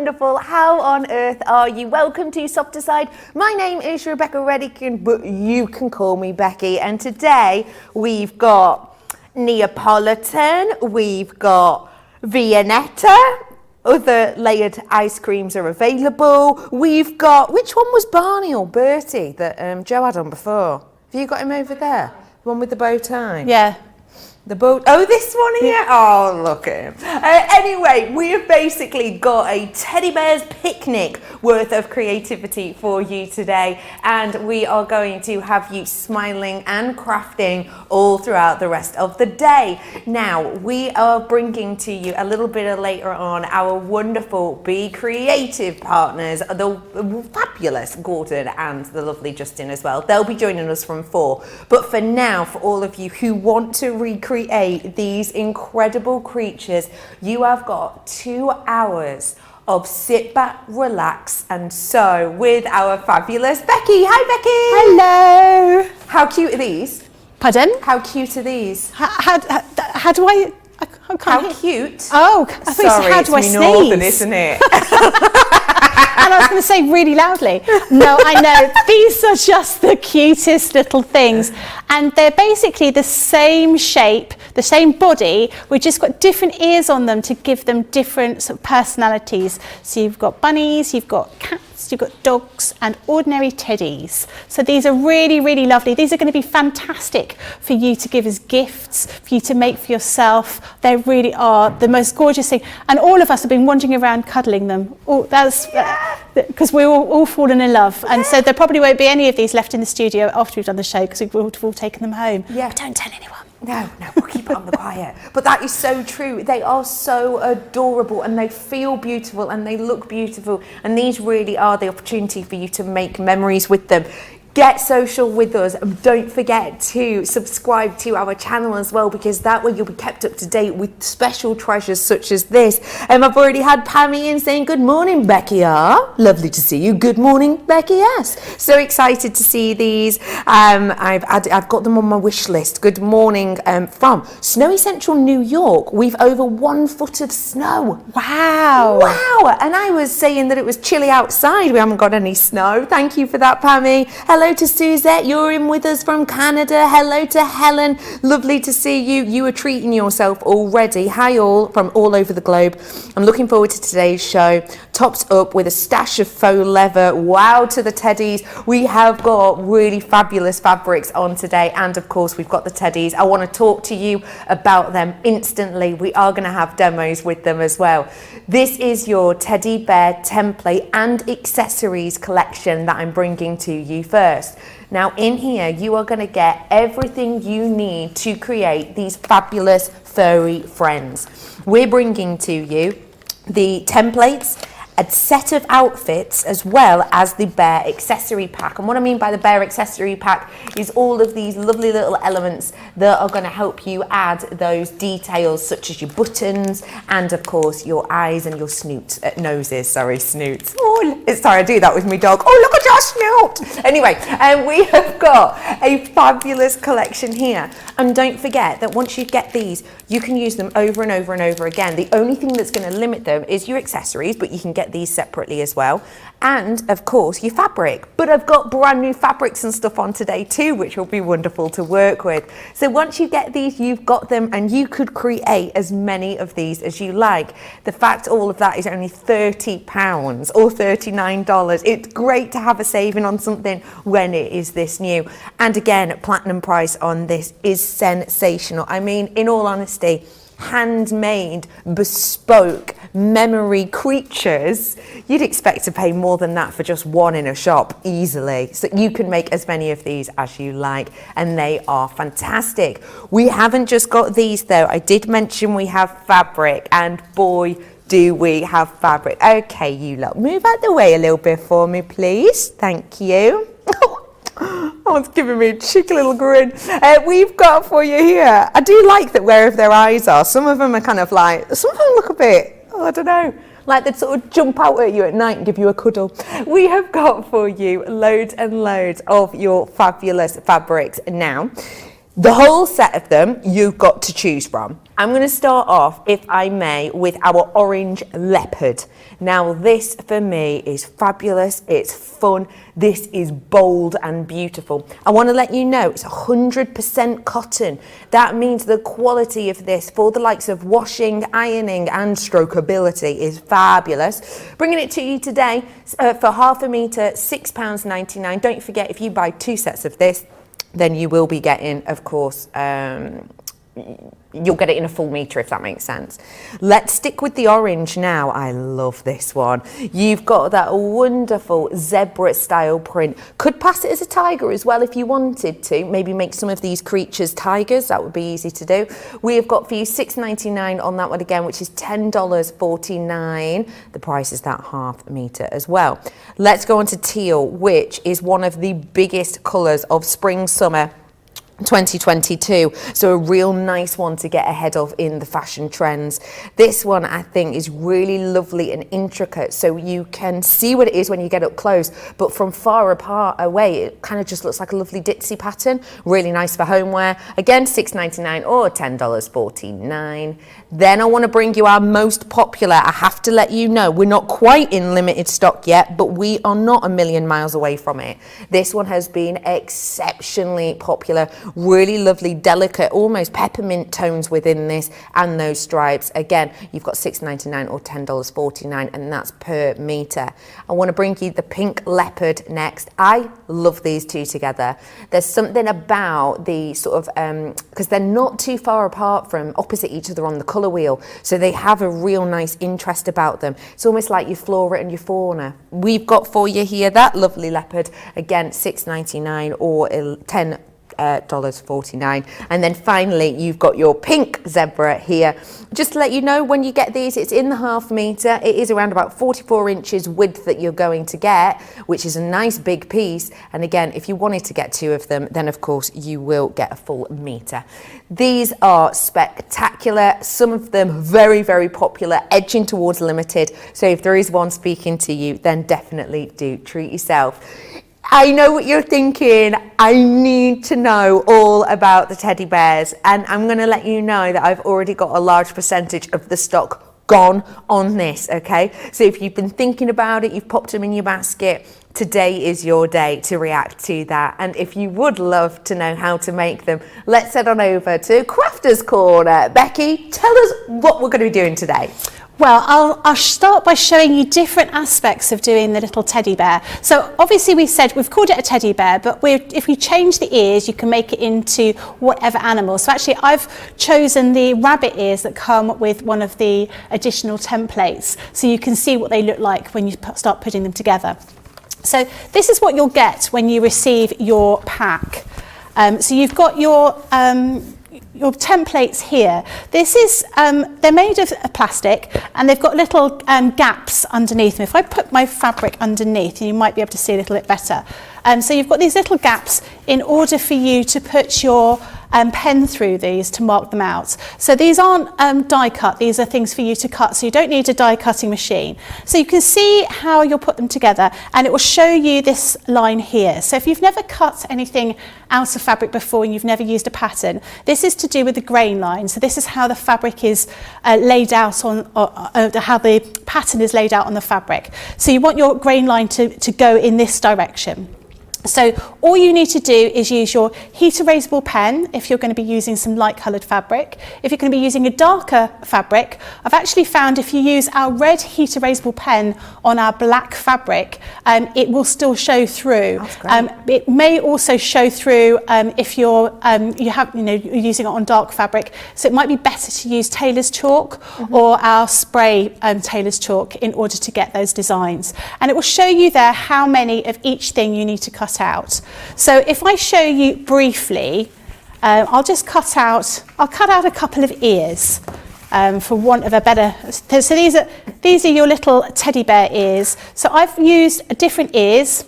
wonderful. How on earth are you? Welcome to Softercide. My name is Rebecca Redican, but you can call me Becky. And today we've got Neapolitan, we've got Viennetta, other layered ice creams are available. We've got, which one was Barney or Bertie that Joe had on before? Have you got him over there? The one with the bow tie? Yeah. The boat. Oh, this one here. Oh, look at him. Anyway, we have basically got a teddy bear's picnic worth of creativity for you today, and we are going to have you smiling and crafting all throughout the rest of the day. Now, we are bringing to you a little bit later on our wonderful Be Creative partners, the fabulous Gordon and the lovely Justin as well. They'll be joining us from 4. But for now, for all of you who want to recreate these incredible creatures, you have got 2 hours of sit back, relax and sew with our fabulous Becky. Hi Hello. Becky. How cute are these? Pardon? How cute are these? How do I can't How hear. cute? Oh, I thought you said, how do I sneeze? Northern, isn't it? And I was going to say really loudly. No, I know. These are just the cutest little things. And they're basically the same shape, the same body. We've just got different ears on them to give them different sort of personalities. So you've got bunnies, you've got cats, you've got dogs and ordinary teddies. So these are really, really lovely. These are going to be fantastic for you to give as gifts, for you to make for yourself. They really are the most gorgeous thing. And all of us have been wandering around cuddling them. Oh, that's because we're all fallen in love. And so there probably won't be any of these left in the studio after we've done the show because we've all taken them home. Yeah. But don't tell anyone. No, we'll keep it on the quiet. But that is so true. They are so adorable and they feel beautiful and they look beautiful. And these really are the opportunity for you to make memories with them. Get social with us. Don't forget to subscribe to our channel as well, because that way you'll be kept up to date with special treasures such as this. I've already had Pammy in saying, good morning, Becky R. Lovely to see you. Good morning, Becky S. So excited to see these. I've got them on my wish list. Good morning from snowy central New York. We've over 1 foot of snow. Wow. Wow. And I was saying that it was chilly outside. We haven't got any snow. Thank you for that, Pammy. Hello to Suzette, you're in with us from Canada. Hello to Helen, lovely to see you. You are treating yourself already. Hi all from all over the globe. I'm looking forward to today's show. Topped up with a stash of faux leather. Wow to the teddies. We have got really fabulous fabrics on today, and of course we've got the teddies. I want to talk to you about them instantly. We are going to have demos with them as well. This is your teddy bear template and accessories collection that I'm bringing to you first. Now in here you are going to get everything you need to create these fabulous furry friends. We're bringing to you the templates, a set of outfits, as well as the bear accessory pack. And what I mean by the bear accessory pack is all of these lovely little elements that are going to help you add those details, such as your buttons and of course your eyes and your snoots, snoots. Oh, sorry, I do that with my dog. Oh, look at your snoot. Anyway, we have got a fabulous collection here. And don't forget that once you get these, you can use them over and over and over again. The only thing that's going to limit them is your accessories, but you can get these separately as well, and of course your fabric. But I've got brand new fabrics and stuff on today too, which will be wonderful to work with. So once you get these, you've got them, and you could create as many of these as you like. The fact all of that is only £30 or $39. It's great to have a saving on something when it is this new. And again, platinum price on this is sensational. I mean, in all honesty, handmade, bespoke, memory creatures, you'd expect to pay more than that for just one in a shop easily. So you can make as many of these as you like, and they are fantastic. We haven't just got these though. I did mention we have fabric, and boy, do we have fabric. Okay, you lot, move out the way a little bit for me, please. Thank you. Oh, it's giving me a cheeky little grin. We've got for you here, I do like that wherever their eyes are, some of them are kind of like, some of them look a bit, I don't know, like they'd sort of jump out at you at night and give you a cuddle. We have got for you loads and loads of your fabulous fabrics now. The whole set of them you've got to choose from. I'm going to start off, if I may, with our orange leopard. Now this for me is fabulous, it's fun, this is bold and beautiful. I want to let you know it's 100% cotton. That means the quality of this for the likes of washing, ironing and strokeability is fabulous. Bringing it to you today for half a metre, £6.99. Don't forget, if you buy 2 sets of this, then you will be getting, of course, you'll get it in a full metre, if that makes sense. Let's stick with the orange now. I love this one. You've got that wonderful zebra style print. Could pass it as a tiger as well if you wanted to. Maybe make some of these creatures tigers. That would be easy to do. We have got for you $6.99 on that one again, which is $10.49. The price is that half metre as well. Let's go on to teal, which is one of the biggest colours of spring, summer 2022, so a real nice one to get ahead of in the fashion trends. This one I think is really lovely and intricate, so you can see what it is when you get up close, but from far apart away it kind of just looks like a lovely ditzy pattern. Really nice for homeware. Again, $6.99 or $10.49. Then I want to bring you our most popular. I have to let you know we're not quite in limited stock yet, but we are not a million miles away from it. This one has been exceptionally popular. Really lovely, delicate, almost peppermint tones within this, and those stripes. Again, you've got $6.99 or $10.49, and that's per metre. I want to bring you the pink leopard next. I love these two together. There's something about the sort of, because they're not too far apart from opposite each other on the colour wheel, so they have a real nice interest about them. It's almost like your flora and your fauna. We've got for you here that lovely leopard, again $6.99 or $10.49. And then finally you've got your pink zebra here. Just to let you know, when you get these, it's in the half metre. It is around about 44 inches width that you're going to get, which is a nice big piece. And again, if you wanted to get 2 of them, then of course you will get a full metre. These are spectacular, some of them very, very popular, edging towards limited. So if there is one speaking to you, then definitely do treat yourself. I know what you're thinking. I need to know all about the teddy bears, and I'm going to let you know that I've already got a large percentage of the stock gone on this, okay? So if you've been thinking about it, you've popped them in your basket, today is your day to react to that. And if you would love to know how to make them, let's head on over to Crafters Corner. Becky, tell us what we're going to be doing today. Well, I'll start by showing you different aspects of doing the little teddy bear. So obviously we've called it a teddy bear, but if we change the ears, you can make it into whatever animal. So actually I've chosen the rabbit ears that come with one of the additional templates, so you can see what they look like when you start putting them together. So this is what you'll get when you receive your pack. So you've got your templates here. This is, they're made of plastic, and they've got little gaps underneath them. If I put my fabric underneath, you might be able to see a little bit better. So you've got these little gaps in order for you to put your pen through these to mark them out. So these aren't die cut, these are things for you to cut, so you don't need a die cutting machine. So you can see how you'll put them together, and it will show you this line here. So if you've never cut anything out of fabric before and you've never used a pattern, this is to do with the grain line. So this is how the fabric is laid out on, how the pattern is laid out on the fabric. So you want your grain line to go in this direction. So all you need to do is use your heat erasable pen if you're going to be using some light coloured fabric. If you're going to be using a darker fabric, I've actually found if you use our red heat erasable pen on our black fabric, it will still show through. That's great. It may also show through if you're using it on dark fabric. So it might be better to use tailor's chalk or our spray tailor's chalk in order to get those designs. And it will show you there how many of each thing you need to cut out. So if I show you briefly, I'll cut out a couple of ears for want of a better. So these are your little teddy bear ears. So I've used different ears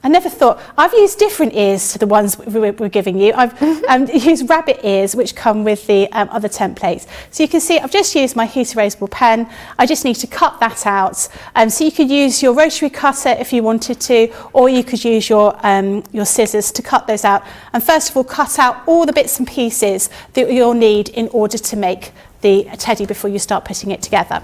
I never thought, I've used different ears to the ones we're giving you. I've used rabbit ears, which come with the other templates. So you can see I've just used my heat erasable pen. I just need to cut that out. So you could use your rotary cutter if you wanted to, or you could use your scissors to cut those out. And first of all, cut out all the bits and pieces that you'll need in order to make the teddy before you start putting it together.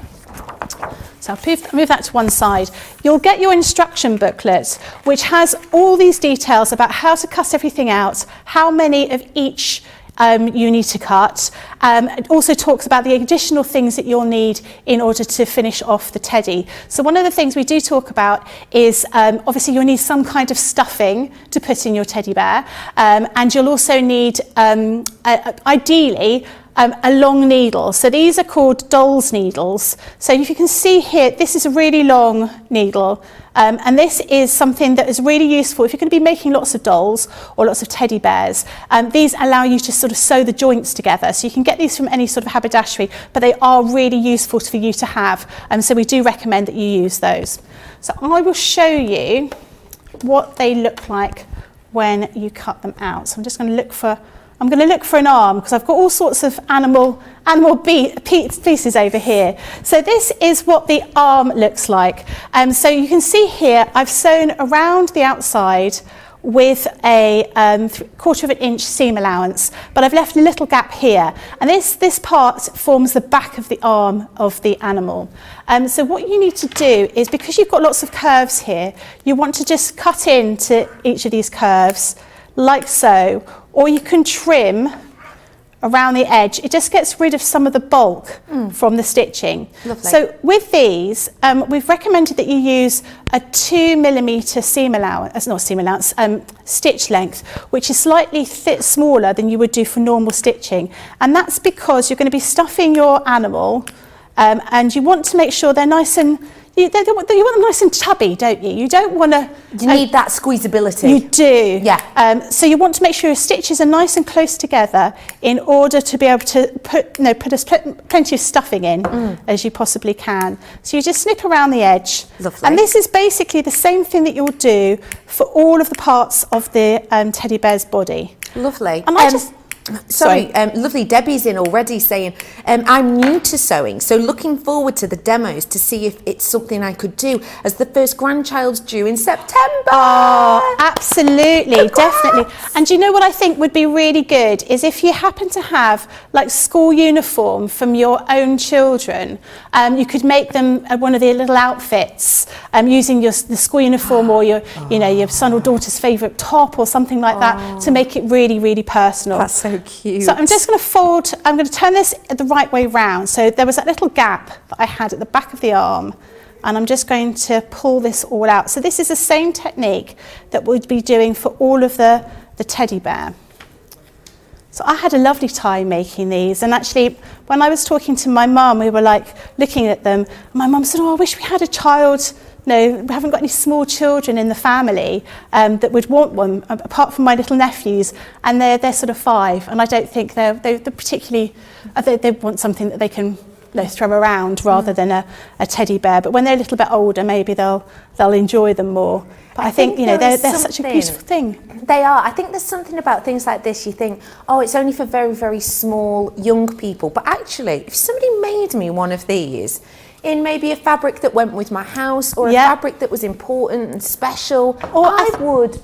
So I'll move that to one side. You'll get your instruction booklet, which has all these details about how to cut everything out, how many of each you need to cut. It also talks about the additional things that you'll need in order to finish off the teddy. So one of the things we do talk about is obviously you'll need some kind of stuffing to put in your teddy bear, and you'll also need ideally a long needle. So these are called doll's needles. So if you can see here, this is a really long needle, and this is something that is really useful if you're going to be making lots of dolls or lots of teddy bears. These allow you to sort of sew the joints together. So you can get these from any sort of haberdashery, but they are really useful for you to have. So we do recommend that you use those. So I will show you what they look like when you cut them out. So I'm just going to look for an arm, because I've got all sorts of animal pieces over here. So this is what the arm looks like. So you can see here, I've sewn around the outside with a 1/4 of an inch seam allowance, but I've left a little gap here. And this part forms the back of the arm of the animal. So what you need to do is, because you've got lots of curves here, you want to just cut into each of these curves, like so, or you can trim around the edge. It just gets rid of some of the bulk from the stitching. Lovely. So with these, we've recommended that you use a 2mm stitch length, which is slightly smaller than you would do for normal stitching. And that's because you're going to be stuffing your animal, and you want to make sure they're nice and you want them nice and chubby, don't you? You don't want to... You need that squeezability. You do. Yeah. So you want to make sure your stitches are nice and close together in order to be able to put plenty of stuffing in as you possibly can. So you just snip around the edge. Lovely. And this is basically the same thing that you'll do for all of the parts of the teddy bear's body. Lovely. And Sorry, lovely. Debbie's in already saying, I'm new to sewing, so looking forward to the demos to see if it's something I could do, as the first grandchild's due in September. Oh, absolutely, definitely. And you know what I think would be really good is if you happen to have like school uniform from your own children, you could make them one of their little outfits using the school uniform or your son or daughter's favourite top or something like that to make it really, really personal. That's so cute. So I'm just going to I'm going to turn this the right way round. So there was that little gap that I had at the back of the arm, and I'm just going to pull this all out. So this is the same technique that we'd be doing for all of the teddy bear. So I had a lovely time making these, and actually when I was talking to my mum, we were like looking at them, and my mum said, I wish we had a child. No, we haven't got any small children in the family that would want one, apart from my little nephews, and they're sort of 5, and I don't think they're particularly, they want something that they can throw around rather than a teddy bear. But when they're a little bit older, maybe they'll enjoy them more. But I think they're such a beautiful thing. They are. I think there's something about things like this, you think, oh, it's only for very, very small young people. But actually, if somebody made me one of these, in maybe a fabric that went with my house, or a fabric that was important and special, I would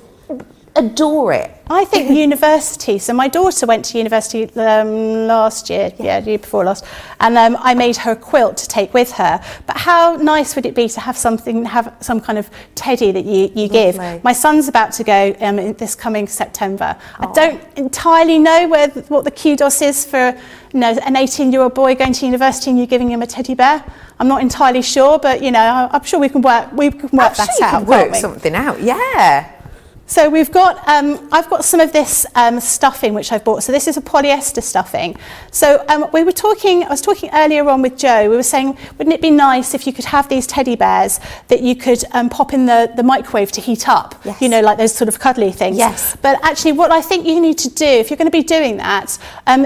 adore it. I think university. So my daughter went to university last year, year before last, and I made her a quilt to take with her. But how nice would it be to have some kind of teddy that you give? My son's about to go this coming September. I don't entirely know what the kudos is for an 18-year-old boy going to university and you giving him a teddy bear. I'm not entirely sure, but I'm sure we can work that out. Work something out, yeah. So we've got, I've got some of this stuffing which I've bought. So this is a polyester stuffing. So I was talking earlier on with Joe. We were saying, wouldn't it be nice if you could have these teddy bears that you could pop in the microwave to heat up? Yes. You know, like those sort of cuddly things. Yes. But actually, what I think you need to do, if you're going to be doing that,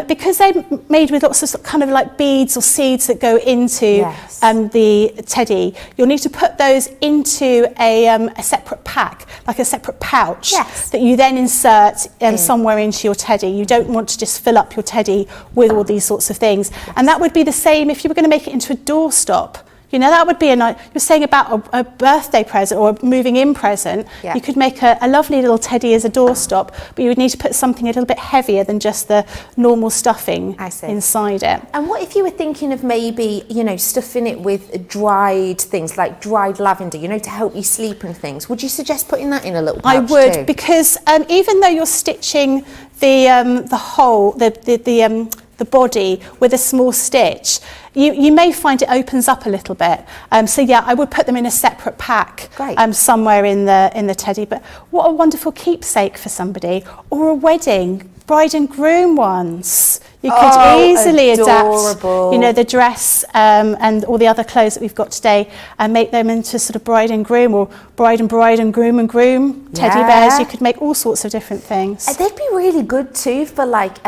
because they're made with lots of kind of like beads or seeds that go into Yes. the teddy, you'll need to put those into a separate pack, like a separate pouch. Yes. That you then insert somewhere into your teddy. You don't want to just fill up your teddy with all these sorts of things. Yes. And that would be the same if you were going to make it into a doorstop. You know, that would be you're saying about a birthday present or a moving in present. Yeah. You could make a lovely little teddy as a doorstop, but you would need to put something a little bit heavier than just the normal stuffing inside it. And what if you were thinking of maybe, you know, stuffing it with dried things like dried lavender, you know, to help you sleep and things? Would you suggest putting that in a little pouch? I would, too? because even though you're stitching the hole, the body with a small stitch, you may find it opens up a little bit. So yeah, I would put them in a separate pack somewhere in the teddy. But what a wonderful keepsake for somebody, or a wedding, bride and groom ones. You could easily adapt, you know, the dress and all the other clothes that we've got today, and make them into sort of bride and groom, or bride and groom teddy bears. You could make all sorts of different things. They'd be really good too for like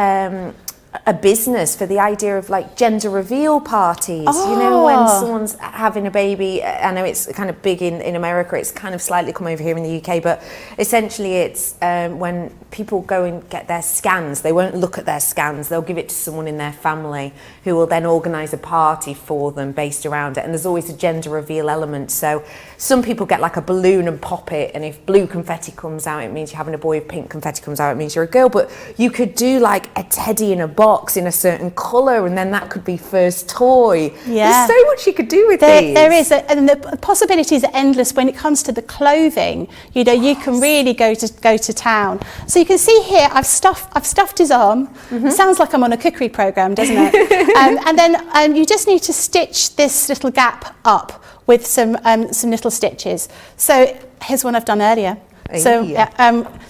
a business, for the idea of like gender reveal parties. You know, when someone's having a baby, I know it's kind of big in America, it's kind of slightly come over here in the UK, but essentially it's when people go and get their scans, they won't look at their scans, they'll give it to someone in their family who will then organise a party for them based around it, and there's always a gender reveal element. So some people get like a balloon and pop it, and if blue confetti comes out, it means you're having a boy. If pink confetti comes out, it means you're a girl. But you could do like a teddy in a box in a certain colour, and then that could be first toy. Yeah. There's so much you could do with these. There is, and the possibilities are endless when it comes to the clothing. You know, you can really go to town. So you can see here, I've stuffed his arm. Mm-hmm. It sounds like I'm on a cookery programme, doesn't it? And then you just need to stitch this little gap up with some little stitches. So here's one I've done earlier. So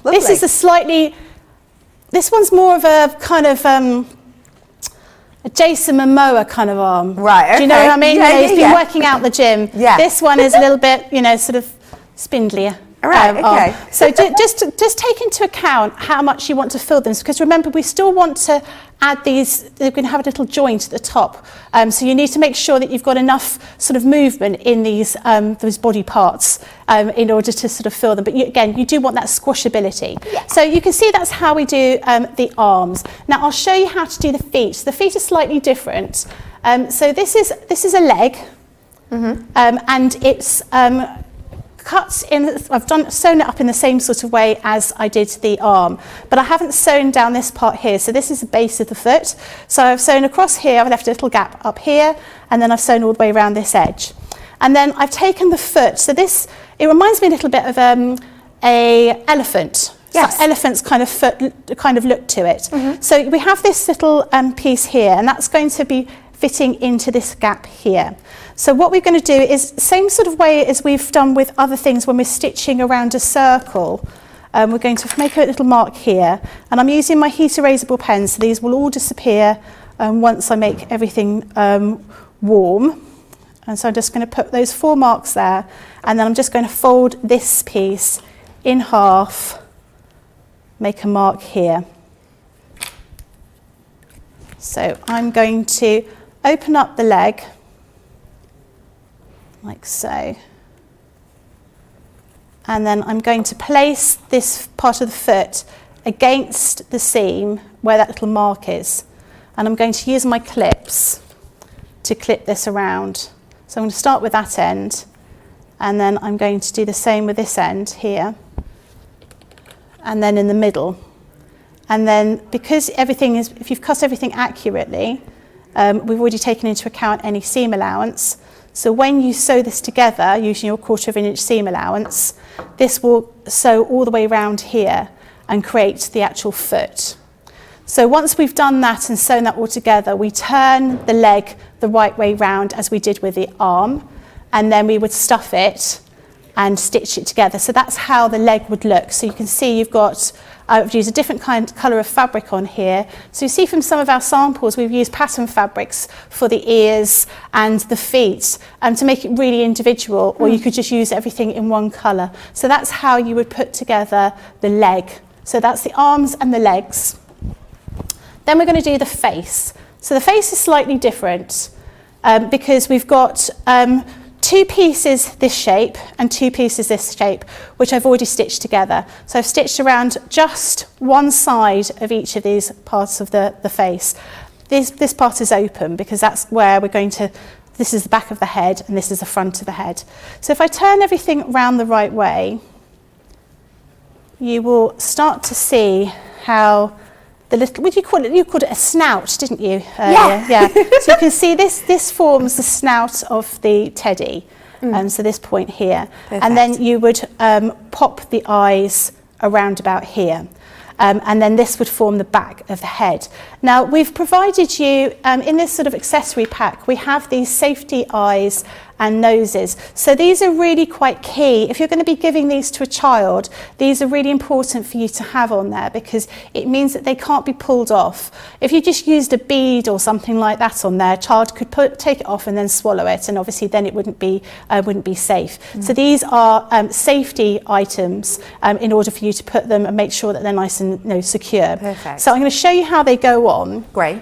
this is this one's more of a kind of a Jason Momoa kind of arm. Right, okay. Do you know what I mean? Yeah, he's been working out the gym. Yeah. This one is a little bit, you know, sort of spindlier. All right, okay. So just take into account how much you want to fill them, because remember, we still want to add these, they're going to have a little joint at the top. So you need to make sure that you've got enough sort of movement in these those body parts in order to sort of fill them. But again, you do want that squashability. Yeah. So you can see that's how we do the arms. Now I'll show you how to do the feet. The feet are slightly different. So this is a leg, and it's cut in. I've sewn it up in the same sort of way as I did the arm, but I haven't sewn down this part here. So this is the base of the foot. So I've sewn across here, I've left a little gap up here, and then I've sewn all the way around this edge. And then I've taken the foot. So it reminds me a little bit of a elephant. Yes. So elephant's kind of foot, kind of look to it. Mm-hmm. So we have this little piece here, and that's going to be fitting into this gap here. So what we're going to do is same sort of way as we've done with other things when we're stitching around a circle. We're going to make a little mark here, and I'm using my heat erasable pen, so these will all disappear once I make everything warm. And so I'm just going to put those 4 marks there, and then I'm just going to fold this piece in half, make a mark here. So I'm going to open up the leg, like so. And then I'm going to place this part of the foot against the seam where that little mark is. And I'm going to use my clips to clip this around. So I'm going to start with that end, and then I'm going to do the same with this end here, and then in the middle. And then because if you've cut everything accurately, we've already taken into account any seam allowance. So when you sew this together using your 1/4 of an inch seam allowance, this will sew all the way around here and create the actual foot. So once we've done that and sewn that all together, we turn the leg the right way round as we did with the arm, and then we would stuff it and stitch it together. So that's how the leg would look. So you can see you've got, I've used a different colour of fabric on here. So you see from some of our samples, we've used pattern fabrics for the ears and the feet to make it really individual, or you could just use everything in one colour. So that's how you would put together the leg. So that's the arms and the legs. Then we're going to do the face. So the face is slightly different because we've got two pieces this shape and two pieces this shape, which I've already stitched together. So I've stitched around just one side of each of these parts of the face. This part is open because that's where we're going to, this is the back of the head and this is the front of the head. So if I turn everything round the right way, you will start to see how the little, what do you call it? You called it a snout, didn't you? Yeah. So you can see this forms the snout of the teddy. So this point here. Perfect. And then you would pop the eyes around about here. And then this would form the back of the head. Now, we've provided you, in this sort of accessory pack, we have these safety eyes and noses. So these are really quite key. If you're going to be giving these to a child, these are really important for you to have on there because it means that they can't be pulled off. If you just used a bead or something like that on there, a child could take it off and then swallow it, and obviously then it wouldn't be safe. So these are safety items in order for you to put them and make sure that they're nice and secure. Perfect. So I'm going to show you how they go on. Great.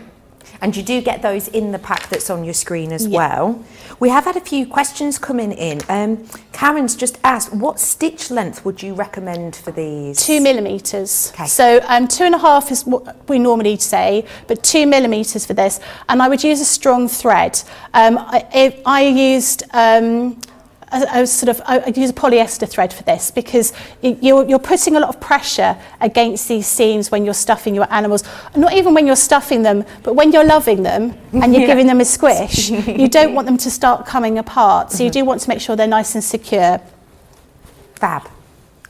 And you do get those in the pack that's on your screen as well. We have had a few questions coming in. Karen's just asked, what stitch length would you recommend for these? 2 millimetres. Okay. So 2.5 is what we normally say, but 2 millimetres for this. And I would use a strong thread. I used I use a polyester thread for this because you're putting a lot of pressure against these seams when you're stuffing your animals. Not even when you're stuffing them, but when you're loving them and you're giving them a squish, you don't want them to start coming apart. So you do want to make sure they're nice and secure. Fab.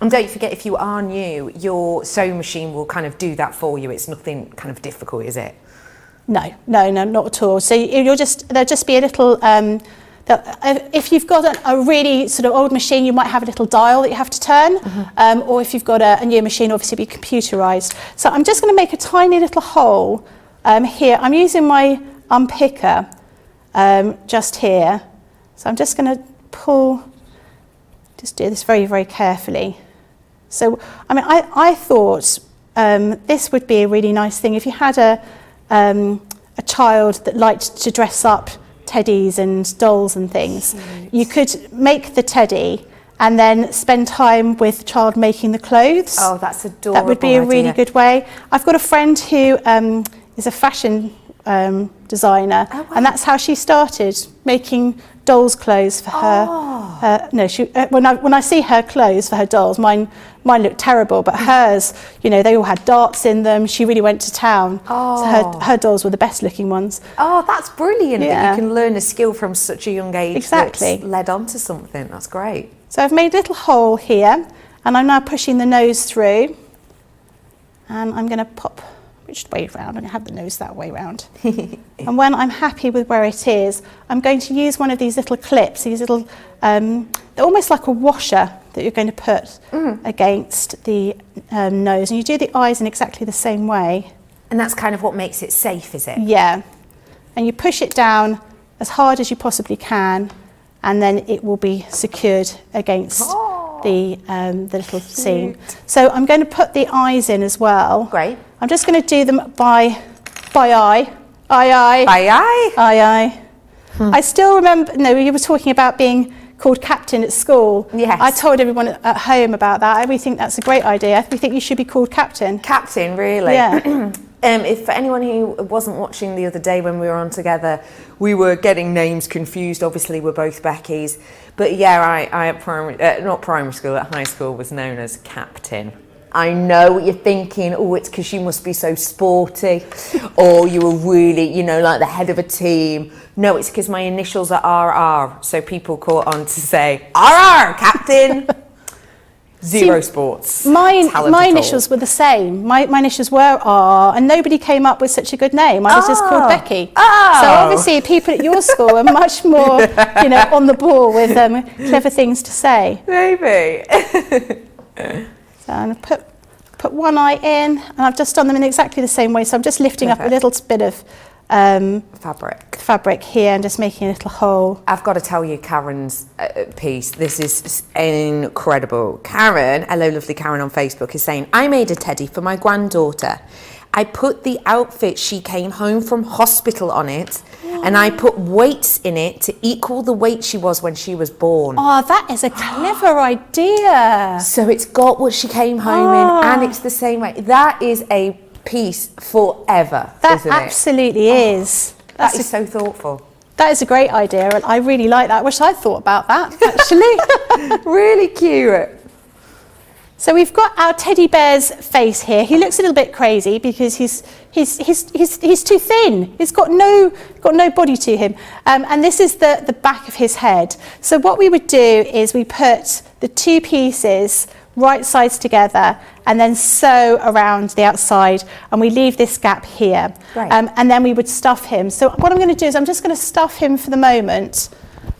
And don't forget, if you are new, your sewing machine will kind of do that for you. It's nothing kind of difficult, is it? No, not at all. So there'll just be a little. If you've got a really sort of old machine, you might have a little dial that you have to turn, or if you've got a new machine, obviously it'll be computerised. So I'm just going to make a tiny little hole here. I'm using my unpicker just here. So I'm just going to just do this very, very carefully. So, I mean, I thought this would be a really nice thing. If you had a child that liked to dress up teddies and dolls and things, you could make the teddy and then spend time with the child making the clothes. Oh, that's adorable. That would be a really good way. I've got a friend who is a fashion designer, and that's how she started, making dolls' clothes for her. When I see her clothes for her dolls, mine looked terrible, but hers, they all had darts in them. She really went to town. So her dolls were the best looking ones. Oh, that's brilliant that you can learn a skill from such a young age. Exactly. That's led on to something. That's great. So I've made a little hole here, and I'm now pushing the nose through, and I'm going to pop which way round. I'm going to have the nose that way round. And when I'm happy with where it is, I'm going to use one of these little clips, these little, they're almost like a washer that you're going to put against the nose. And you do the eyes in exactly the same way. And that's kind of what makes it safe, is it? Yeah. And you push it down as hard as you possibly can, and then it will be secured against the little seam. So I'm going to put the eyes in as well. Great. I'm just going to do them by eye. Aye. I still remember, you were talking about being called captain at school. Yes. I told everyone at home about that. We think that's a great idea. We think you should be called captain. Captain, really? Yeah. If for anyone who wasn't watching the other day when we were on together, we were getting names confused. Obviously, we're both Becky's. But yeah, I at not primary school, at high school was known as captain. I know what you're thinking. Oh, it's because you must be so sporty, or you were really, like the head of a team. No, it's because my initials are RR, so people caught on to say RR, captain. Zero sports. My talent at all. initials were the same. My initials were R, and nobody came up with such a good name. I was just called Becky. Oh. So obviously people at your school are much more, on the ball with clever things to say. Maybe. So I'm going to put one eye in, and I've just done them in exactly the same way. So I'm just lifting up a little bit of fabric here and just making a little hole. I've got to tell you Karen's piece. This is incredible. Karen, hello lovely Karen on Facebook, is saying, I made a teddy for my granddaughter. I put the outfit she came home from hospital on it, and I put weights in it to equal the weight she was when she was born. Oh, that is a clever idea. So it's got what she came home in, and it's the same weight. That is a piece forever, isn't it? That absolutely is. That is so thoughtful. That is a great idea, and I really like that. I wish I'd thought about that, actually. Really cute. So we've got our teddy bear's face here. He looks a little bit crazy because he's too thin. He's got no body to him. And this is the back of his head. So what we would do is we put the two pieces right sides together and then sew around the outside, and we leave this gap here. Right. And then we would stuff him. So what I'm going to do is I'm just going to stuff him for the moment.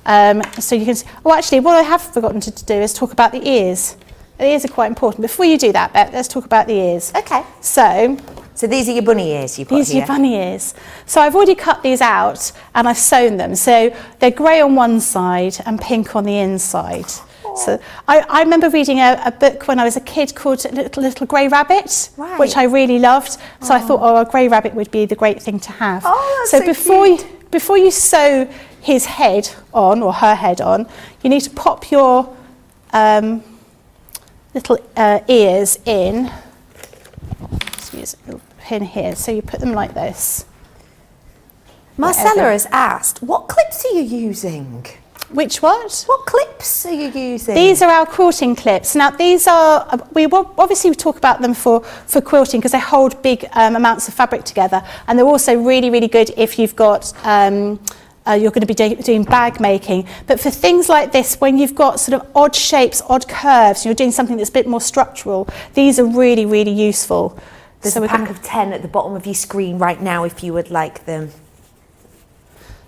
So you can see, actually what I have forgotten to do is talk about the ears. The ears are quite important. Before you do that, Beth, let's talk about the ears. Okay. So these are your bunny ears you put these are your bunny ears. So I've already cut these out and I've sewn them. So they're grey on one side and pink on the inside. So I remember reading a book when I was a kid called Little Grey Rabbit, which I really loved. So I thought, a grey rabbit would be the great thing to have. Oh, that's so before you sew his head on, or her head on, you need to pop your little ears in. Just use a little pin here. So you put them like this. Marcella has asked, what clips are you using? Which what? What clips are you using? These are our quilting clips. Now these are, we will obviously talk about them for quilting because they hold big amounts of fabric together, and they're also really, really good if you've got, you're going to be doing bag making. But for things like this, when you've got sort of odd shapes, odd curves, you're doing something that's a bit more structural, these are really, really useful. There's a pack of 10 at the bottom of your screen right now if you would like them.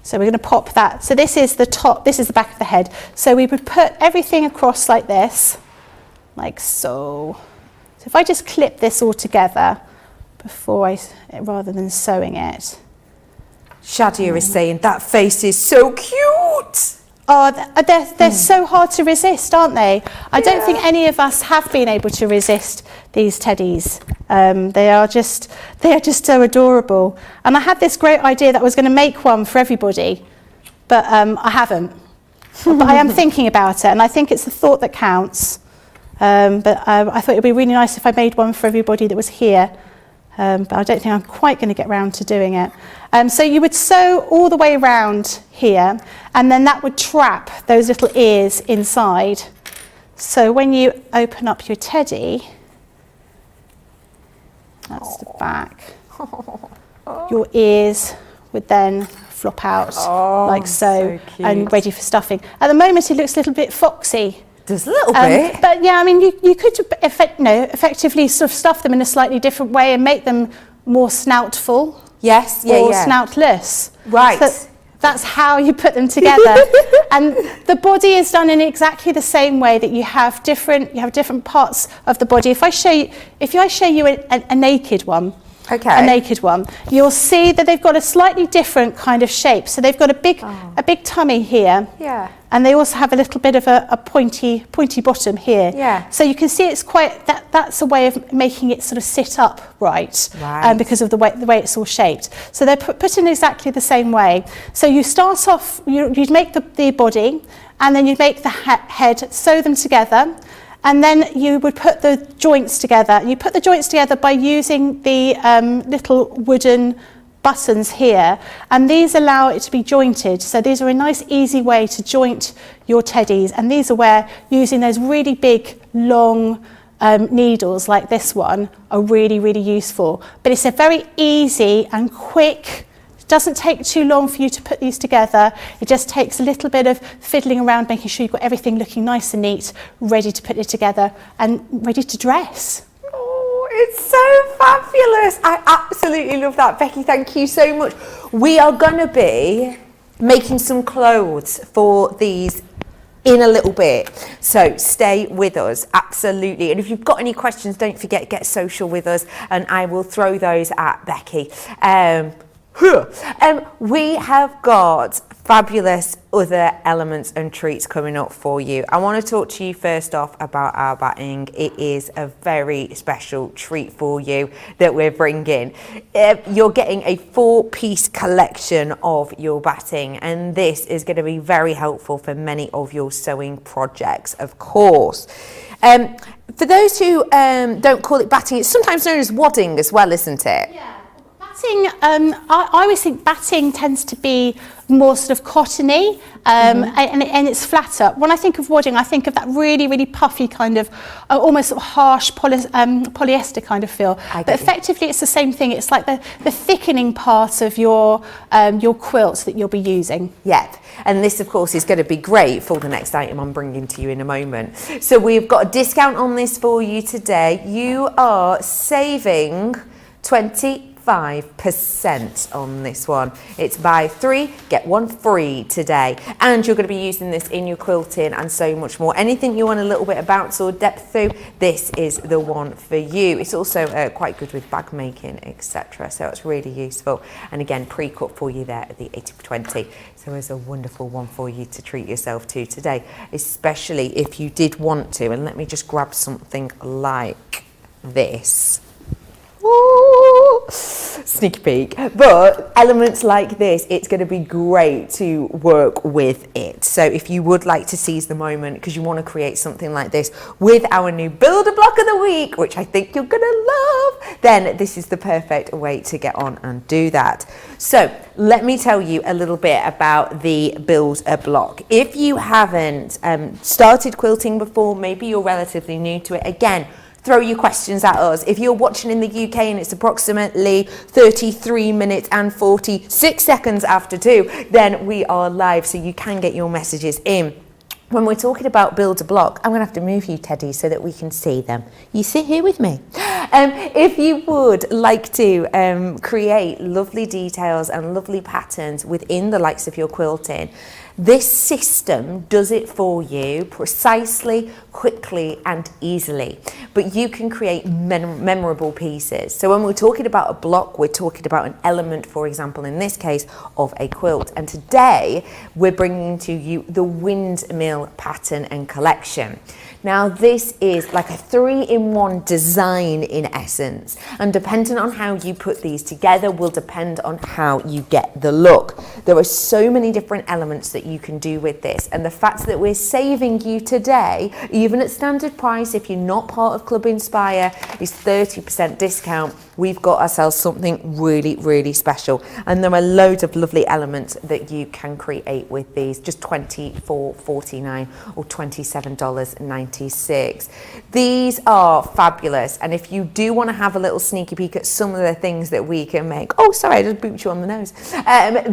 So we're going to pop that. So this is the top, this is the back of the head. So we would put everything across like this, like so. So if I just clip this all together rather than sewing it. Shadia is saying, that face is so cute. Oh, they're so hard to resist, aren't they? I don't think any of us have been able to resist these teddies. They are just so adorable. And I had this great idea that I was going to make one for everybody, but I haven't. But I am thinking about it, and I think it's the thought that counts. But I thought it would be really nice if I made one for everybody that was here. But I don't think I'm quite going to get round to doing it. So you would sew all the way around here, and then that would trap those little ears inside. So when you open up your teddy, that's the back, your ears would then flop out like so and ready for stuffing. At the moment it looks a little bit foxy. Just a little bit. But yeah, I mean, you could effectively sort of stuff them in a slightly different way and make them more snoutful. Yes, or snoutless. Right. So that's how you put them together. And the body is done in exactly the same way that you have different parts of the body. If I show you a naked one, a naked one, you'll see that they've got a slightly different kind of shape. So they've got a big tummy here. Yeah. And they also have a little bit of a pointy bottom here. Yeah. So you can see it's quite, that's a way of making it sort of sit up right. Because of the way it's all shaped. So they're put in exactly the same way. So you start off, you'd make the body, and then you'd make the head, sew them together, and then you would put the joints together. And you put the joints together by using the little wooden buttons here, and these allow it to be jointed. So these are a nice easy way to joint your teddies, and these are where using those really big long needles like this one are really, really useful. But it's a very easy and quick doesn't take too long for you to put these together. It just takes a little bit of fiddling around, making sure you've got everything looking nice and neat, ready to put it together and ready to dress. Oh, it's so fabulous. I absolutely love that. Becky, thank you so much. We are going to be making some clothes for these in a little bit, so stay with us, absolutely. And if you've got any questions, don't forget, get social with us and I will throw those at Becky. We have got fabulous other elements and treats coming up for you. I want to talk to you first off about our batting. It is a very special treat for you that we're bringing. You're getting a 4-piece collection of your batting, and this is going to be very helpful for many of your sewing projects, of course. For those who don't call it batting, it's sometimes known as wadding as well, isn't it? Yeah. Batting, I always think batting tends to be more sort of cottony and it's flatter. When I think of wadding, I think of that really, really puffy kind of, almost sort of harsh polyester kind of feel. But effectively it's the same thing. It's like the thickening part of your quilt that you'll be using. Yep. And this, of course, is going to be great for the next item I'm bringing to you in a moment. So we've got a discount on this for you today. You are saving 25% on this one. It's buy 3, get 1 free today. And you're going to be using this in your quilting and so much more. Anything you want a little bit of bounce or depth through, this is the one for you. It's also quite good with bag making, etc. So it's really useful. And again, pre-cut for you there at the 80/20. So it's a wonderful one for you to treat yourself to today, especially if you did want to. And let me just grab something like this. Ooh, sneaky peek. But elements like this, it's going to be great to work with it. So if you would like to seize the moment because you want to create something like this with our new Builder Block of the Week, which I think you're going to love, then this is the perfect way to get on and do that. So let me tell you a little bit about the Builder Block. If you haven't started quilting before, maybe you're relatively new to it, again, throw your questions at us. If you're watching in the UK and it's approximately 33 minutes and 46 seconds after 2, then we are live, so you can get your messages in. When we're talking about Builder Block, I'm going to have to move you, Teddy, so that we can see them. You sit here with me. If you would like to create lovely details and lovely patterns within the likes of your quilting, this system does it for you precisely, quickly and easily, but you can create memorable pieces. So when we're talking about a block, we're talking about an element, for example, in this case, of a quilt. And today we're bringing to you the windmill pattern and collection. Now this is like a 3-in-1 design in essence, and depending on how you put these together will depend on how you get the look. There are so many different elements that you can do with this, and the fact that we're saving you today, even at standard price, if you're not part of Club Inspire, is 30% discount. We've got ourselves something really, really special, and there are loads of lovely elements that you can create with these, just $24.49 or $27.96. These are fabulous, and if you do want to have a little sneaky peek at some of the things that we can make, oh sorry, I just booped you on the nose,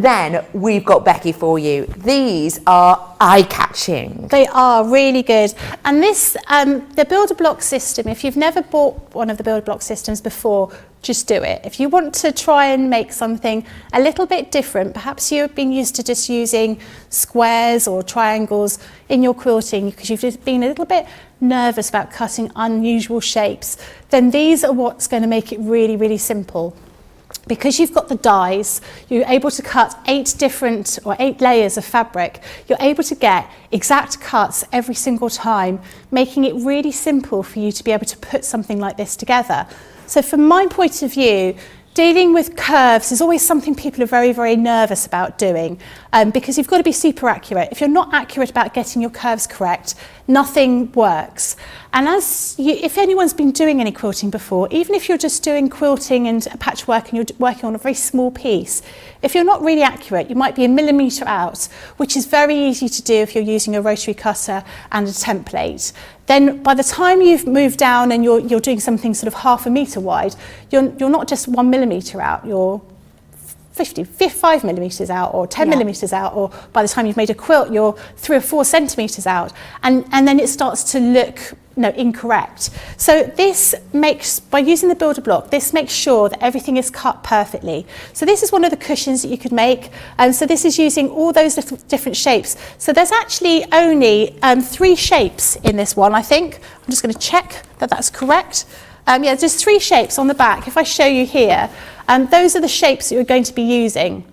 then we've got Becky for you. These are eye-catching. They are really good. And this, the Builder Block system, if you've never bought one of the Builder Block systems before, just do it. If you want to try and make something a little bit different, perhaps you've been used to just using squares or triangles in your quilting because you've just been a little bit nervous about cutting unusual shapes, then these are what's going to make it really, really simple. Because you've got the dies, you're able to cut 8 layers of fabric. You're able to get exact cuts every single time, making it really simple for you to be able to put something like this together. So from my point of view, dealing with curves is always something people are very, very nervous about doing because you've got to be super accurate. If you're not accurate about getting your curves correct, nothing works. And if anyone's been doing any quilting before, even if you're just doing quilting and patchwork and you're working on a very small piece, if you're not really accurate, you might be a millimetre out, which is very easy to do if you're using a rotary cutter and a template. Then by the time you've moved down and you're doing something sort of 1/2 metre wide, you're not just 1 millimetre out, you're 5 millimetres out or 10 millimetres out, or by the time you've made a quilt you're 3 or 4 centimetres out, and then it starts to look incorrect. So this makes, by using the builder block, this makes sure that everything is cut perfectly. So this is one of the cushions that you could make, and so this is using all those little different shapes. So there's actually only 3 shapes in this one, I think. I'm just going to check that that's correct. Yeah, there's 3 shapes on the back. If I show you here, those are the shapes that you're going to be using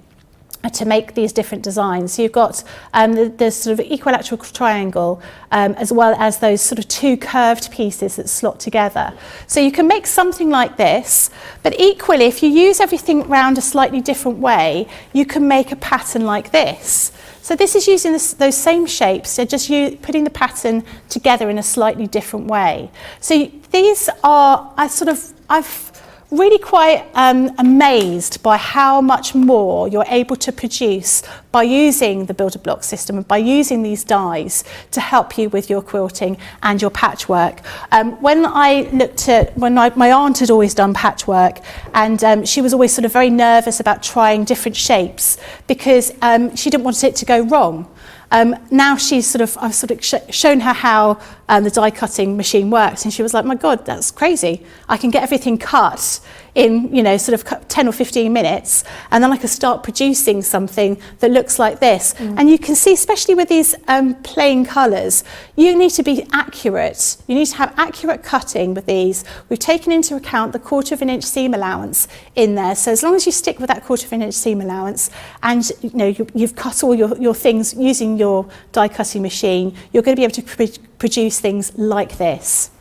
to make these different designs. So you've got the sort of equilateral triangle, as well as those sort of 2 curved pieces that slot together. So you can make something like this, but equally, if you use everything round a slightly different way, you can make a pattern like this. So this is using those same shapes, so just putting the pattern together in a slightly different way. So these are, I've really quite amazed by how much more you're able to produce by using the builder block system and by using these dies to help you with your quilting and your patchwork. When I looked at, my aunt had always done patchwork, and she was always sort of very nervous about trying different shapes because she didn't want it to go wrong. Now I've shown her how the die cutting machine works, and she was like, my God, that's crazy. I can get everything cut in, 10 or 15 minutes, and then I can start producing something that looks like this. And you can see, especially with these plain colours, you need to be accurate. You need to have accurate cutting with these. We've taken into account the 1/4 of an inch seam allowance in there. So as long as you stick with that 1/4 of an inch seam allowance, and you've cut all your things using your die cutting machine, you're going to be able to produce things like this.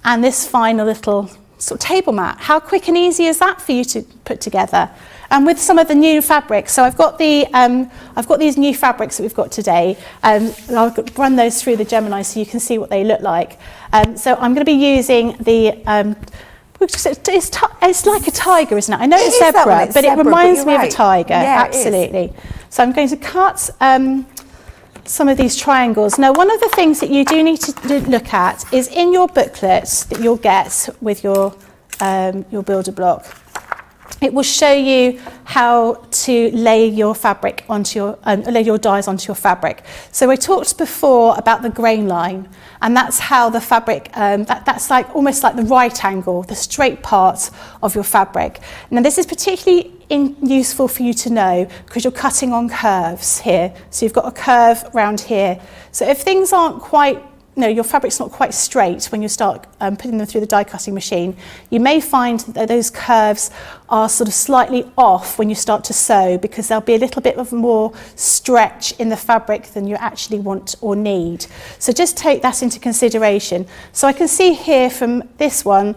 And this final little sort of table mat, how quick and easy is that for you to put together? And with some of the new fabrics, so I've got these new fabrics that we've got today, and I'll run those through the Gemini so you can see what they look like. So I'm going to be using the it's like a tiger, isn't it? I know it's zebra, but it reminds me of a tiger. Yeah, absolutely. So I'm going to cut some of these triangles. Now, one of the things that you do need to look at is in your booklet that you'll get with your builder block. It will show you how to lay your fabric onto your lay your dies onto your fabric. So I talked before about the grain line, and that's how the fabric that's like almost like the right angle, the straight part of your fabric. Now, this is particularly useful for you to know because you're cutting on curves here. So you've got a curve around here. So if things aren't quite, your fabric's not quite straight when you start putting them through the die cutting machine, you may find that those curves are sort of slightly off when you start to sew because there'll be a little bit of more stretch in the fabric than you actually want or need. So just take that into consideration. So I can see here from this one,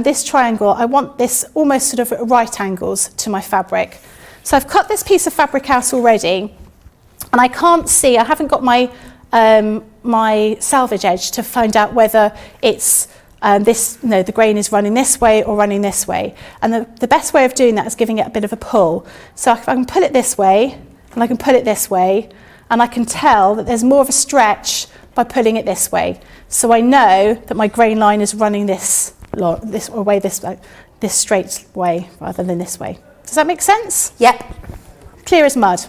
this triangle, I want this almost sort of at right angles to my fabric. So I've cut this piece of fabric out already, and I can't see, I haven't got my my salvage edge to find out whether it's the grain is running this way or running this way. And the best way of doing that is giving it a bit of a pull. So if I can pull it this way, and I can pull it this way, and I can tell that there's more of a stretch by pulling it this way. So I know that my grain line is running this straight way rather than this way. Does that make sense? Yep. Clear as mud.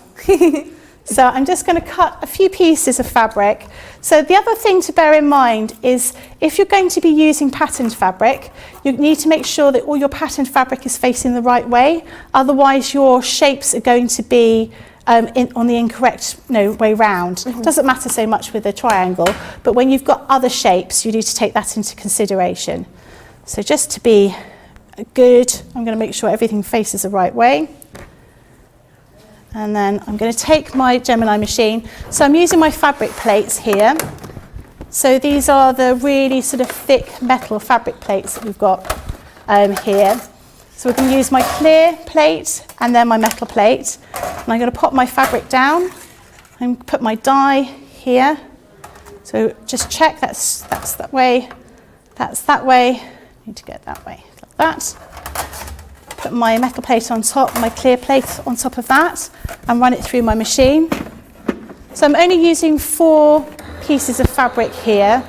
So I'm just going to cut a few pieces of fabric. So the other thing to bear in mind is if you're going to be using patterned fabric, you need to make sure that all your patterned fabric is facing the right way. Otherwise, your shapes are going to be on the incorrect way round. Mm-hmm. It doesn't matter so much with a triangle, but when you've got other shapes, you need to take that into consideration. So just to be good, I'm going to make sure everything faces the right way. And then I'm going to take my Gemini machine. So I'm using my fabric plates here. So these are the really sort of thick metal fabric plates that we've got here. So we can use my clear plate and then my metal plate. And I'm going to pop my fabric down and put my die here. So just check that's that way, that's that way. I need to get that way, like that. Put my metal plate on top, my clear plate on top of that, and run it through my machine. So I'm only using 4 pieces of fabric here.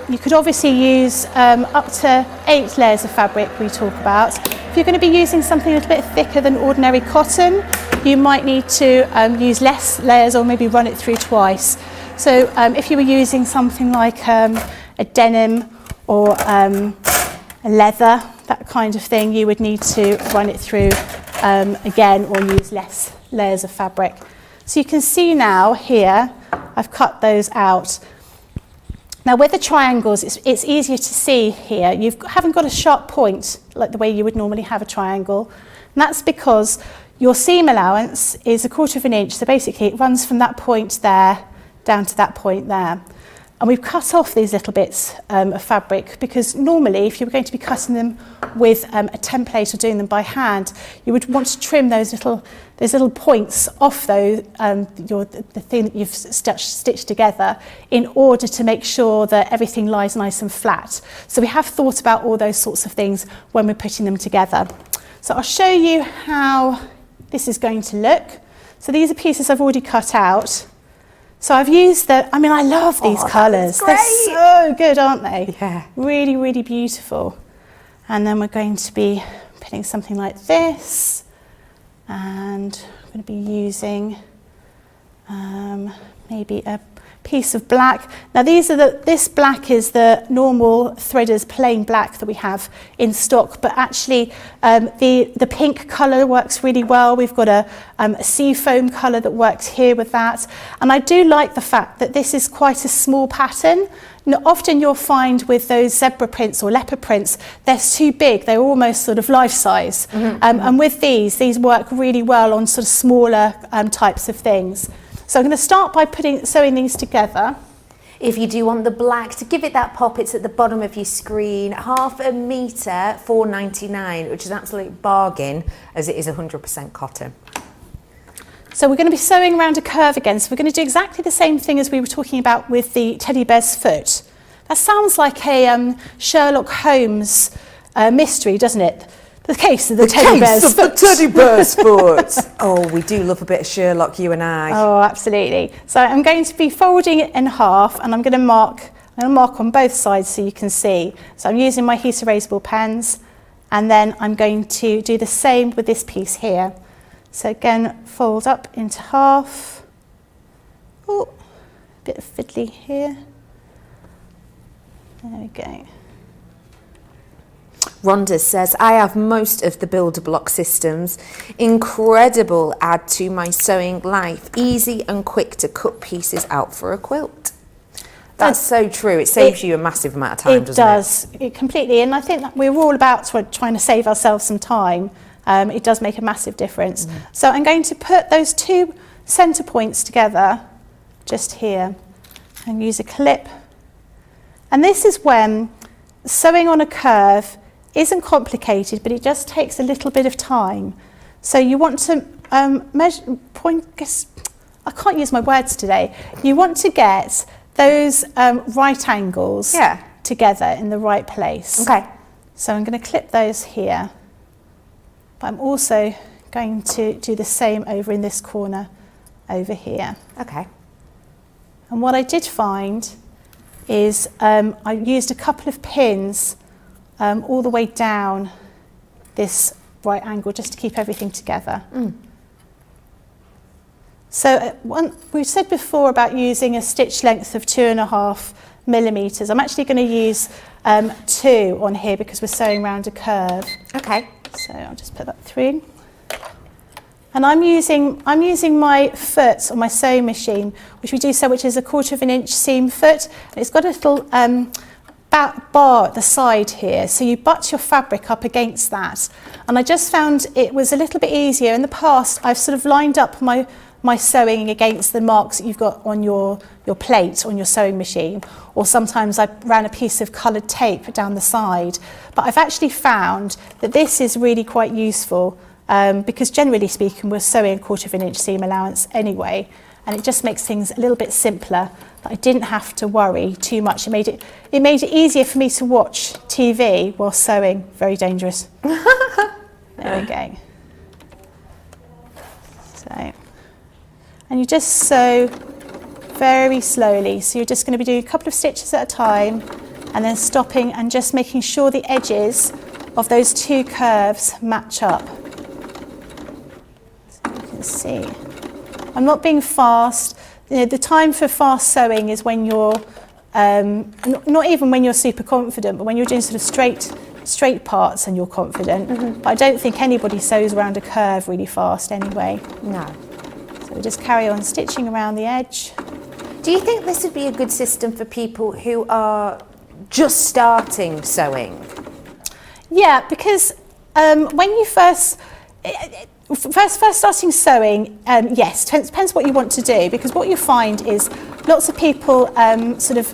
You could obviously use up to 8 layers of fabric we talk about. If you're going to be using something a little bit thicker than ordinary cotton, you might need to use less layers or maybe run it through twice. So if you were using something like a denim or a leather, that kind of thing, you would need to run it through again or use less layers of fabric. So you can see now here, I've cut those out. Now with the triangles, it's easier to see here. You haven't got a sharp point like the way you would normally have a triangle. And that's because your seam allowance is 1/4 inch. So basically it runs from that point there down to that point there. And we've cut off these little bits of fabric because normally if you were going to be cutting them with a template or doing them by hand, you would want to trim those little points off the thing that you've stitched together in order to make sure that everything lies nice and flat. So we have thought about all those sorts of things when we're putting them together. So I'll show you how this is going to look. So these are pieces I've already cut out. So I've used I love these colours. They're so good, aren't they? Yeah. Really, really beautiful. And then we're going to be putting something like this. And I'm going to be using maybe a piece of black. Now this black is the normal threaders plain black that we have in stock, but actually the pink colour works really well. We've got a sea foam colour that works here with that. And I do like the fact that this is quite a small pattern. Now, often you'll find with those zebra prints or leopard prints, they're too big, they're almost sort of life size. And with these work really well on sort of smaller types of things. So I'm going to start by sewing these together. If you do want the black, to give it that pop, it's at the bottom of your screen. 1/2 metre, £4.99, which is an absolute bargain as it is 100% cotton. So we're going to be sewing around a curve again. So we're going to do exactly the same thing as we were talking about with the teddy bear's foot. That sounds like a Sherlock Holmes mystery, doesn't it? The case of the teddy bear's foot. Oh, we do love a bit of Sherlock, you and I. Oh, absolutely. So I'm going to be folding it in half, and I'm going to mark on both sides so you can see. So I'm using my heat erasable pens, and then I'm going to do the same with this piece here. So again, fold up into half. Oh, a bit of fiddly here. There we go. Rhonda says, I have most of the builder block systems. Incredible add to my sewing life. Easy and quick to cut pieces out for a quilt. That's so true. It saves you a massive amount of time, doesn't it? It does, completely. And I think that we're all about trying to save ourselves some time. It does make a massive difference. So I'm going to put those two centre points together, just here, and use a clip. And this is when sewing on a curve isn't complicated, but it just takes a little bit of time. So you want to I can't use my words today. You want to get those right angles together in the right place. Okay. So I'm going to clip those here, but I'm also going to do the same over in this corner over here. Okay. And what I did find is I used a couple of pins all the way down this right angle just to keep everything together. So we said before about using a stitch length of 2.5 millimetres. I'm actually going to use 2 on here because we're sewing around a curve. Okay. So I'll just put that through. And I'm using my foot on my sewing machine, which we do sew, which is 1/4 inch seam foot. And it's got a little bar at the side here, so you butt your fabric up against that. And I just found it was a little bit easier. In the past, I've sort of lined up my sewing against the marks that you've got on your plate on your sewing machine, or sometimes I ran a piece of coloured tape down the side. But I've actually found that this is really quite useful because generally speaking we're sewing 1/4 inch seam allowance anyway, and it just makes things a little bit simpler. That I didn't have to worry too much. It made it easier for me to watch TV while sewing. Very dangerous. There we go. So, and you just sew very slowly. So you're just going to be doing a couple of stitches at a time and then stopping and just making sure the edges of those two curves match up. So you can see. I'm not being fast. The time for fast sewing is when you're, not even when you're super confident, but when you're doing sort of straight parts and you're confident. But I don't think anybody sews around a curve really fast anyway. No. So we just carry on stitching around the edge. Do you think this would be a good system for people who are just starting sewing? Yeah, because when you first starting sewing, yes, depends what you want to do, because what you find is lots of people sort of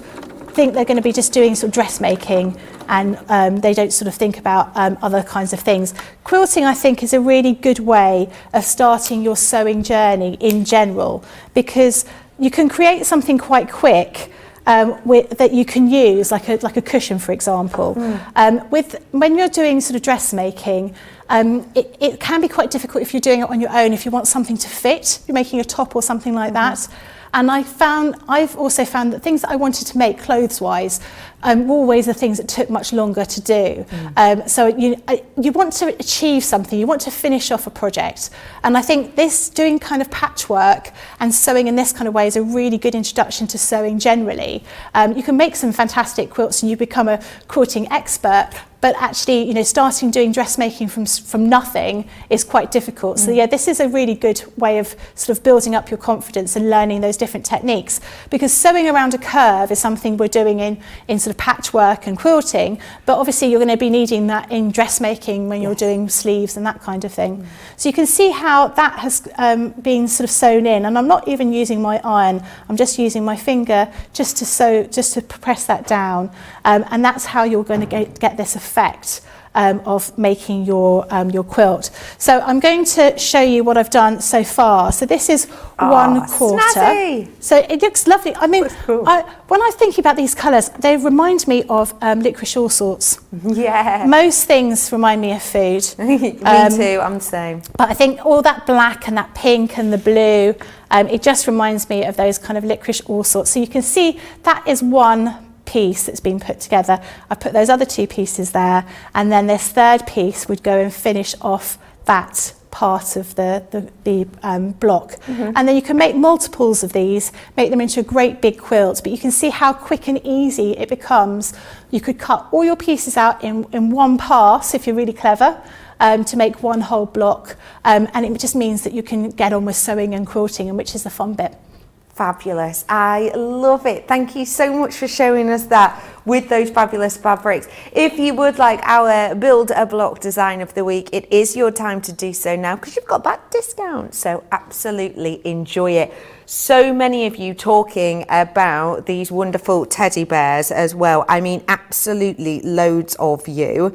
think they're going to be just doing sort of dressmaking, and they don't sort of think about other kinds of things. Quilting, I think, is a really good way of starting your sewing journey in general, because you can create something quite quick that you can use, like a cushion, for example. When you're doing sort of dressmaking, it can be quite difficult if you're doing it on your own, if you want something to fit, you're making a top or something like that. And I've also found that things that I wanted to make clothes-wise were always the things that took much longer to do. So you want to achieve something, you want to finish off a project. And I think doing kind of patchwork and sewing in this kind of way is a really good introduction to sewing generally. You can make some fantastic quilts and you become a quilting expert, but actually, starting doing dressmaking from nothing is quite difficult. So yeah, this is a really good way of sort of building up your confidence and learning those different techniques, because sewing around a curve is something we're doing in sort of patchwork and quilting, but obviously you're going to be needing that in dressmaking when you're doing sleeves and that kind of thing. So you can see how that has been sort of sewn in, and I'm not even using my iron, I'm just using my finger just to press that down, and that's how you're going to get this effect of making your quilt. So I'm going to show you what I've done so far. So this is 1/4. Snazzy. So it looks lovely. I mean, Cool. when I think about these colours, they remind me of licorice all sorts. Yeah. Most things remind me of food. Me too, I'm the same. But I think all that black and that pink and the blue, it just reminds me of those kind of licorice all sorts. So you can see that is one piece that's been put together. I've put those other two pieces there, and then this third piece would go and finish off that part of the block. And then you can make multiples of these, make them into a great big quilt, but you can see how quick and easy it becomes. You could cut all your pieces out in one pass if you're really clever, to make one whole block, and it just means that you can get on with sewing and quilting, and which is the fun bit. Fabulous. I love it. Thank you so much for showing us that with those fabulous fabrics. If you would like our Build a Block Design of the Week, it is your time to do so now, because you've got that discount. So absolutely enjoy it. So many of you talking about these wonderful teddy bears as well. I mean, absolutely loads of you,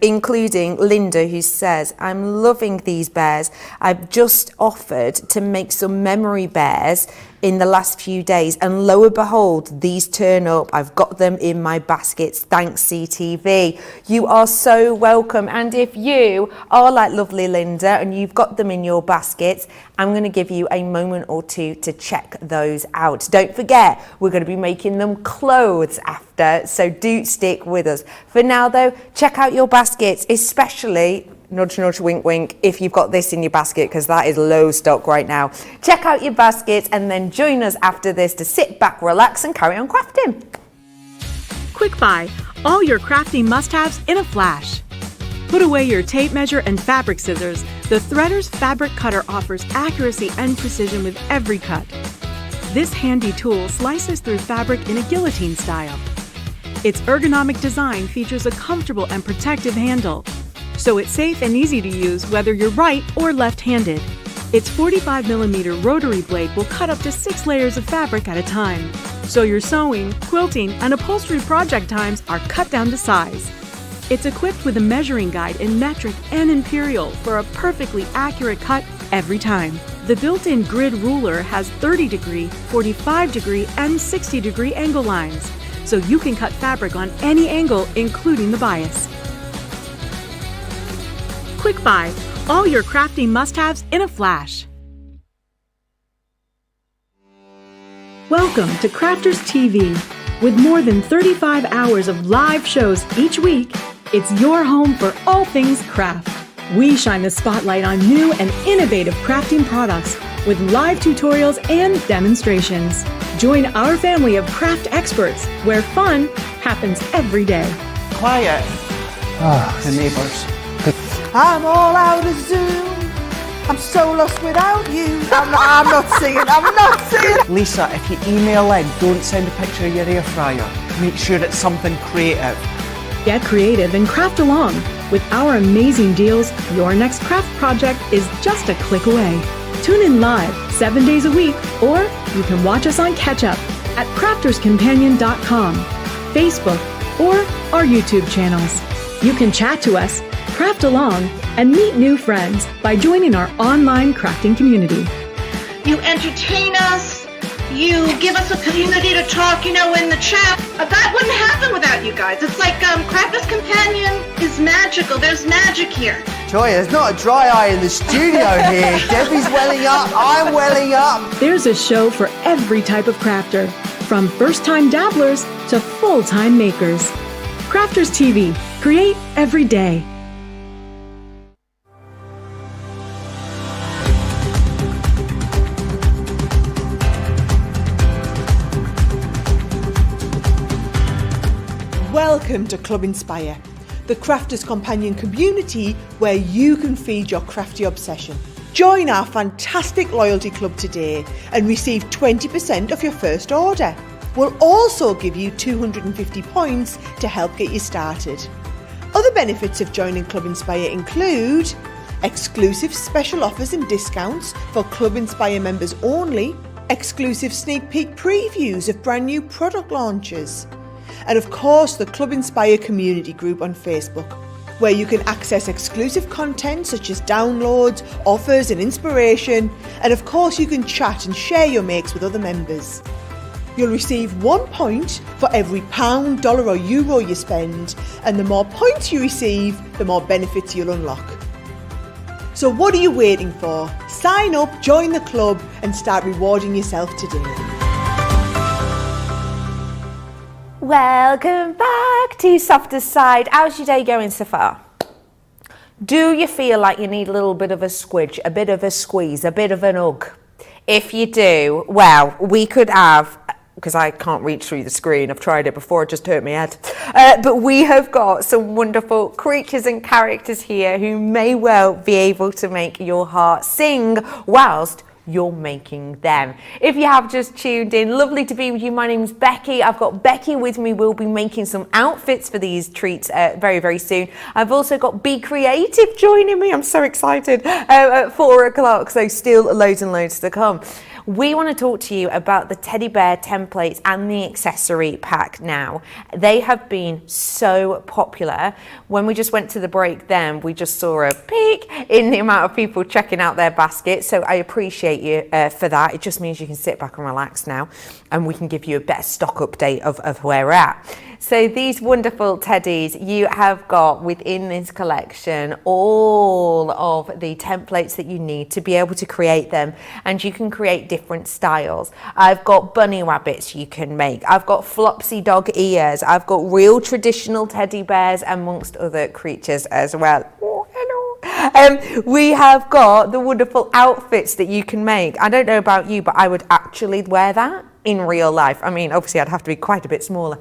including Linda, who says, I'm loving these bears. I've just offered to make some memory bears in the last few days, and lo and behold, these turn up. I've got them in my baskets. Thanks, CTV. You are so welcome. And if you are like lovely Linda and you've got them in your baskets, I'm going to give you a moment or two to check those out. Don't forget, we're going to be making them clothes after, so do stick with us. For now though, check out your baskets, especially nudge, nudge, wink, wink, if you've got this in your basket, because that is low stock right now. Check out your baskets and then join us after this to sit back, relax and carry on crafting. Quick Buy, all your crafting must-haves in a flash. Put away your tape measure and fabric scissors. The Threader's Fabric Cutter offers accuracy and precision with every cut. This handy tool slices through fabric in a guillotine style. Its ergonomic design features a comfortable and protective handle, so it's safe and easy to use whether you're right or left-handed. Its 45mm rotary blade will cut up to 6 layers of fabric at a time, so your sewing, quilting, and upholstery project times are cut down to size. It's equipped with a measuring guide in metric and imperial for a perfectly accurate cut every time. The built-in grid ruler has 30-degree, 45-degree, and 60-degree angle lines, so you can cut fabric on any angle, including the bias. Quick Buy, all your crafting must-haves in a flash. Welcome to Crafters TV. With more than 35 hours of live shows each week, It's your home for all things craft. We shine the spotlight on new and innovative crafting products with live tutorials and demonstrations. Join our family of craft experts where fun happens every day. Quiet. The neighbours. I'm all out of Zoom. I'm so lost without you. I'm not singing. Lisa, if you email in, don't send a picture of your air fryer. Make sure it's something creative. Get creative and craft along. With our amazing deals, your next craft project is just a click away. Tune in live 7 days a week, or you can watch us on Catch Up at crafterscompanion.com, Facebook, or our YouTube channels. You can chat to us, craft along, and meet new friends by joining our online crafting community. You entertain us. You give us a community to talk, in the chat. That wouldn't happen without you guys. It's like Crafters Companion is magical. There's magic here. Joy, there's not a dry eye in the studio here. Debbie's welling up. I'm welling up. There's a show for every type of crafter, from first-time dabblers to full-time makers. Crafters TV. Create every day. Welcome to Club Inspire, the Crafters Companion community where you can feed your crafty obsession. Join our fantastic loyalty club today and receive 20% off your first order. We'll also give you 250 points to help get you started. Other benefits of joining Club Inspire include exclusive special offers and discounts for Club Inspire members only, exclusive sneak peek previews of brand new product launches, and of course the Club Inspire community group on Facebook, where you can access exclusive content such as downloads, offers and inspiration, and of course you can chat and share your makes with other members. You'll receive 1 point for every £1, $1 or euro you spend, and the more points you receive, the more benefits you'll unlock. So what are you waiting for? Sign up, join the club and start rewarding yourself today. Welcome back to Softer Side. How's your day going so far? Do you feel like you need a little bit of a squidge, a bit of a squeeze, a bit of an hug? If you do, well, we could have, because I can't reach through the screen, I've tried it before, it just hurt my head. But we have got some wonderful creatures and characters here who may well be able to make your heart sing whilst you're making them. If you have just tuned in, lovely to be with you. My name's Becky. I've got Becky with me. We'll be making some outfits for these treats very, very soon. I've also got Be Creative joining me. I'm so excited at 4 o'clock. So still loads and loads to come. We want to talk to you about the teddy bear templates and the accessory pack now. They have been so popular. When we just went to the break then, we just saw a peak in the amount of people checking out their baskets. So I appreciate you for that. It just means you can sit back and relax now and we can give you a better stock update of where we're at. So these wonderful teddies, you have got within this collection all of the templates that you need to be able to create them, and you can create different styles. I've got bunny rabbits you can make. I've got flopsy dog ears. I've got real traditional teddy bears amongst other creatures as well. Oh, hello. We have got the wonderful outfits that you can make. I don't know about you, but I would actually wear that in real life. I mean, obviously I'd have to be quite a bit smaller.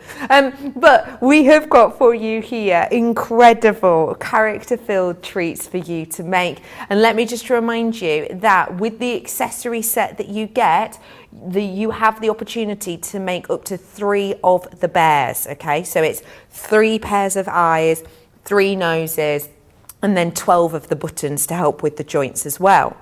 But we have got for you here incredible character-filled treats for you to make. And let me just remind you that with the accessory set that you get, you have the opportunity to make up to 3 of the bears, okay? So it's 3 pairs of eyes, 3 noses, and then 12 of the buttons to help with the joints as well.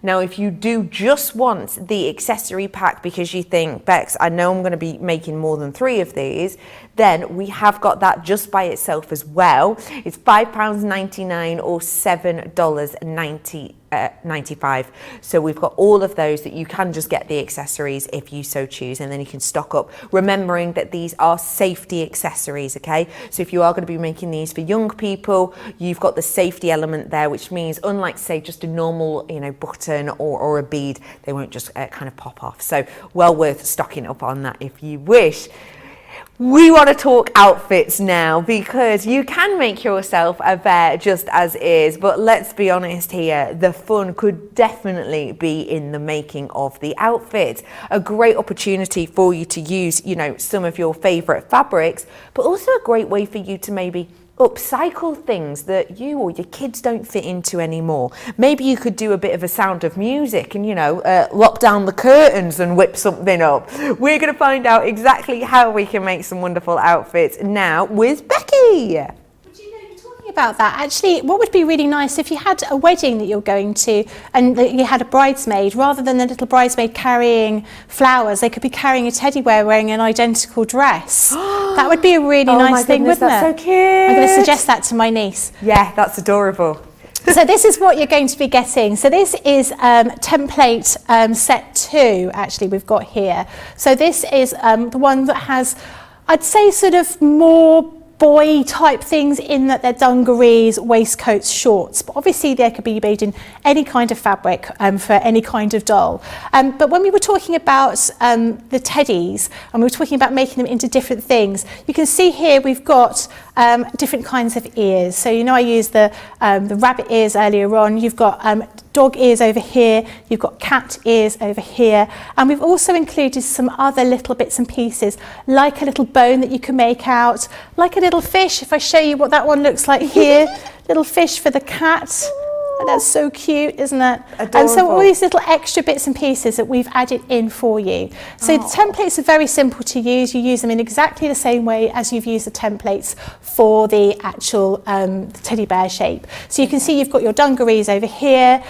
Now, if you do just want the accessory pack because you think, Bex, I know I'm going to be making more than 3 of these, then we have got that just by itself as well. It's £5.99 or $7.95. So we've got all of those that you can just get the accessories if you so choose, and then you can stock up, remembering that these are safety accessories, okay? So if you are going to be making these for young people, you've got the safety element there, which means unlike, say, just a normal, button or a bead, they won't just kind of pop off. So well worth stocking up on that if you wish. We want to talk outfits now, because you can make yourself a bear just as is, but let's be honest here, the fun could definitely be in the making of the outfit. A great opportunity for you to use, you know, some of your favorite fabrics, but also a great way for you to maybe upcycle things that you or your kids don't fit into anymore. Maybe you could do a bit of a Sound of Music and, you know, lock down the curtains and whip something up. We're going to find out exactly how we can make some wonderful outfits now with Becky. About that, actually, what would be really nice if you had a wedding that you're going to and that you had a bridesmaid, rather than the little bridesmaid carrying flowers, they could be carrying a teddy bear wearing an identical dress. That would be a really nice thing, wouldn't that's it? So cute. I'm going to suggest that to my niece. Yeah, that's adorable. So this is what you're going to be getting. So this is template set 2, actually, we've got here. So this is the one that has, I'd say, sort of more boy type things in that they're dungarees, waistcoats, shorts, but obviously they could be made in any kind of fabric for any kind of doll. But when we were talking about the teddies and we were talking about making them into different things, you can see here we've got different kinds of ears. So you know I used the rabbit ears earlier on. You've got dog ears over here, you've got cat ears over here, and we've also included some other little bits and pieces, like a little bone that you can make out, like a little fish, if I show you what that one looks like here, little fish for the cat. That's so cute, isn't it? Adorable. And so all these little extra bits and pieces that we've added in for you. So the templates are very simple to use. You use them in exactly the same way as you've used the templates for the actual teddy bear shape. So you can see you've got your dungarees over here,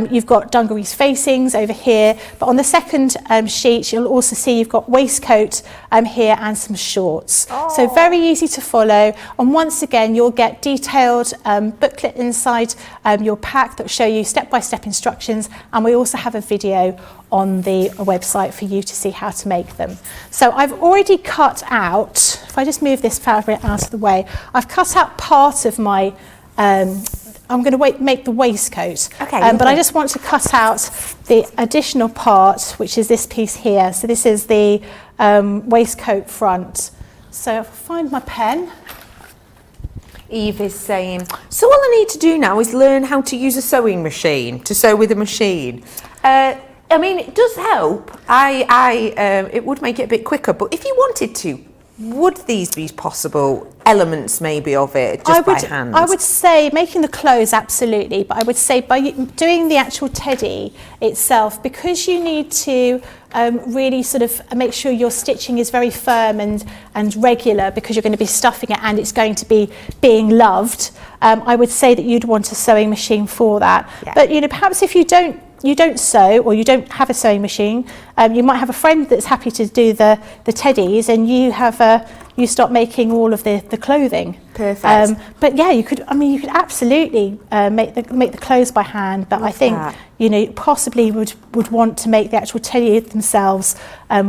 you've got dungarees facings over here, but on the second sheet you'll also see you've got waistcoat here and some shorts. So very easy to follow, and once again you'll get detailed booklet inside your pack that will show you step-by-step instructions, and we also have a video on the website for you to see how to make them. So I've already cut out, if I just move this fabric out of the way, I've cut out part of my, I'm going to make the waistcoat, okay, but I just want to cut out the additional part, which is this piece here. So this is the waistcoat front. So if I find my pen. Eve is saying, so all I need to do now is learn how to use a sewing machine, to sew with a machine. I mean, it does help. It would make it a bit quicker, but if you wanted to, would these be possible elements maybe of it, just by hand? I would say making the clothes, absolutely, but I would say by doing the actual teddy itself, because you need to really sort of make sure your stitching is very firm and regular, because you're going to be stuffing it and it's going to be being loved, I would say that you'd want a sewing machine for that. Yeah. But you know, perhaps if you don't sew, or you don't have a sewing machine, you might have a friend that's happy to do the teddies, and you start making all of the clothing. Perfect. But yeah, you could absolutely make the clothes by hand, but I think you know, possibly would want to make the actual teddy themselves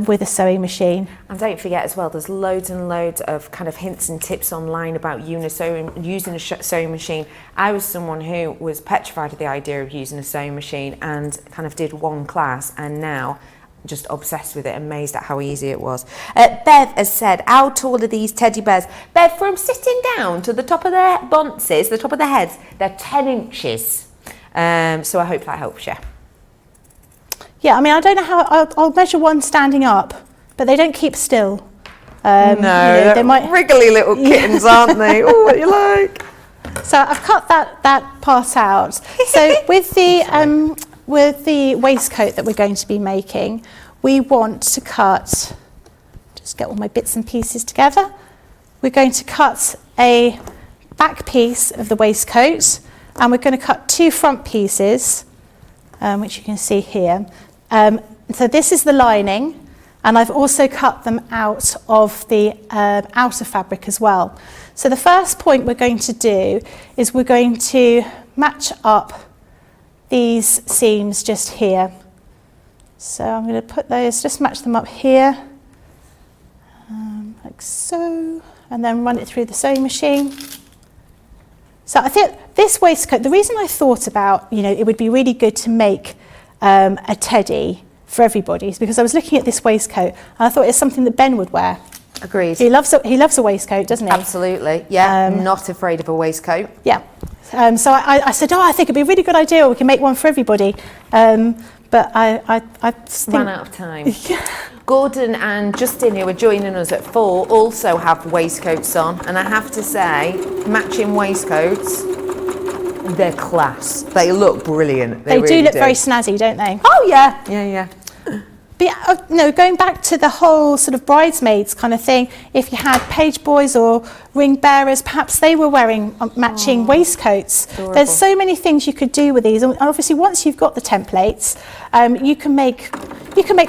with a sewing machine. And don't forget as well, there's loads and loads of kind of hints and tips online about using a sewing machine. I was someone who was petrified of the idea of using a sewing machine, and kind of did one class, and now just obsessed with it, amazed at how easy it was. Bev has said, how tall are these teddy bears? Bev, from sitting down to the top of their bonces, the top of their heads, they're 10 inches. So I hope that helps you. Yeah, I mean, I don't know how, I'll measure one standing up, but they don't keep still. No, you know, they might wriggly little kittens, aren't they? Oh, what you like? So I've cut that part out. So with the waistcoat that we're going to be making, we want to cut, just get all my bits and pieces together. We're going to cut a back piece of the waistcoat, and we're going to cut 2 front pieces, which you can see here. So this is the lining, and I've also cut them out of the outer fabric as well. So the first point we're going to do is we're going to match up these seams just here. So I'm going to put those, just match them up here, like so, and then run it through the sewing machine. So I think this waistcoat, the reason I thought about, you know, it would be really good to make a teddy for everybody is because I was looking at this waistcoat and I thought it's something that Ben would wear. Agreed. He loves a waistcoat, doesn't he? Absolutely. Yeah. Not afraid of a waistcoat. Yeah. So I said, I think it'd be a really good idea. We can make one for everybody. But I think... Ran out of time. Gordon and Justin, who are joining us at 4, also have waistcoats on, and I have to say, matching waistcoats, they're class. They look brilliant. They really do look very snazzy, don't they? Oh yeah, yeah. But no, going back to the whole sort of bridesmaids kind of thing, if you had page boys or ring bearers, perhaps they were wearing matching waistcoats. Adorable. There's so many things you could do with these, and obviously once you've got the templates, you can make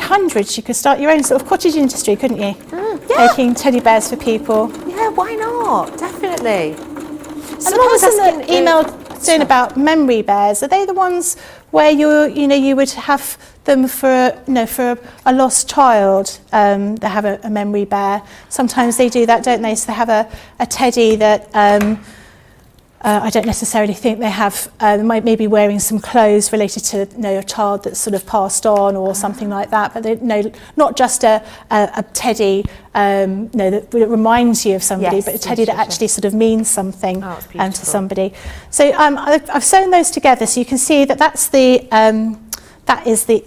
hundreds. You could start your own sort of cottage industry, couldn't you? Yeah. Making teddy bears for people. Yeah, why not? Definitely. Someone was asking email saying about memory bears. Are they the ones where you would have them for a lost child? They have a memory bear. Sometimes they do that, don't they? So they have a teddy that I don't necessarily think they have. Might maybe wearing some clothes related to a child that's sort of passed on or something like that. But not just a teddy that reminds you of somebody, but a teddy that actually sort of means something to somebody. So I've sewn those together so you can see that that's the that is the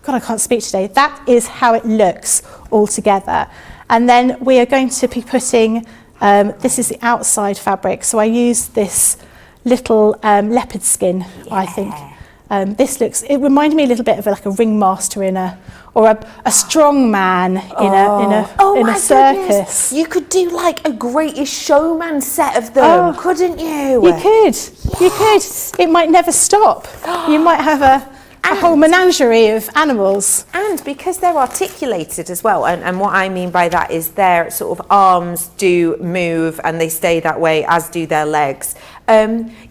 God, I can't speak today. That is how it looks all together. And then we are going to be putting, this is the outside fabric. So I use this little leopard skin, I think. It reminded me a little bit of like a ringmaster or a strong man in a circus. Goodness. You could do like a Greatest Showman set of them, couldn't you? You could. Yes. You could. It might never stop. You might have a whole menagerie of animals. And because they're articulated as well, and what I mean by that is their sort of arms do move and they stay that way, as do their legs.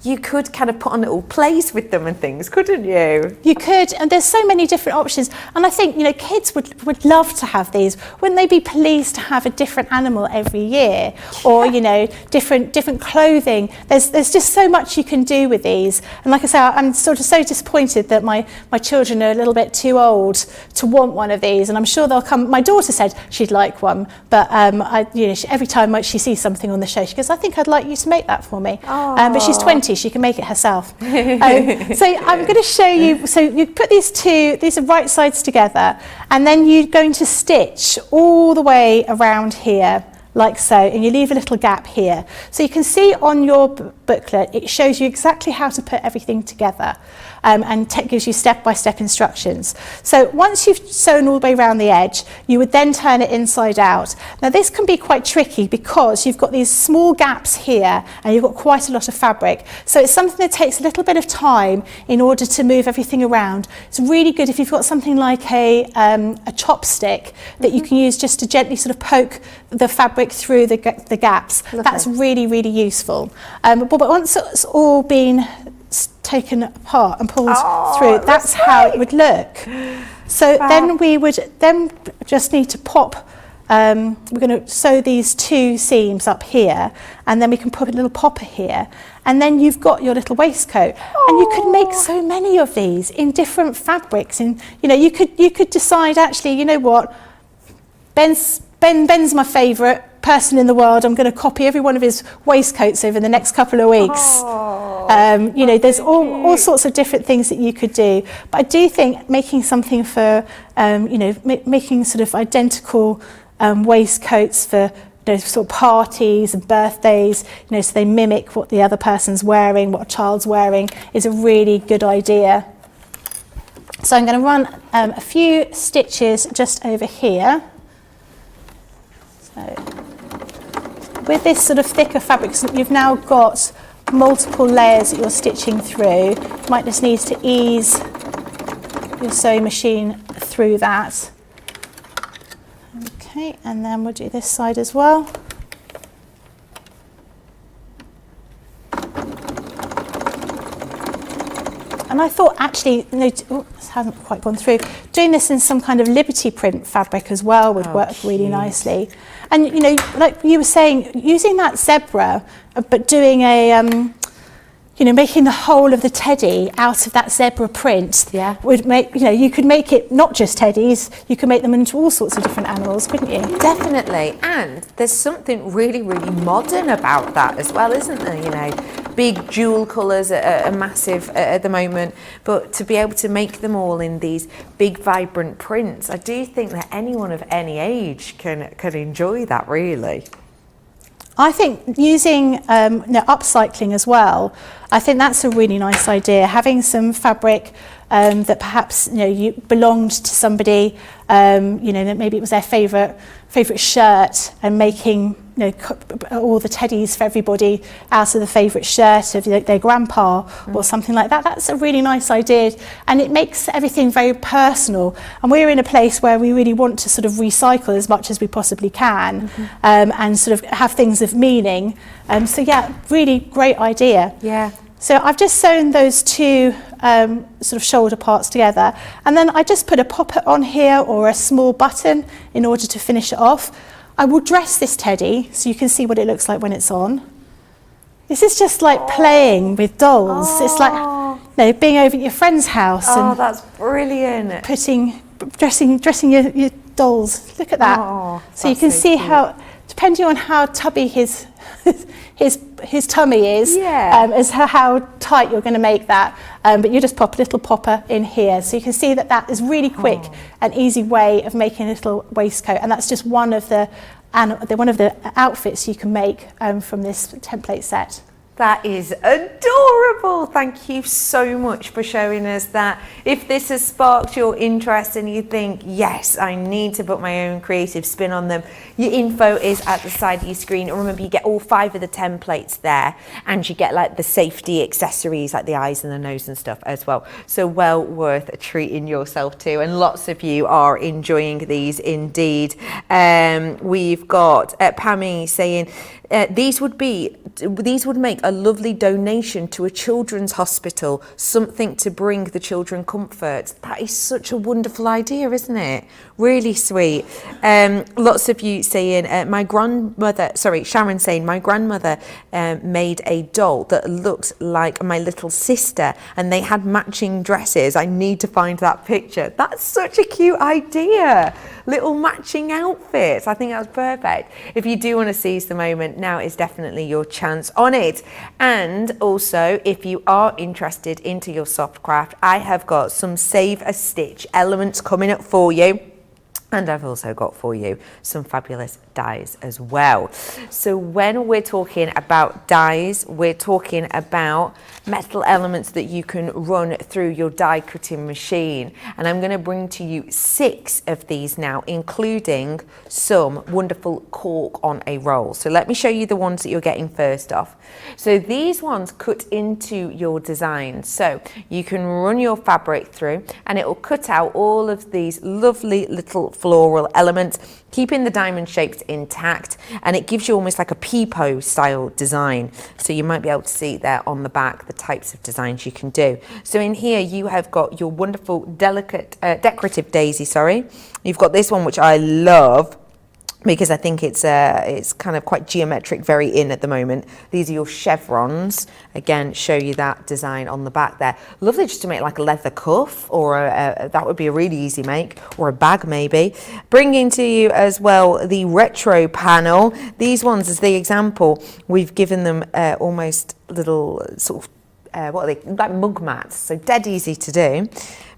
You could kind of put on little plays with them and things, couldn't you? You could, and there's so many different options. And I think, kids would love to have these. Wouldn't they be pleased to have a different animal every year? Or, different clothing. There's just so much you can do with these. And like I say, I'm sort of so disappointed that my children are a little bit too old to want one of these. And I'm sure they'll come. My daughter said she'd like one, but every time she sees something on the show, she goes, I think I'd like you to make that for me. But she's 20, she can make it herself. So I'm going to show you, so you put these are right sides together, and then you're going to stitch all the way around here, like so, and you leave a little gap here. So you can see on your booklet, it shows you exactly how to put everything together. And gives you step-by-step instructions. So once you've sewn all the way around the edge, you would then turn it inside out. Now this can be quite tricky because you've got these small gaps here and you've got quite a lot of fabric. So it's something that takes a little bit of time in order to move everything around. It's really good if you've got something like a chopstick that you can use just to gently sort of poke the fabric through the gaps. Lovely. That's really, really useful. But once it's all been taken apart and pulled through, that's how it would look. So then we would just need to pop, we're going to sew these 2 seams up here, and then we can put a little popper here, and then you've got your little waistcoat. And you could make so many of these in different fabrics, and you could decide, actually, you know what, Ben's my favourite person in the world. I'm going to copy every one of his waistcoats over the next couple of weeks. There's all sorts of different things that you could do. But I do think making something for, making sort of identical waistcoats for sort of parties and birthdays, so they mimic what the other person's wearing, what a child's wearing, is a really good idea. So I'm going to run a few stitches just over here. So with this sort of thicker fabric, so you've now got multiple layers that you're stitching through. You might just need to ease your sewing machine through that. Okay, and then we'll do this side as well. And I thought, actually, this hasn't quite gone through, doing this in some kind of Liberty print fabric as well would work really nicely. And, like you were saying, using that zebra, but doing a, making the whole of the teddy out of that zebra print would make, you could make it not just teddies, you could make them into all sorts of different animals, couldn't you? Definitely, and there's something really, really modern about that as well, isn't there? Big jewel colours are massive at the moment, but to be able to make them all in these big, vibrant prints, I do think that anyone of any age can enjoy that, really. I think using upcycling as well, I think that's a really nice idea. Having some fabric that perhaps you belonged to somebody, that maybe it was their favourite shirt, and making all the teddies for everybody out of the favourite shirt of their grandpa or something like that. That's a really nice idea, and it makes everything very personal. And we're in a place where we really want to sort of recycle as much as we possibly can, and sort of have things of meaning. So yeah, really great idea. Yeah. So I've just sewn those two sort of shoulder parts together, and then I just put a poppet on here or a small button in order to finish it off. I will dress this teddy so you can see what it looks like when it's on. This is just like playing with dolls. It's like being over at your friend's house and that's brilliant. dressing your dolls. Look at that. So you can see how, depending on how tubby his tummy is, as how tight you're going to make that. But you just pop a little popper in here, so you can see that is really quick and easy way of making a little waistcoat, and that's just one of the outfits you can make from this template set. That is adorable. Thank you so much for showing us that. If this has sparked your interest and you think, yes, I need to put my own creative spin on them, your info is at the side of your screen. And remember, you get all 5 of the templates there, and you get like the safety accessories like the eyes and the nose and stuff as well. So well worth treating yourself to, and lots of you are enjoying these indeed. We've got Pammy saying, these would make a lovely donation to a children's hospital, something to bring the children comfort. That is such a wonderful idea, isn't it? Really sweet. Lots of you saying, Sharon saying, my grandmother made a doll that looked like my little sister, and they had matching dresses. I need to find that picture. That's such a cute idea. Little matching outfits. I think that's perfect. If you do want to seize the moment, now is definitely your chance on it. And also, if you are interested into your soft craft, I have got some Save a Stitch elements coming up for you. And I've also got for you some fabulous dies as well. So when we're talking about dies, we're talking about metal elements that you can run through your die cutting machine. And I'm going to bring to you 6 of these now, including some wonderful cork on a roll. So let me show you the ones that you're getting first off. So these ones cut into your design. So you can run your fabric through and it will cut out all of these lovely little floral elements, keeping the diamond shapes intact, and it gives you almost like a peepo style design. So you might be able to see there on the back the types of designs you can do. So in here you have got your wonderful decorative daisy, You've got this one which I love, because I think it's kind of quite geometric, very in at the moment. These are your chevrons. Again, show you that design on the back there. Lovely just to make like a leather cuff, or that would be a really easy make, or a bag maybe. Bringing to you as well the retro panel. These ones, as the example, we've given them almost little sort of, what are they, like mug mats, so dead easy to do.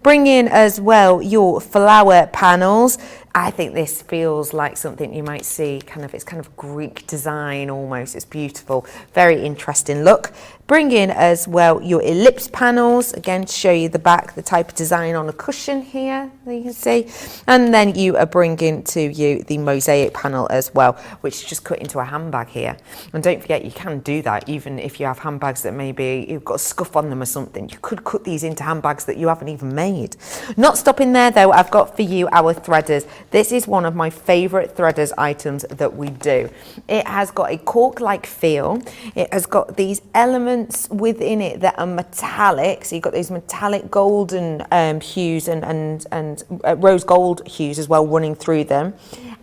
Bring in as well your flower panels. I think this feels like something you might see, it's kind of Greek design almost. It's beautiful, very interesting look. Bring in as well your ellipse panels, again to show you the back, the type of design on a cushion here, there you can see. And then you are bringing to you the mosaic panel as well, which is just cut into a handbag here. And don't forget, you can do that even if you have handbags that maybe you've got a scuff on them or something. You could cut these into handbags that you haven't even made. Not stopping there though, I've got for you our threaders. This is one of my favourite threaders items that we do. It has got a cork-like feel. It has got these elements within it that are metallic. So you've got these metallic golden hues and rose gold hues as well running through them.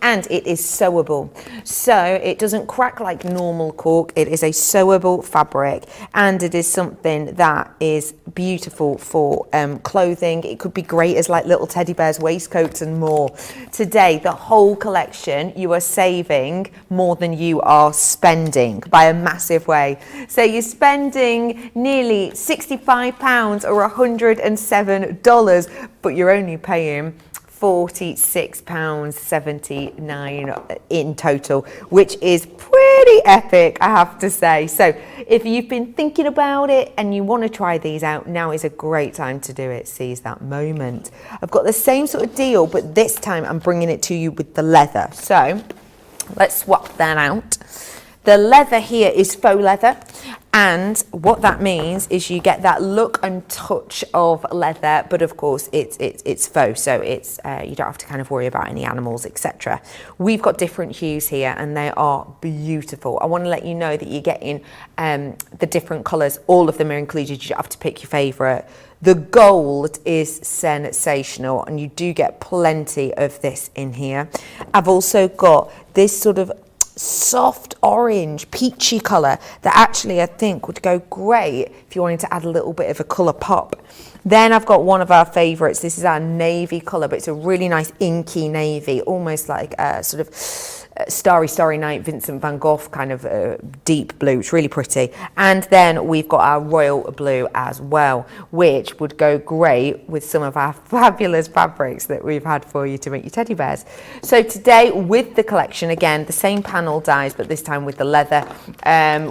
and it is sewable. So it doesn't crack like normal cork. It is a sewable fabric, and it is something that is beautiful for clothing. It could be great as like little teddy bears, waistcoats and more. Today, the whole collection, you are saving more than you are spending by a massive way. So you're spending nearly £65 or $107, but you're only paying £46.79 in total, which is pretty epic, I have to say. So if you've been thinking about it and you want to try these out, now is a great time to do it. Seize that moment. I've got the same sort of deal, but this time I'm bringing it to you with the leather. So let's swap that out. The leather here is faux leather, and what that means is you get that look and touch of leather, but of course it's faux, so it's you don't have to kind of worry about any animals, etc. We've got different hues here, and they are beautiful. I want to let you know that you're getting the different colours. All of them are included. You don't have to pick your favourite. The gold is sensational, and you do get plenty of this in here. I've also got this sort of soft orange peachy colour that actually I think would go great if you wanted to add a little bit of a colour pop. Then I've got one of our favourites. This is our navy colour, but it's a really nice inky navy, almost like a sort of Starry Night Vincent van Gogh kind of deep blue. It's really pretty. And then we've got our royal blue as well, which would go great with some of our fabulous fabrics that we've had for you to make your teddy bears. So today with the collection, again, the same panel dies, but this time with the leather,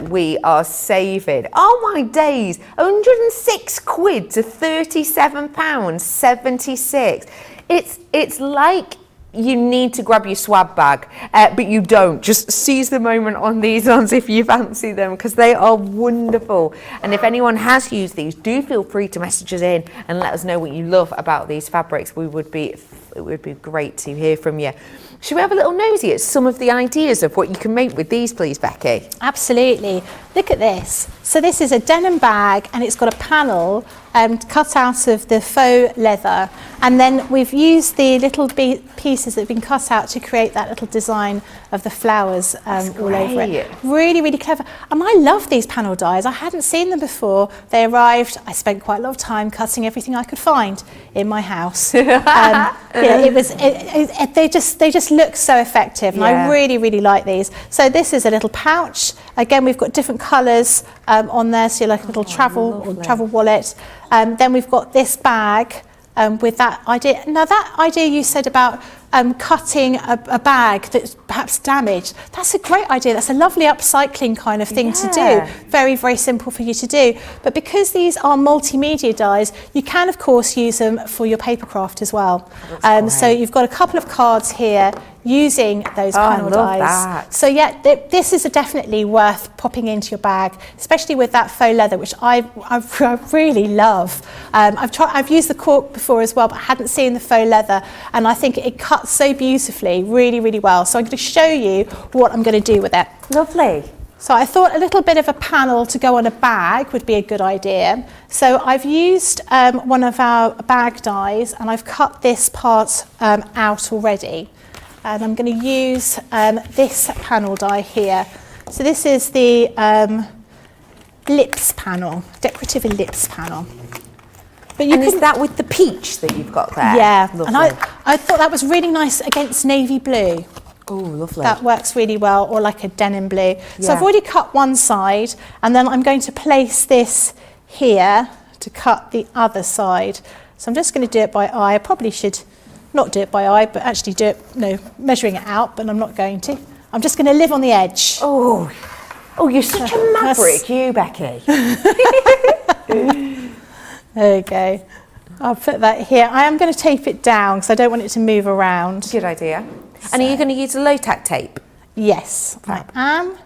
we are saving, oh my days, 106 quid to £37.76. It's like you need to grab your swab bag, but you don't. Just seize the moment on these ones if you fancy them, because they are wonderful. And if anyone has used these, do feel free to message us in and let us know what you love about these fabrics. It would be great to hear from you. Should we have a little nosy at some of the ideas of what you can make with these, please, Becky? Absolutely. Look at this. So this is a denim bag, and it's got a panel cut out of the faux leather, and then we've used the little pieces that have been cut out to create that little design of the flowers all over it. Really, really clever. And I love these panel dies. I hadn't seen them before. They arrived. I spent quite a lot of time cutting everything I could find in my house. They just look so effective, and I really, really like these. So this is a little pouch. Again, we've got different colours on there, so like a little travel wallet. Then we've got this bag with that idea. Now that idea you said about cutting a bag that's perhaps damaged, that's a great idea. That's a lovely upcycling kind of thing to do. Very, very simple for you to do. But because these are multimedia dies, you can of course use them for your paper craft as well. So you've got a couple of cards here using those panel dies. So yeah, this is definitely worth popping into your bag, especially with that faux leather, which I really love. I've used the cork before as well, but I hadn't seen the faux leather, and I think it cuts so beautifully, really, really well. So I'm going to show you what I'm going to do with it. Lovely. So I thought a little bit of a panel to go on a bag would be a good idea. So I've used one of our bag dies, and I've cut this part out already. And I'm going to use this panel die here. So this is the lips panel, decorative lips panel. But you is that with the peach that you've got there? Yeah, lovely. And I thought that was really nice against navy blue. Oh, lovely. That works really well, or like a denim blue. So I've already cut one side, and then I'm going to place this here to cut the other side. So I'm just going to do it by eye. I probably should not do it by eye, but actually do it, measuring it out, but I'm not going to. I'm just going to live on the edge. Oh, you're such a maverick, you, Becky. There you go. I'll put that here. I am going to tape it down because I don't want it to move around. Good idea. And are you going to use a low-tack tape? Yes, I am.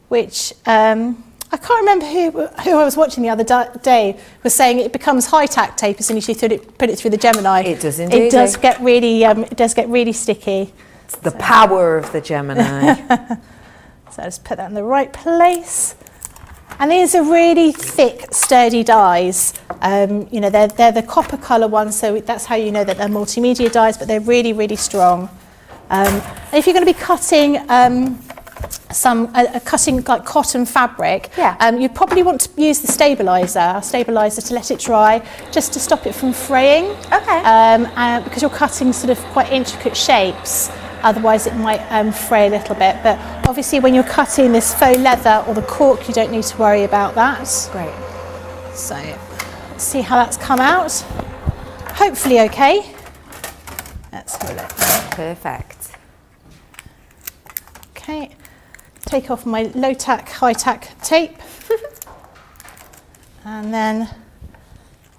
Which I can't remember who I was watching the other day was saying it becomes high-tack tape as soon as you put it through the Gemini. It does indeed. It does get really sticky. It's the power of the Gemini. So I'll just put that in the right place. And these are really thick, sturdy dies. They're the copper colour ones, so that's how you know that they're multimedia dies, but they're really, really strong. And if you're going to be cutting cutting like cotton fabric, you'd probably want to use the stabilizer to let it dry, just to stop it from fraying. Because you're cutting sort of quite intricate shapes, otherwise it might fray a little bit. But obviously when you're cutting this faux leather or the cork, you don't need to worry about that. Great. So let's see how that's come out. Hopefully okay. Let's have a look. Perfect. Okay, take off my low tack, high tack tape. And then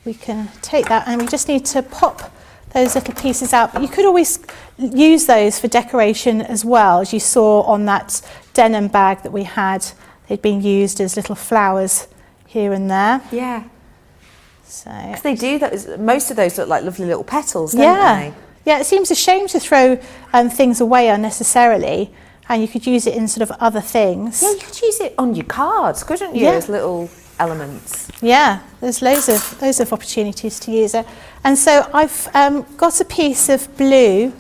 we can take that, and we just need to pop those little pieces out. But you could always use those for decoration as well, as you saw on that denim bag that we had. They'd been used as little flowers here and there. Yeah. So because they do that. Most of those look like lovely little petals, don't they? Yeah, it seems a shame to throw things away unnecessarily, and you could use it in sort of other things. Yeah, you could use it on your cards, couldn't you, as little elements? Yeah, there's loads of opportunities to use it. And so I've got a piece of blue,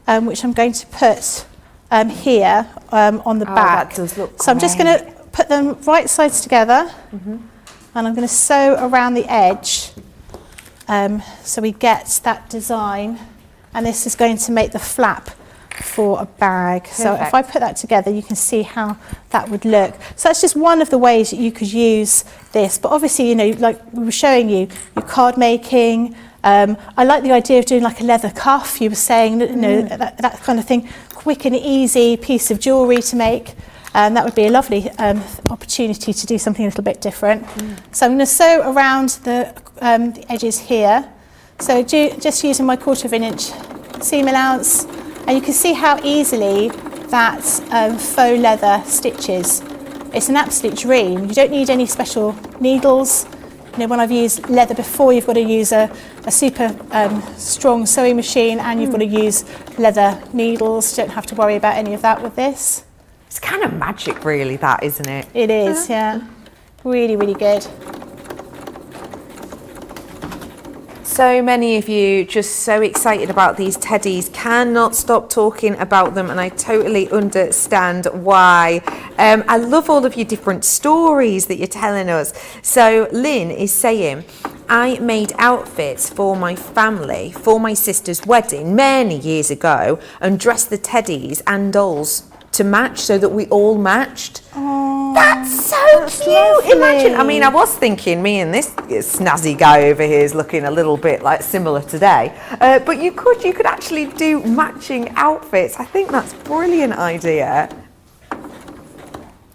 which I'm going to put here on the back. That does look so I'm just going to put them right sides together, and I'm going to sew around the edge so we get that design. And this is going to make the flap for a bag. Perfect. So if I put that together, you can see how that would look. So that's just one of the ways that you could use this. But obviously, you know, like we were showing you, your card making. I like the idea of doing like a leather cuff. You were saying, you know, that kind of thing, quick and easy piece of jewellery to make. That would be a lovely opportunity to do something a little bit different. So I'm going to sew around the edges here. So just using my 1/4 inch seam allowance, and you can see how easily that faux leather stitches. It's an absolute dream. You don't need any special needles. You know, when I've used leather before, you've got to use a super strong sewing machine, and you've got to use leather needles. You don't have to worry about any of that with this. It's kind of magic, really, that, isn't it? It is, yeah. Really, really good. So many of you just so excited about these teddies, cannot stop talking about them, and I totally understand why. I love all of your different stories that you're telling us. So Lynn is saying, I made outfits for my family for my sister's wedding many years ago and dressed the teddies and dolls to match so that we all matched. That's so cute. Lovely. Imagine, I mean, I was thinking me and this snazzy guy over here is looking a little bit like similar today, but you could actually do matching outfits. I think that's a brilliant idea.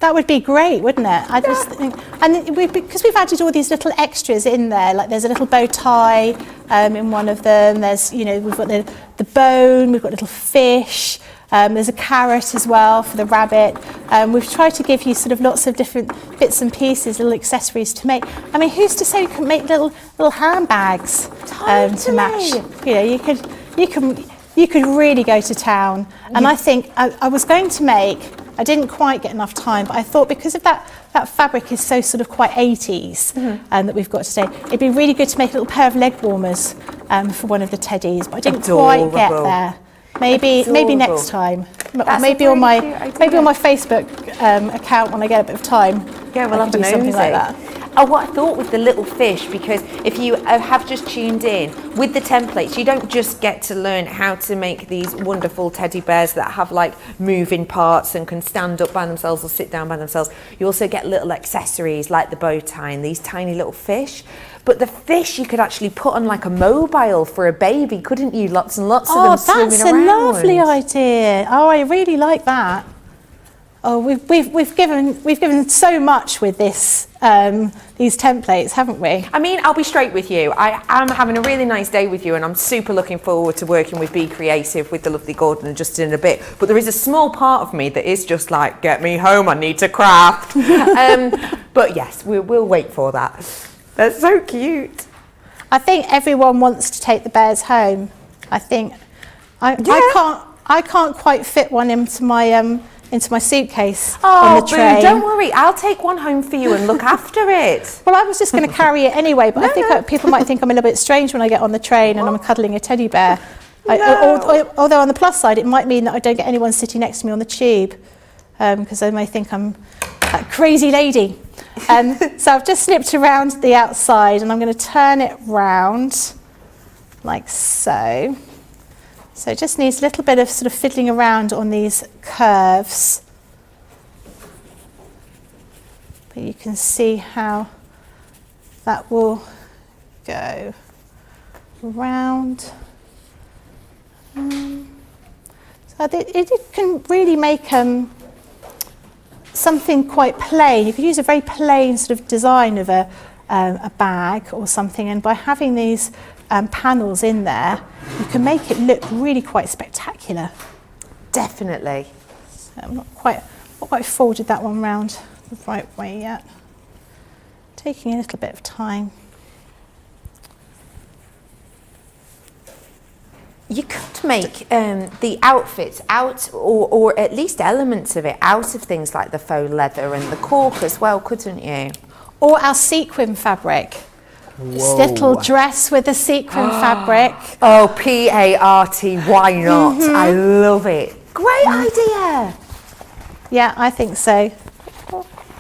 That would be great, wouldn't it? I just think, and because we've added all these little extras in there, like there's a little bow tie in one of them. There's, you know, we've got the bone, we've got little fish. There's a carrot as well for the rabbit. We've tried to give you sort of lots of different bits and pieces, little accessories to make. I mean, who's to say you can make little handbags to match? You know, you could really go to town. And I think I was going to make. I didn't quite get enough time, but I thought because of that fabric is so sort of quite 80s that we've got today, it'd be really good to make a little pair of leg warmers for one of the teddies, but I didn't quite get there. Maybe next time. Maybe on my Facebook account when I get a bit of time. Yeah, we'll have to do something like that. Oh, what I thought with the little fish, because if you have just tuned in, with the templates, you don't just get to learn how to make these wonderful teddy bears that have like moving parts and can stand up by themselves or sit down by themselves. You also get little accessories like the bow tie and these tiny little fish. But the fish you could actually put on like a mobile for a baby, couldn't you? Lots and lots of them swimming around. Oh, that's a lovely idea. Oh, I really like that. Oh, we've given so much with this these templates, haven't we? I mean, I'll be straight with you. I am having a really nice day with you, and I'm super looking forward to working with Be Creative with the lovely Gordon and Justin in a bit. But there is a small part of me that is just like, get me home, I need to craft. But yes, we'll wait for that. That's so cute. I think everyone wants to take the bears home. I think I can't quite fit one into my suitcase on the train. Boo, don't worry, I'll take one home for you and look after it. Well, I was just going to carry it anyway, but I think people might think I'm a little bit strange when I get on the train and I'm cuddling a teddy bear. Although on the plus side, it might mean that I don't get anyone sitting next to me on the tube, because they may think I'm that crazy lady. So I've just snipped around the outside, and I'm going to turn it round like so. So it just needs a little bit of sort of fiddling around on these curves. But you can see how that will go round. So it can really make something quite plain. You could use a very plain sort of design of a bag or something, and by having these panels in there, you can make it look really quite spectacular. Definitely. So I'm not quite folded that one round the right way yet. Taking a little bit of time. You could make the outfits out, or at least elements of it, out of things like the faux leather and the cork as well, couldn't you? Or our sequin fabric. This little dress with the sequin fabric. Oh, P-A-R-T, why not? I love it. Great idea. Yeah, I think so.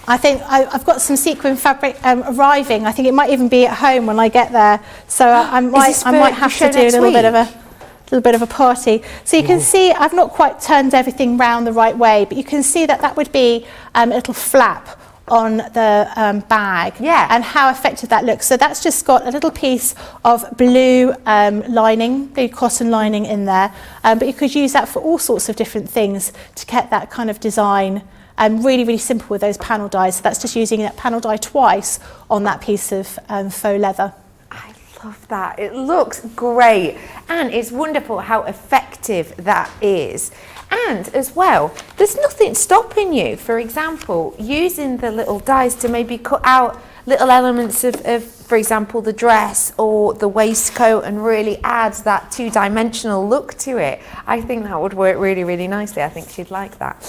I think I've got some sequin fabric arriving. I think it might even be at home when I get there. So I might have to do a little bit of a party. So you can see I've not quite turned everything round the right way, but you can see that would be a little flap on the bag, and how effective that looks. So that's just got a little piece of blue lining, blue cotton lining in there, but you could use that for all sorts of different things to get that kind of design. Really, really simple with those panel dies. So that's just using that panel die twice on that piece of faux leather. I love that. It looks great, and it's wonderful how effective that is. And as well, there's nothing stopping you, for example, using the little dies to maybe cut out little elements of, for example, the dress or the waistcoat, and really add that two-dimensional look to it. I think that would work really, really nicely. I think she'd like that.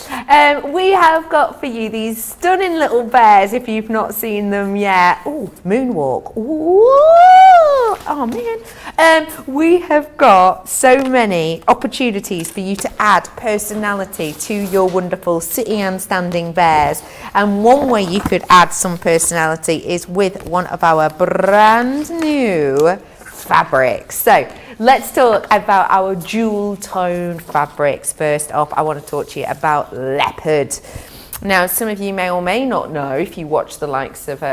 We have got for you these stunning little bears, if you've not seen them yet. Oh, moonwalk. Ooh. Oh, man. We have got so many opportunities for you to add personality to your wonderful sitting and standing bears. And one way you could add some personality is with one of our brand new fabrics. So let's talk about our jewel tone fabrics. First off, I want to talk to you about leopard. Now, some of you may or may not know, if you watch the likes of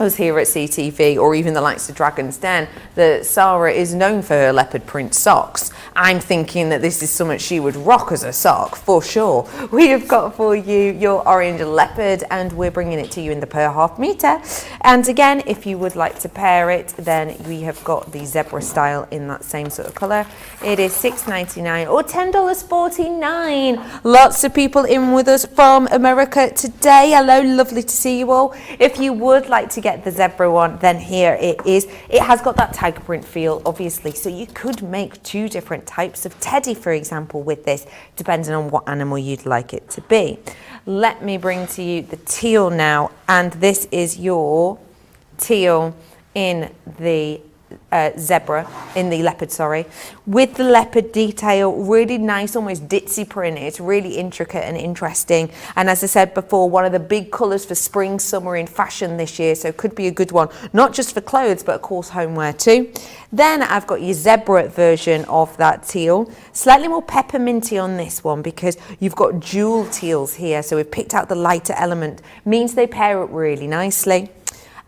us here at CTV, or even the likes of Dragon's Den, that Sarah is known for her leopard print socks. I'm thinking that this is something she would rock as a sock, for sure. We have got for you your orange leopard, and we're bringing it to you in the per half metre. And again, if you would like to pair it, then we have got the zebra style in that same sort of colour. It is $6.99 or $10.49. Lots of people in with us from America today. Hello, lovely to see you all. If you would like to get the zebra one, then here it is. It has got that tiger print feel, obviously, so you could make two different types of teddy, for example, with this, depending on what animal you'd like it to be. Let me bring to you the teal now, and this is your teal in the zebra, in the leopard, sorry, with the leopard detail. Really nice, almost ditzy print. It's really intricate and interesting, and as I said before, one of the big colours for spring summer in fashion this year, so it could be a good one, not just for clothes but of course homeware too. Then I've got your zebra version of that teal, slightly more pepperminty on this one because you've got jewel teals here, so we've picked out the lighter element, means they pair up really nicely.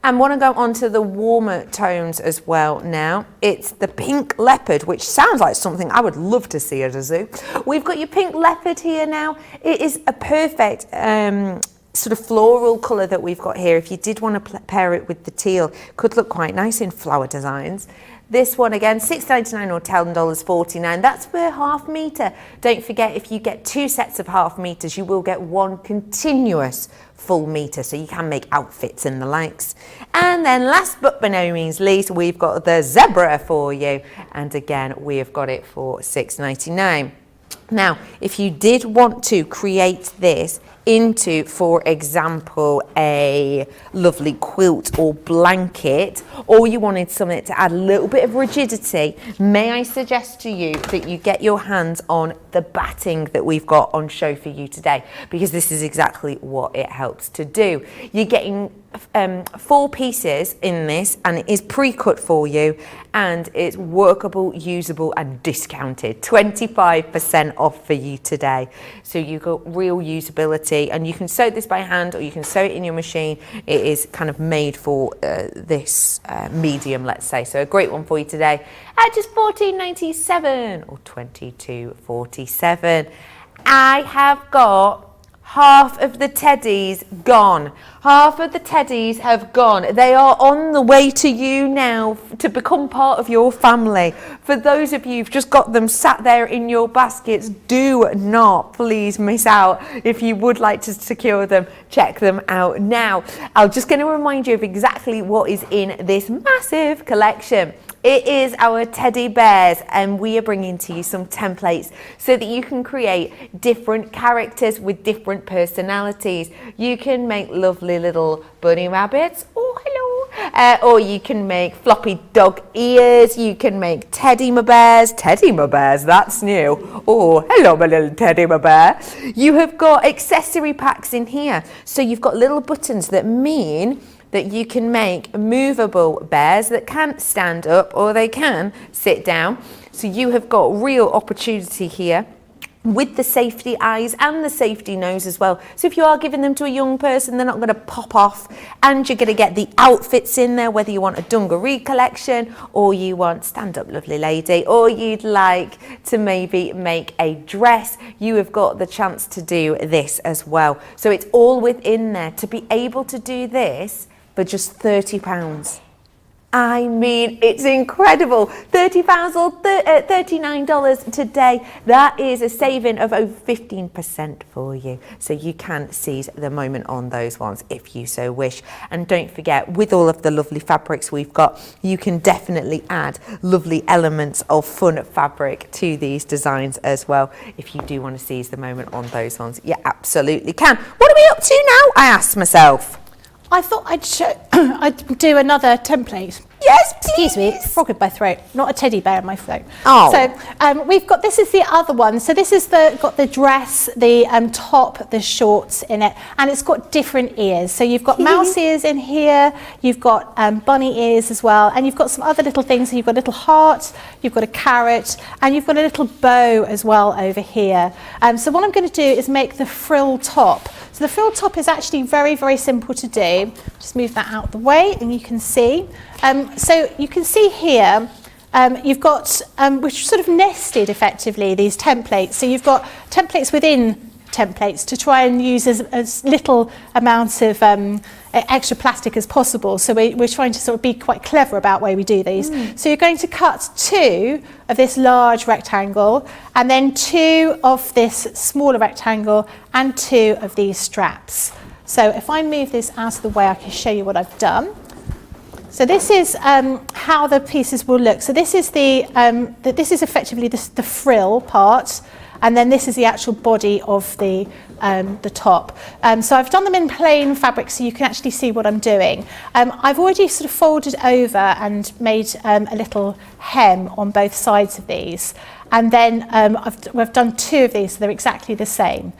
And want to go on to the warmer tones as well now. It's the pink leopard, which sounds like something I would love to see at a zoo. We've got your pink leopard here now. It is a perfect sort of floral colour that we've got here. If you did want to pair it with the teal, could look quite nice in flower designs. This one again, $6.99 or $10.49. That's per half metre. Don't forget, if you get two sets of half metres, you will get one continuous full metre, so you can make outfits and the likes. And then last but by no means least, we've got the zebra for you. And again, we have got it for $6.99. Now, if you did want to create this into, for example, a lovely quilt or blanket, or you wanted something to add a little bit of rigidity, may I suggest to you that you get your hands on the batting that we've got on show for you today, because this is exactly what it helps to do. You're getting 4 pieces in this, and it is pre-cut for you, and it's workable, usable and discounted. 25% off for you today. So you've got real usability, and you can sew this by hand or you can sew it in your machine. It is kind of made for this medium, let's say. So a great one for you today at just $14.97 or $22.47. I have got half of the teddies gone. Half of the teddies have gone. They are on the way to you now to become part of your family. For those of you who've just got them sat there in your baskets, do not please miss out. If you would like to secure them, check them out now. I'm just going to remind you of exactly what is in this massive collection. It is our teddy bears, and we are bringing to you some templates so that you can create different characters with different personalities. You can make lovely little bunny rabbits, oh hello, or you can make floppy dog ears, you can make teddy bears, that's new, oh hello my little teddy bear. You have got accessory packs in here, so you've got little buttons that mean that you can make movable bears that can stand up or they can sit down. So you have got real opportunity here with the safety eyes and the safety nose as well. So if you are giving them to a young person, they're not going to pop off, and you're going to get the outfits in there, whether you want a dungaree collection or you want stand up lovely lady, or you'd like to maybe make a dress. You have got the chance to do this as well. So it's all within there to be able to do this for just £30. I mean, it's incredible. £30 or $39 today. That is a saving of over 15% for you. So you can seize the moment on those ones if you so wish. And don't forget, with all of the lovely fabrics we've got, you can definitely add lovely elements of fun fabric to these designs as well. If you do want to seize the moment on those ones, you absolutely can. What are we up to now? I asked myself. I thought I'd do another template. Yes, Excuse me, frog in my throat, not a teddy bear in my throat. Oh. So we've got, this is the other one. So this is got the dress, the top, the shorts in it, and it's got different ears. So you've got mouse ears in here, you've got bunny ears as well, and you've got some other little things. So you've got a little heart, you've got a carrot, and you've got a little bow as well over here. So what I'm going to do is make the frill top. So the frill top is actually very, very simple to do. Just move that out the way and you can see. So you can see here, you've got, which sort of nested effectively, these templates. So you've got templates within templates to try and use as little amount of extra plastic as possible. So we're trying to sort of be quite clever about the way we do these. So you're going to cut 2 of this large rectangle, and then 2 of this smaller rectangle, and 2 of these straps. So if I move this out of the way, I can show you what I've done. So this is how the pieces will look. So this is this is effectively the frill part, and then this is the actual body of the top. So I've done them in plain fabric so you can actually see what I'm doing. I've already sort of folded over and made a little hem on both sides of these. And then we've done 2 of these, so they're exactly the same.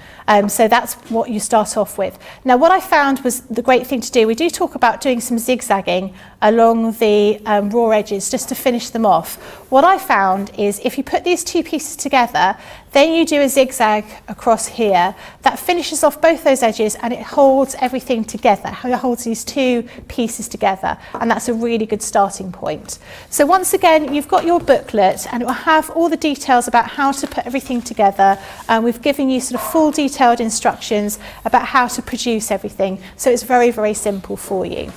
So that's what you start off with. Now, what I found was the great thing to do, we do talk about doing some zigzagging along the raw edges just to finish them off. What I found is if you put these 2 pieces together, then you do a zigzag across here, that finishes off both those edges and it holds everything together. It holds these 2 pieces together, and that's a really good starting point. So once again, you've got your booklet and it will have all the details about how to put everything together. We've given you sort of full detailed instructions about how to produce everything. So it's very, very simple for you.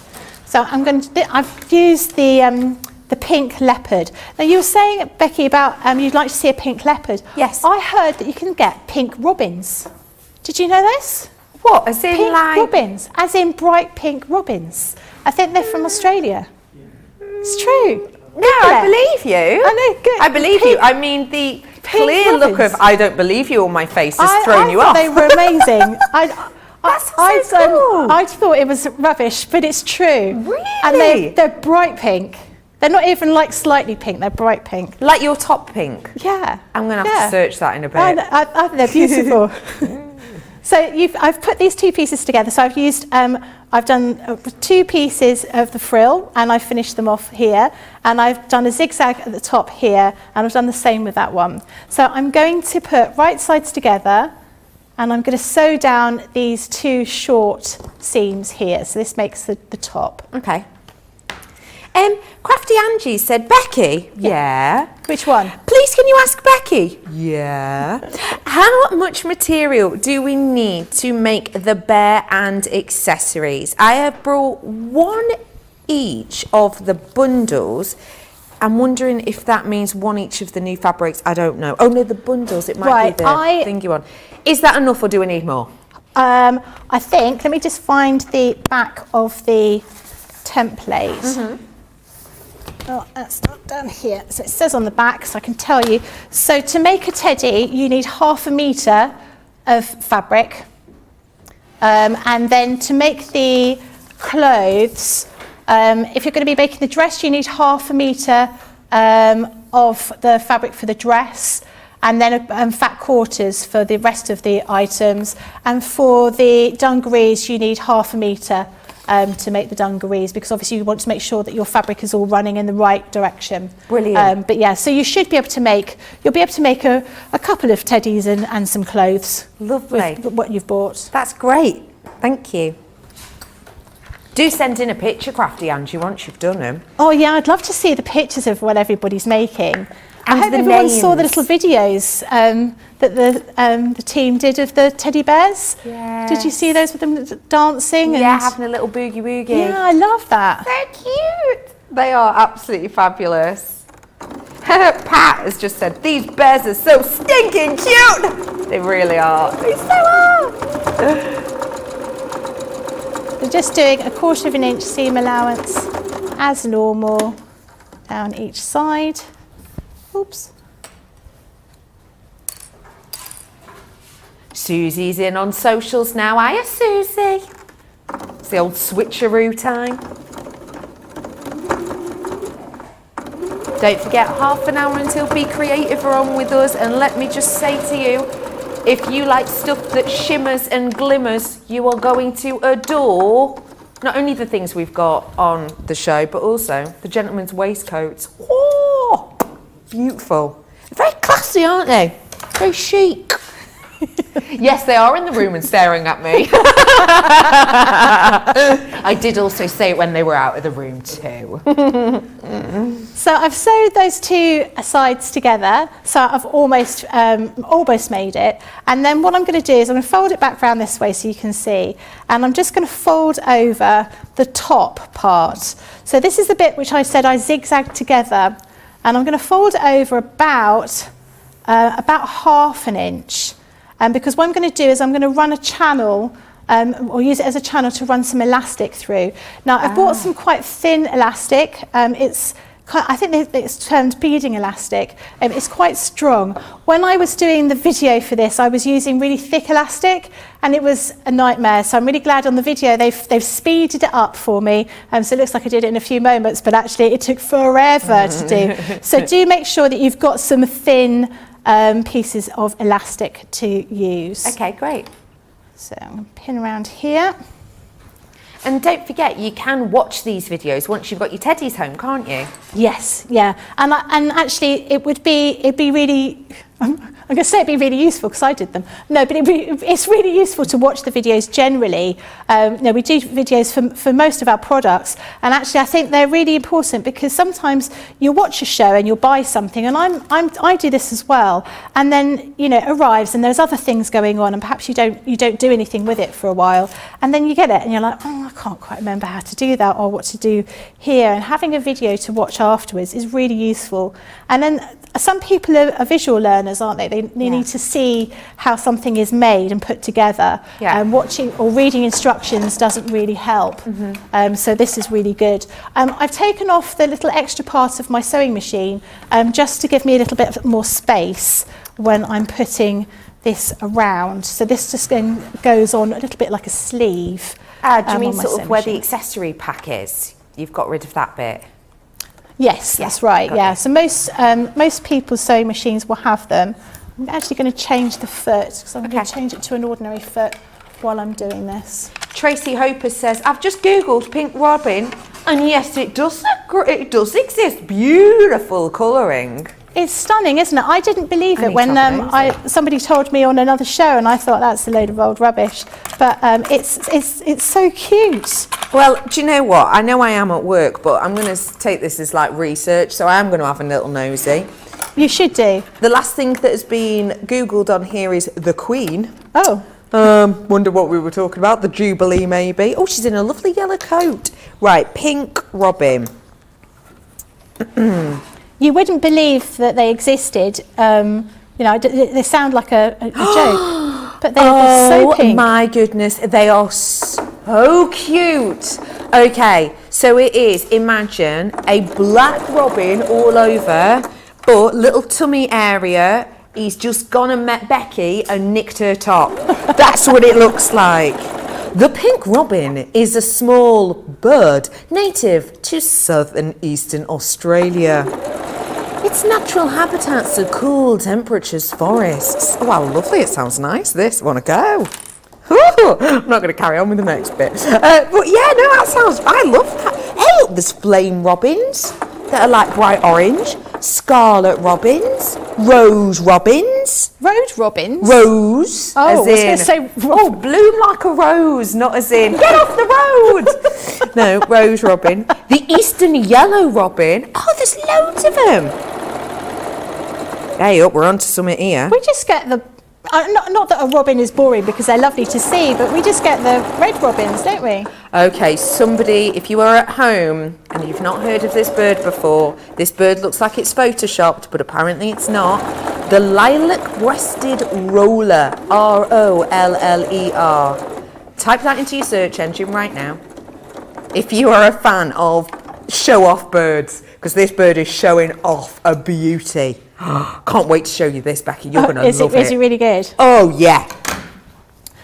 So I've used the pink leopard. Now you were saying, Becky, about you'd like to see a pink leopard. Yes. I heard that you can get pink robins. Did you know this? What? As in Pink like robins, as in bright pink robins. I think they're from Australia. It's true. No, I believe you. I know, good. I believe you. I mean, the clear look of robins. I don't believe you on my face has thrown you I off. thought they were amazing. That's so cool. I thought it was rubbish, but it's true. Really? And they're bright pink. They're not even like slightly pink, they're bright pink. Like your top pink? Yeah. I'm going to have to search that in a bit. I think they're beautiful. So I've put these two pieces together. So I've used, I've done 2 pieces of the frill, and I've finished them off here. And I've done a zigzag at the top here, and I've done the same with that one. So I'm going to put right sides together, and I'm going to sew down these 2 short seams here. So this makes the top. Okay. Crafty Angie said, Becky. Yeah. Which one? Please, can you ask Becky? Yeah. How much material do we need to make the bear and accessories? I have brought 1 each of the bundles. I'm wondering if that means 1 each of the new fabrics. I don't know. Oh no, the bundles. It might be the thingy one. Is that enough, or do we need more? I think, let me just find the back of the template. Mm-hmm. Oh, that's not down here. So it says on the back, so I can tell you. So to make a teddy, you need 1/2 metre of fabric. And then to make the clothes, if you're going to be making the dress, you need 1/2 metre of the fabric for the dress, and then fat quarters for the rest of the items. And for the dungarees, you need 1/2 metre to make the dungarees, because obviously you want to make sure that your fabric is all running in the right direction. Brilliant. But yeah, so you should be able to make, you'll be able to make a couple of teddies and some clothes. Lovely. With what you've bought. That's great. Thank you. Do send in a picture, Crafty Angie, once you've done them. Oh yeah, I'd love to see the pictures of what everybody's making. I And hope the everyone saw the names. little videos that the team did of the teddy bears. Yes. Did you see those with them dancing? Yeah, and having a little boogie woogie. yeah, I love that. They're cute. They are absolutely fabulous. Pat has just said, these bears are so stinking cute. They really are. They so are. We're just doing a 1/4 inch seam allowance as normal down each side. Oops. Susie's in on socials now. Hiya, Susie. It's the old switcheroo time. Don't forget, 1/2 hour until Be Creative are on with us. And let me just say to you, if you like stuff that shimmers and glimmers, you are going to adore not only the things we've got on the show, but also the gentlemen's waistcoats. Oh, beautiful. Very classy, aren't they? Very chic. Yes, they are in the room and staring at me. I did also say it when they were out of the room too. So I've sewed those 2 sides together, so I've almost made it. And then what I'm going to do is I'm going to fold it back round this way so you can see. And I'm just going to fold over the top part. So this is the bit which I said I zigzagged together. And I'm going to fold it over about 1/2 inch. Because what I'm going to do is I'm going to run a channel, or use it as a channel to run some elastic through. Now, I've bought some quite thin elastic. I think it's termed beading elastic. It's quite strong. When I was doing the video for this, I was using really thick elastic, and it was a nightmare. So I'm really glad on the video they've speeded it up for me. So it looks like I did it in a few moments, but actually it took forever to do. So do make sure that you've got some thin pieces of elastic to use. Okay, great. So I'm going to pin around here. And don't forget, you can watch these videos once you've got your teddies home, can't you? Yes, yeah, and actually it'd be really. I'm going to say it'd be really useful because I did them. No, but it's really useful to watch the videos generally. We do videos for most of our products, and actually I think they're really important because sometimes you'll watch a show and you'll buy something, and I do this as well, and then it arrives and there's other things going on, and perhaps you don't do anything with it for a while, and then you get it and you're like, oh, I can't quite remember how to do that or what to do here, and having a video to watch afterwards is really useful. And then some people are visual learners, aren't they? They need to see how something is made and put together. Yeah. Watching or reading instructions doesn't really help. So this is really good. I've taken off the little extra part of my sewing machine just to give me a little bit more space when I'm putting this around. So this just then goes on a little bit like a sleeve. Do you mean on my sort of sewing where the machine. accessory pack is? You've got rid of that bit? Yes, that's right. got Yeah. you. So most people's sewing machines will have them. I'm actually going to change the foot, because I'm going to change it to an ordinary foot while I'm doing this. Tracy Hopper says, I've just Googled pink robin, and yes, it does exist. Beautiful colouring. It's stunning, isn't it? I didn't believe I it need when to have a somebody told me on another show, and I thought that's a load of old rubbish. But it's so cute. Well, do you know what? I know I am at work, but I'm going to take this as like research, so I am going to have a little nosy. You should do. The last thing that has been Googled on here is the Queen. Oh, Wonder what we were talking about. The Jubilee, maybe. Oh, she's in a lovely yellow coat. Right, pink robin. you wouldn't believe that they existed. They sound like a joke, but they're so pink. Oh my goodness, they are so cute. Okay, so it is, imagine a black robin all over, but little tummy area. He's just gone and met Becky and nicked her top. That's what it looks like. The pink robin is a small bird native to southern eastern Australia. Its natural habitats are cool temperatures, forests. Oh, how lovely, it sounds nice, this. Want to go? I'm not going to carry on with the next bit. But yeah, no, I love that. Hey, look, there's flame robins that are like bright orange, scarlet robins, rose robins. Road robins? Rose, Oh, as I was in, gonna say oh, bloom like a rose, not as in, get off the road. No, rose robin. The eastern yellow robin. Oh, there's loads of them. Hey, up, we're on to something here. We just get the... not that a robin is boring, because they're lovely to see, but we just get the red robins, don't we? Okay, somebody, if you are at home and you've not heard of this bird before, this bird looks like it's photoshopped, but apparently it's not. The lilac-breasted roller, R-O-L-L-E-R. Type that into your search engine right now. If you are a fan of show-off birds, because this bird is showing off a beauty. Can't wait to show you this, Becky. You're going to love it. Is it really good? Oh, yeah.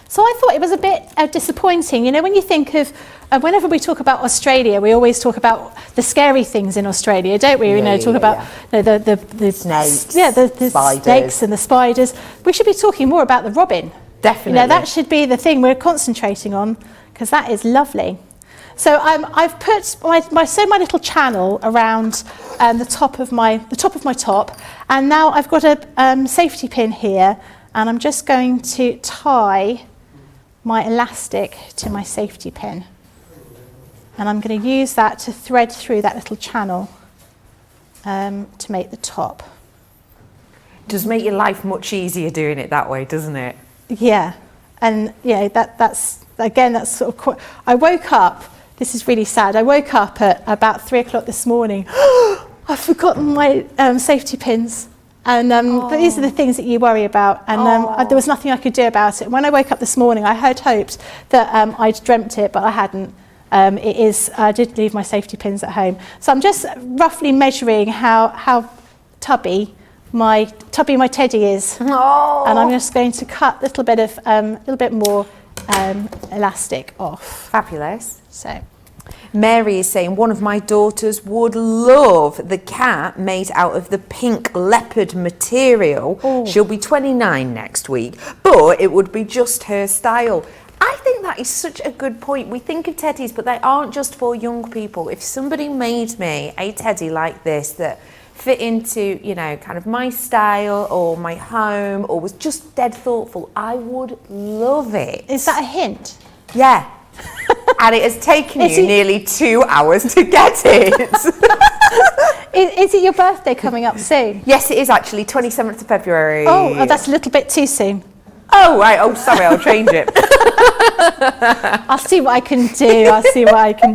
So I thought it was a bit disappointing. You know, when you think of, whenever we talk about Australia, we always talk about the scary things in Australia, don't we? Talk about the snakes, the spiders. snakes and the spiders. We should be talking more about the robin. Definitely. That should be the thing we're concentrating on, because that is lovely. So I've put my little channel around the top of my top, and now I've got a safety pin here, and I'm just going to tie my elastic to my safety pin, and I'm going to use that to thread through that little channel to make the top. Does make your life much easier doing it that way, doesn't it? Yeah, and that's sort of I woke up. This is really sad. I woke up at about 3 o'clock this morning. I've forgotten my safety pins. And but these are the things that you worry about. And there was nothing I could do about it. When I woke up this morning, I had hoped that I'd dreamt it, but I hadn't. I did leave my safety pins at home. So I'm just roughly measuring how tubby my teddy is. Oh. And I'm just going to cut a little bit more elastic off. Fabulous. So, Mary is saying one of my daughters would love the cat made out of the pink leopard material. Oh. She'll be 29 next week, but it would be just her style. I think that is such a good point. We think of teddies, but they aren't just for young people. If somebody made me a teddy like this that fit into, kind of my style or my home, or was just dead thoughtful, I would love it. is that a hint? Yeah. And it has taken you nearly 2 hours to get it. Is it your birthday coming up soon? Yes, it is actually, 27th of February. Oh, that's a little bit too soon. Oh, right. Oh, sorry, I'll change it. I'll see what I can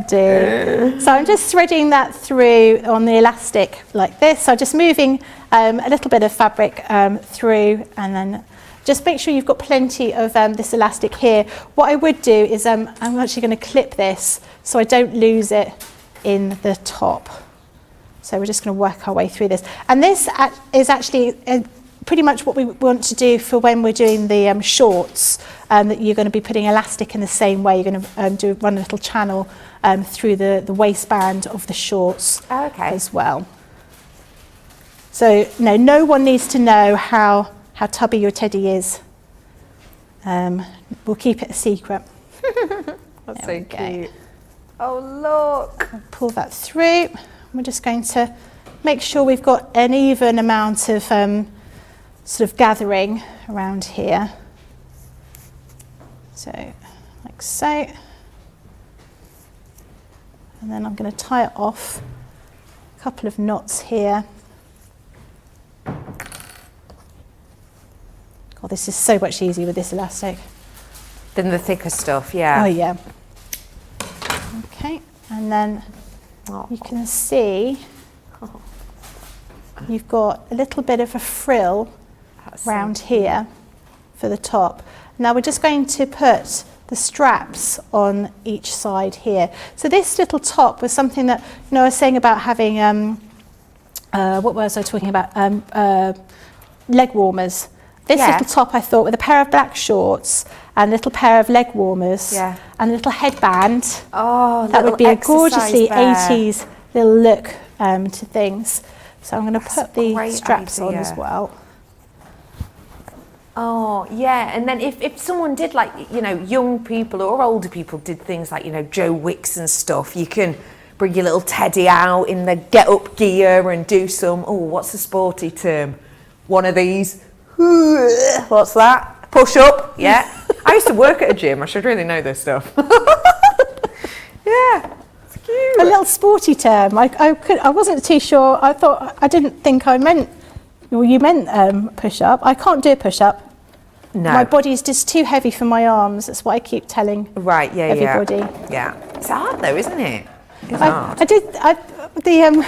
do. So I'm just threading that through on the elastic like this. So just moving a little bit of fabric through, and then just make sure you've got plenty of this elastic here. What I would do is I'm actually going to clip this so I don't lose it in the top. So we're just going to work our way through this. And this is actually pretty much what we want to do for when we're doing the shorts, that you're going to be putting elastic in the same way. You're going to run a little channel through the waistband of the shorts as well. So no one needs to know how tubby your teddy is. We'll keep it a secret. That's so cute. Oh, look. I'll pull that through. We're just going to make sure we've got an even amount of sort of gathering around here. So, like so. And then I'm going to tie it off. A couple of knots here. God, this is so much easier with this elastic. Than the thicker stuff, yeah. Oh, yeah. Okay, and then you can see you've got a little bit of a frill round here for the top. Now we're just going to put the straps on each side here. So this little top was something that, I was saying about having, what was I talking about? Leg warmers. This little top, I thought, with a pair of black shorts and a little pair of leg warmers and a little headband. Oh, that would be a gorgeously 80s little look to things. So I'm going to put the straps on as well. Oh, yeah. And then if someone did, like, young people or older people did things like, Joe Wicks and stuff, you can bring your little teddy out in the get-up gear and do some, what's the sporty term? One of these. What's that? Push up, yeah. I used to work at a gym. I should really know this stuff. Yeah, it's cute. A little sporty term. I wasn't too sure. I didn't think I meant. Well, you meant push up. I can't do a push up. No. My body's just too heavy for my arms. That's what I keep telling everybody. Yeah. It's hard though, isn't it? It's hard. The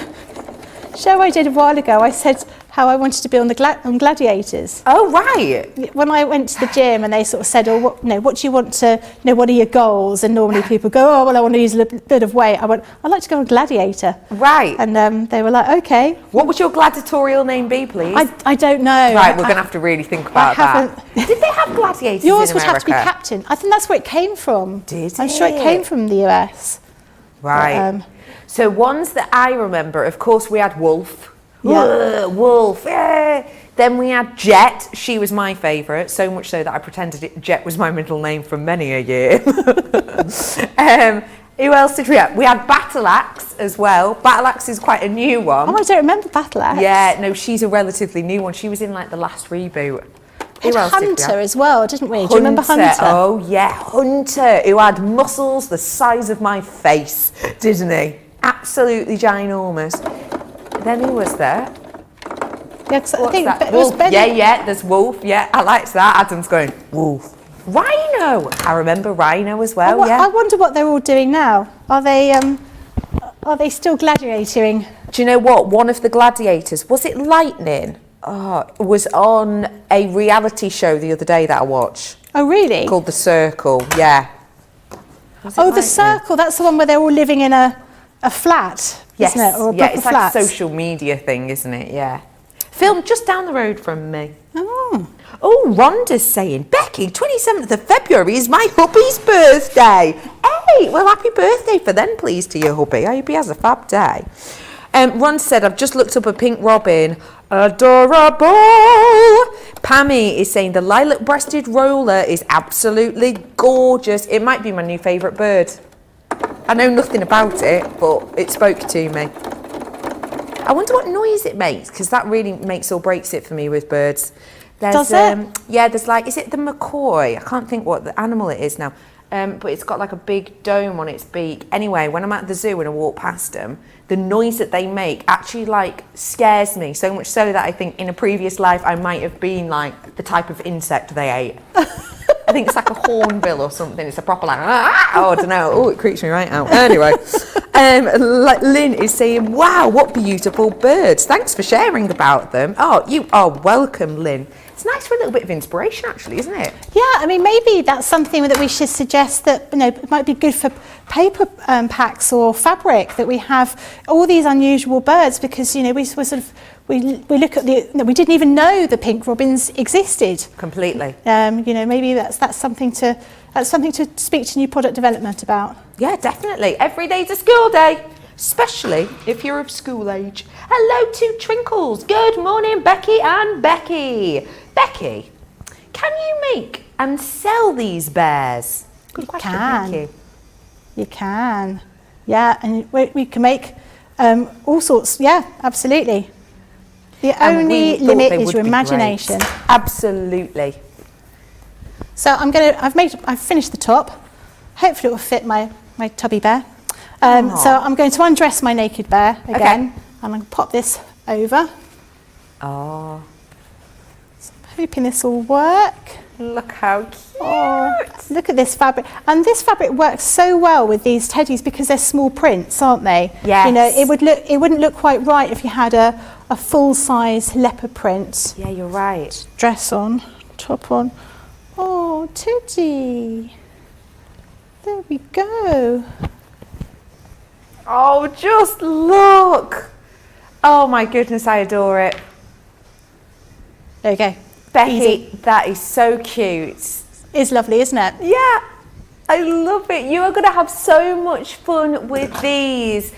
show I did a while ago, I said how I wanted to be on Gladiators. Oh, right. When I went to the gym and they sort of said, what do you want to, what are your goals? And normally people go, I want to lose a little bit of weight. I went, I'd like to go on Gladiator. Right. And they were like, okay. What would your gladiatorial name be, please? I don't know. Right, we're going to have to really think about that. Did they have gladiators Yours in would America? have to be captain. I think that's where it came from. Did I'm sure it came from the US. Right. But, so ones that I remember, of course, we had Wolf. Yeah. Wolf. Yeah. Then we had Jet. She was my favourite, so much so that I pretended Jet was my middle name for many a year. Who else did we have? We had Battle Axe as well. Battle Axe is quite a new one. Oh, I don't remember Battle Axe. Yeah, no, she's a relatively new one. She was in like the last reboot. We had Hunter as well, didn't we? Do you remember Hunter? Oh yeah, Hunter, who had muscles the size of my face, didn't he? Absolutely ginormous. Then who was there? Yeah, I think that? it was Ben. Yeah, there's Wolf. Yeah, I liked that. Adam's going, Wolf. Rhino. I remember Rhino as well. I wonder what they're all doing now. Are they still gladiatoring? Do you know what? One of the gladiators, was it Lightning? Was on a reality show the other day that I watched. Oh, really? Called The Circle. Yeah. The Circle. That's the one where they're all living in a flat. Yes. Isn't it? Or a block of it's flats. like a social media thing, isn't it? Yeah. Filmed just down the road from me. Oh, Rhonda's saying, Becky, 27th of February is my hubby's birthday. Hey, well, happy birthday for then, please, to your hubby. I hope he has a fab day. Ron said, I've just looked up a pink robin. Adorable. Pammy is saying the lilac-breasted roller is absolutely gorgeous. It might be my new favourite bird. I know nothing about it, but it spoke to me. I wonder what noise it makes, because that really makes or breaks it for me with birds. Does it? Yeah, there's like, is it the McCoy? I can't think what the animal it is now. But it's got like a big dome on its beak. Anyway, when I'm at the zoo and I walk past them, the noise that they make actually like scares me, so much so that I think in a previous life I might have been like the type of insect they ate. I think it's like a hornbill or something. It's a proper like, I don't know. Oh, it creeps me right out. Anyway, Lynn is saying, wow, what beautiful birds. Thanks for sharing about them. Oh, you are welcome, Lynn. It's nice for a little bit of inspiration, actually, isn't it? Yeah, I mean, maybe that's something that we should suggest that, you know, it might be good for paper packs or fabric, that we have all these unusual birds, because, you know, we look at the, you know, we didn't even know the pink robins existed. Completely. You know, maybe that's something to speak to new product development about. Yeah, definitely. Every day's a school day, especially if you're of school age. Hello to Trinkles. Good morning, Becky and Becky. Becky, can you make and sell these bears? Good question, thank you. You can. Yeah, and we can make all sorts. Yeah, absolutely. The only limit is your imagination. Absolutely. So I've finished the top. Hopefully it will fit my tubby bear. So I'm going to undress my naked bear again, Okay. and I'm going to pop this over. Oh, So I'm hoping this will work. look how cute. Oh, look at this fabric. And this fabric works so well with these teddies because they're small prints, aren't they? Yes. You know, it wouldn't look quite right if you had a full-size leopard print Yeah, you're right. dress on, top on. Oh, Teddy. There we go. Oh, just look. Oh my goodness, I adore it. There you go. Becky, Easy. that is so cute. It's lovely, isn't it? Yeah, I love it. You are going to have so much fun with these.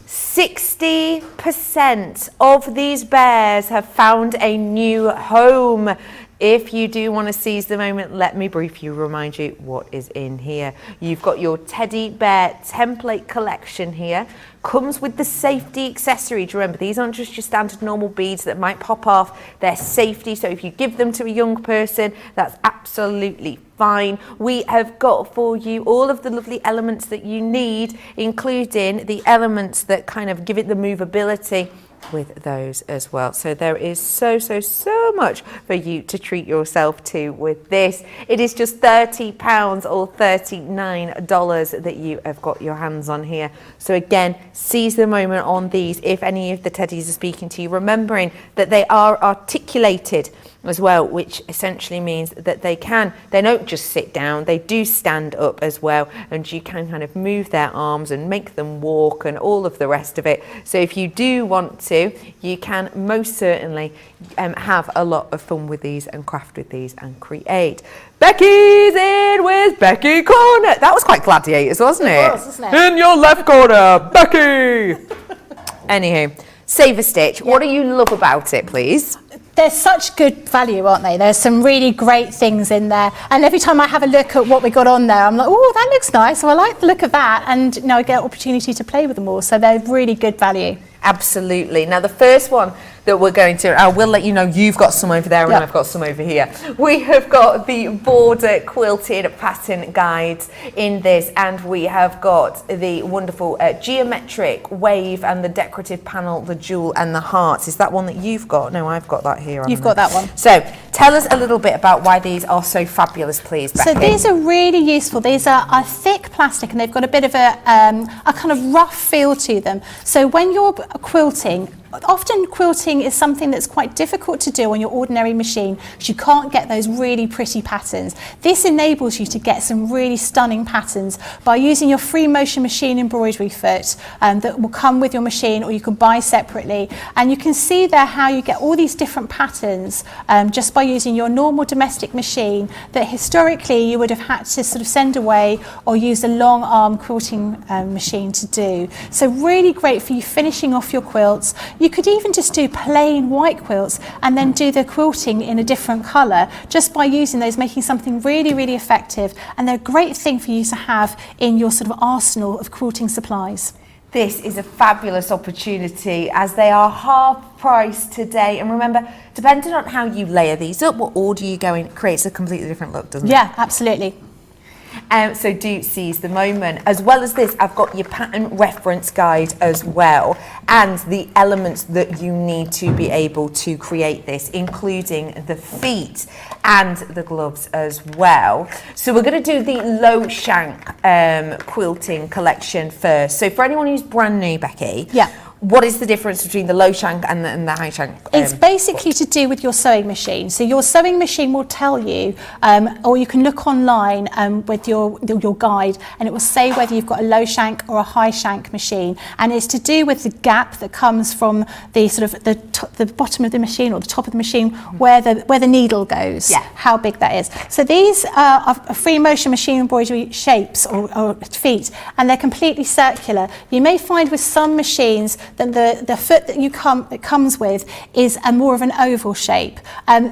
60% of these bears have found a new home. If you do want to seize the moment, let me briefly remind you what is in here. You've got your teddy bear template collection here. Comes with the safety accessories. Remember, these aren't just your standard normal beads that might pop off. They're safety, so if you give them to a young person, that's absolutely fine. We have got for you all of the lovely elements that you need, including the elements that kind of give it the movability with those as well. So there is so much for you to treat yourself to with this. It is just £30 or $39 that you have got your hands on here. So again, seize the moment on these if any of the teddies are speaking to you, remembering that they are articulated as well, which essentially means that they don't just sit down, they do stand up as well, and you can kind of move their arms and make them walk and all of the rest of it. So if you do want to, you can most certainly have a lot of fun with these and craft with these and create. Becky's in with Becky Corner. That was quite Gladiators, wasn't it? It was, wasn't it? In your left corner, Becky. Anywho, Save a Stitch. What do you love about it, please? They're such good value, aren't they? There's some really great things in there. And every time I have a look at what we got on there, I'm like, oh, that looks nice. So I like the look of that. And, you know, I get an opportunity to play with them all. So they're really good value. Absolutely. Now, the first one that we're going to, I will let you know, you've got some over there and I've got some over here. We have got the border quilted pattern guides in this, and we have got the wonderful geometric wave and the decorative panel, the jewel and the hearts. Is that one that you've got? No, I've got that here. You've got that one. So tell us a little bit about why these are so fabulous, please, Becky. So these are really useful. These are thick plastic and they've got a bit of a kind of rough feel to them. So when you're quilting, often quilting is something that's quite difficult to do on your ordinary machine because you can't get those really pretty patterns. This enables you to get some really stunning patterns by using your free motion machine embroidery foot that will come with your machine, or you can buy separately. And you can see there how you get all these different patterns just by using your normal domestic machine that historically you would have had to sort of send away or use a long arm quilting machine to do. So really great for you finishing off your quilts. You could even just do plain white quilts and then do the quilting in a different colour just by using those, making something really, really effective. And they're a great thing for you to have in your sort of arsenal of quilting supplies. This is a fabulous opportunity as they are half price today. And remember, depending on how you layer these up, what order you go in, it creates a completely different look, doesn't it? Yeah, absolutely. So do seize the moment. As well as this, I've got your pattern reference guide as well, and the elements that you need to be able to create this, including the feet and the gloves as well. So we're going to do the low shank quilting collection first. So for anyone who's brand new, Becky, what is the difference between the low shank and the high shank? It's basically to do with your sewing machine. So your sewing machine will tell you, or you can look online with your guide, and it will say whether you've got a low shank or a high shank machine. And it's to do with the gap that comes from the sort of the bottom of the machine or the top of the machine where the needle goes. How big that is. So these are free motion machine embroidery shapes or feet, and they're completely circular. You may find with some machines then the foot that it comes with is more of an oval shape.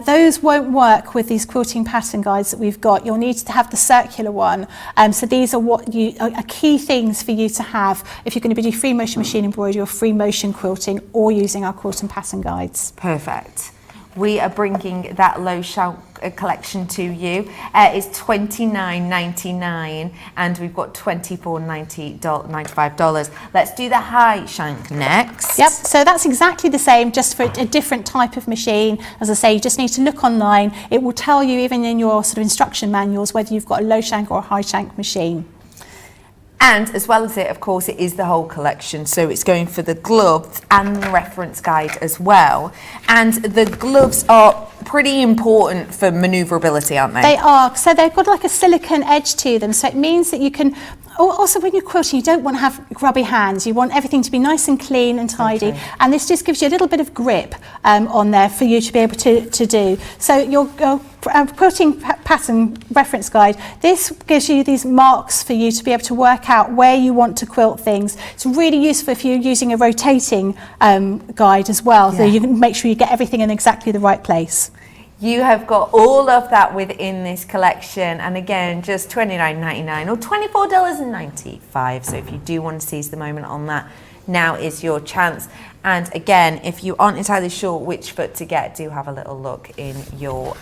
Those won't work with these quilting pattern guides that we've got. You'll need to have the circular one. So these are what are key things for you to have if you're going to be doing free motion machine embroidery or free motion quilting or using our quilting pattern guides. Perfect. We are bringing that low shank collection to you. It's $29.99 and we've got $24.95. Let's do the high shank next. Yep, so that's exactly the same, just for a different type of machine. As I say, you just need to look online. It will tell you even in your sort of instruction manuals whether you've got a low shank or a high shank machine. And as well as it, of course, it is the whole collection. So it's going for the gloves and the reference guide as well. And the gloves are pretty important for manoeuvrability, aren't they? They are. So they've got like a silicone edge to them. So it means that you can... Also, when you're quilting, you don't want to have grubby hands. You want everything to be nice and clean and tidy. Okay. And this just gives you a little bit of grip on there for you to be able to do. So your quilting pattern reference guide, this gives you these marks for you to be able to work out where you want to quilt things. It's really useful if you're using a rotating guide as well, so you can make sure you get everything in exactly the right place. You have got all of that within this collection, and again, just $29.99 or $24.95. So if you do want to seize the moment on that, now is your chance. And again, if you aren't entirely sure which foot to get, do have a little look in your,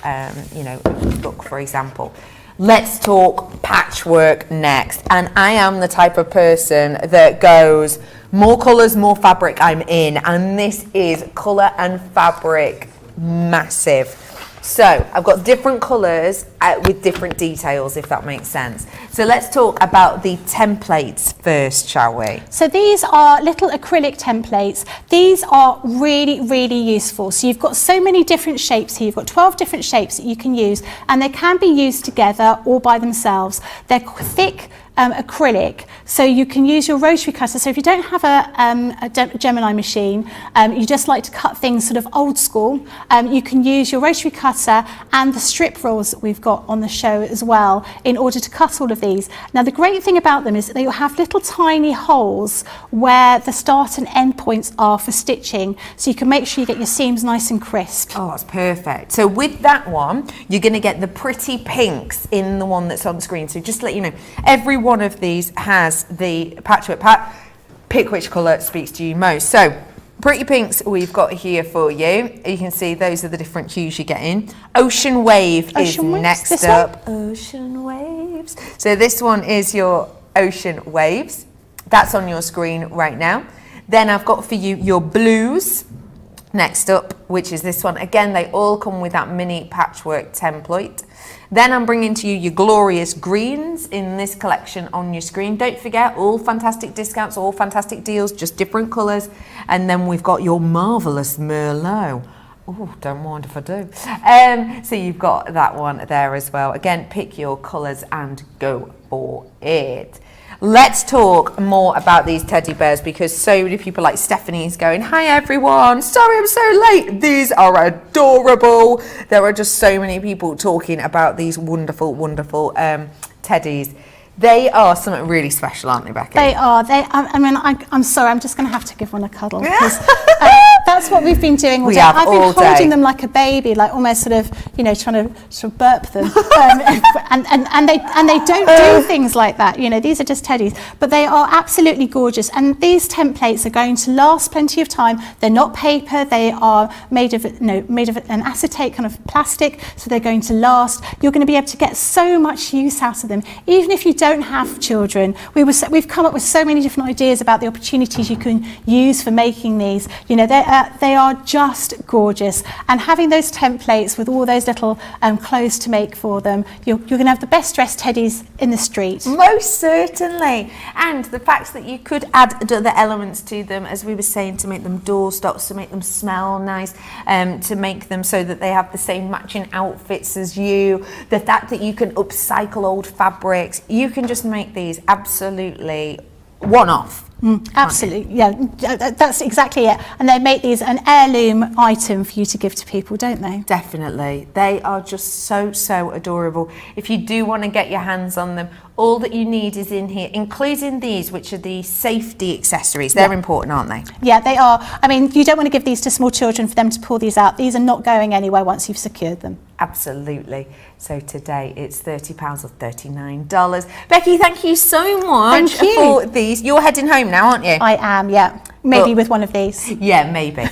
book, for example. Let's talk patchwork next. And I am the type of person that goes, more colours, more fabric, I'm in. And this is colour and fabric massive. So I've got different colours with different details, if that makes sense. So let's talk about the templates first, shall we? So these are little acrylic templates. These are really, really useful. So you've got so many different shapes here. You've got 12 different shapes that you can use, and they can be used together or by themselves. They're thick acrylic, so you can use your rotary cutter. So if you don't have a Gemini machine, you just like to cut things sort of old school, you can use your rotary cutter and the strip rolls that we've got on the show as well in order to cut all of these. Now the great thing about them is that they will have little tiny holes where the start and end points are for stitching, so you can make sure you get your seams nice and crisp. Oh, that's perfect. So with that one, you're going to get the pretty pinks in the one that's on screen. So just to let you know, every one of these has the patchwork pack. Pick which colour speaks to you most. So pretty pinks we've got here for you. You can see those are the different hues you get in. Ocean Wave is next up. Ocean Waves. So this one is your Ocean Waves. That's on your screen right now. Then I've got for you your blues next up, which is this one. Again, they all come with that mini patchwork template. Then I'm bringing to you your glorious greens in this collection on your screen. Don't forget, all fantastic discounts, all fantastic deals, just different colours. And then we've got your marvellous Merlot. Oh, don't mind if I do. So you've got that one there as well. Again, pick your colours and go for it. Let's talk more about these teddy bears, because so many people like Stephanie's going, hi everyone, sorry I'm so late. These are adorable. There are just so many people talking about these wonderful, wonderful teddies. They are something really special, aren't they, Becky? They are. I'm sorry, I'm just going to have to give one a cuddle, because that's what we've been doing all day. I've been holding them like a baby, like almost sort of, trying to sort of burp them. And they don't do things like that. These are just teddies, but they are absolutely gorgeous. And these templates are going to last plenty of time. They're not paper. They are made of an acetate kind of plastic, so they're going to last. You're going to be able to get so much use out of them, even if you don't have children. We've come up with so many different ideas about the opportunities you can use for making these. They are just gorgeous, and having those templates with all those little clothes to make for them, you're going to have the best dressed teddies in the street. Most certainly. And the fact that you could add other elements to them, as we were saying, to make them doorstops, to make them smell nice, to make them so that they have the same matching outfits as you, the fact that you can upcycle old fabrics, you can just make these absolutely one-off. Absolutely, yeah, that's exactly it. And they make these an heirloom item for you to give to people, don't they? Definitely. They are just so adorable. If you do want to get your hands on them, all that you need is in here, including these, which are the safety accessories. They're important, aren't they? Yeah, they are. I mean, you don't want to give these to small children for them to pull these out. These are not going anywhere once you've secured them. Absolutely. So today it's £30 or $39. Becky, thank you so much for these. You're heading home now, aren't you? I am, yeah. Maybe with one of these. Yeah, maybe.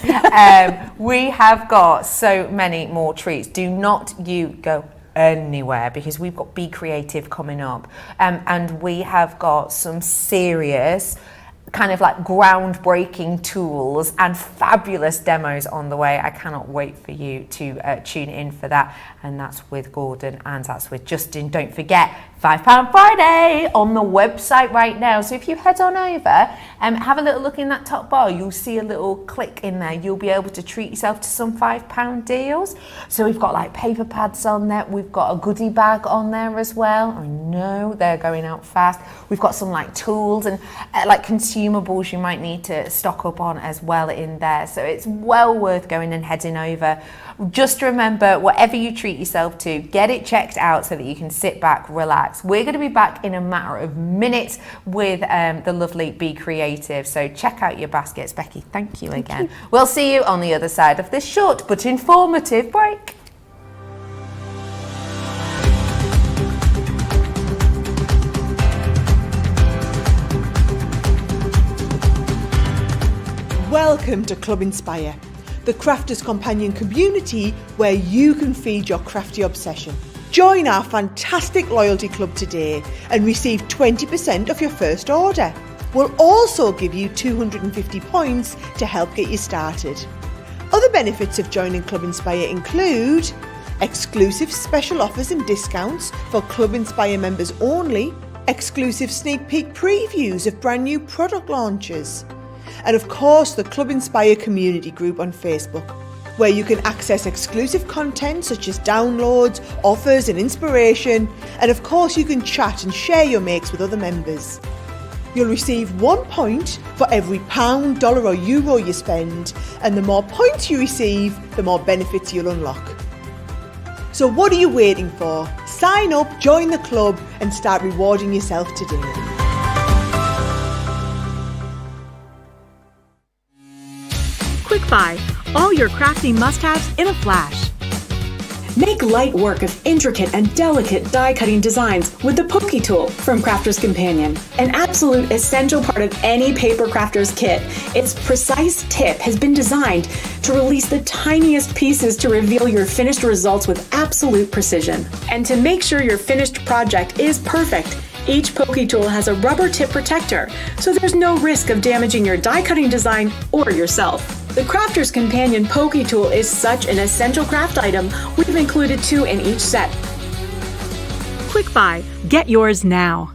We have got so many more treats. Do not you go anywhere, because we've got Be Creative coming up, and we have got some serious kind of like groundbreaking tools and fabulous demos on the way. I cannot wait for you to tune in for that, and that's with Gordon and that's with Justin. Don't forget £5 Friday on the website right now, so if you head on over and have a little look in that top bar, you'll see a little click in there. You'll be able to treat yourself to some £5 deals. So we've got like paper pads on there, we've got a goodie bag on there as well. I know they're going out fast. We've got some like tools and like consumables you might need to stock up on as well in there, so it's well worth going and heading over. Just remember, whatever you treat yourself to, get it checked out so that you can sit back, relax. We're going to be back in a matter of minutes with the lovely Be Creative, so check out your baskets. Becky, thank you again. We'll see you on the other side of this short but informative break. Welcome to Club Inspire, the crafters companion community where you can feed your crafty obsession. Join our fantastic loyalty club today and receive 20% off your first order. We'll also give you 250 points to help get you started. Other benefits of joining Club Inspire include exclusive special offers and discounts for Club Inspire members only, exclusive sneak peek previews of brand new product launches, and of course the Club Inspire community group on Facebook, where you can access exclusive content such as downloads, offers and inspiration, and of course you can chat and share your makes with other members. You'll receive 1 point for every £1, $1 or euro you spend, and the more points you receive, the more benefits you'll unlock. So what are you waiting for? Sign up, join the club and start rewarding yourself today. Quick Buy, all your crafty must-haves in a flash. Make light work of intricate and delicate die-cutting designs with the Pokey Tool from Crafter's Companion, an absolute essential part of any paper crafter's kit. Its precise tip has been designed to release the tiniest pieces to reveal your finished results with absolute precision. And to make sure your finished project is perfect, each Pokey Tool has a rubber tip protector, so there's no risk of damaging your die-cutting design or yourself. The Crafter's Companion Pokey Tool is such an essential craft item, we've included 2 in each set. Quick Buy, get yours now.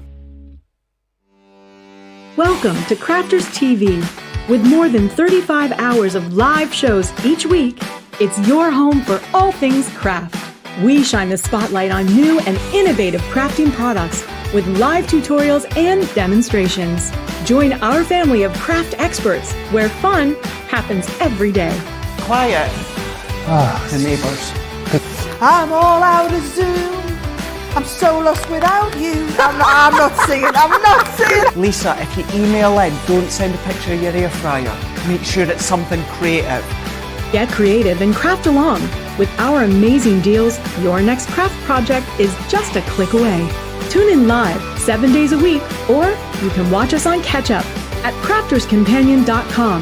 Welcome to Crafters TV. With more than 35 hours of live shows each week, it's your home for all things craft. We shine the spotlight on new and innovative crafting products with live tutorials and demonstrations. Join our family of craft experts where fun happens every day. Quiet. The neighbours. I'm all out of Zoom. I'm so lost without you. I'm not singing. Lisa, if you email in, don't send a picture of your air fryer. Make sure it's something creative. Get creative and craft along. With our amazing deals, your next craft project is just a click away. Tune in live 7 days a week, or you can watch us on catch up at crafterscompanion.com,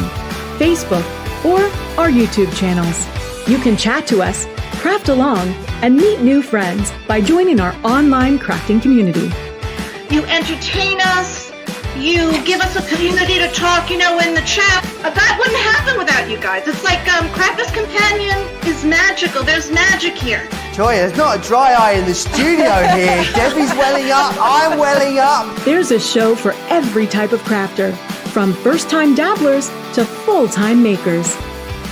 Facebook, or our YouTube channels. You can chat to us, craft along, and meet new friends by joining our online crafting community. You entertain us. You give us a community to talk, in the chat. That wouldn't happen without you guys. It's like Crafters Companion is magical. There's magic here. Joy, there's not a dry eye in the studio here. Debbie's welling up, I'm welling up. There's a show for every type of crafter, from first-time dabblers to full-time makers.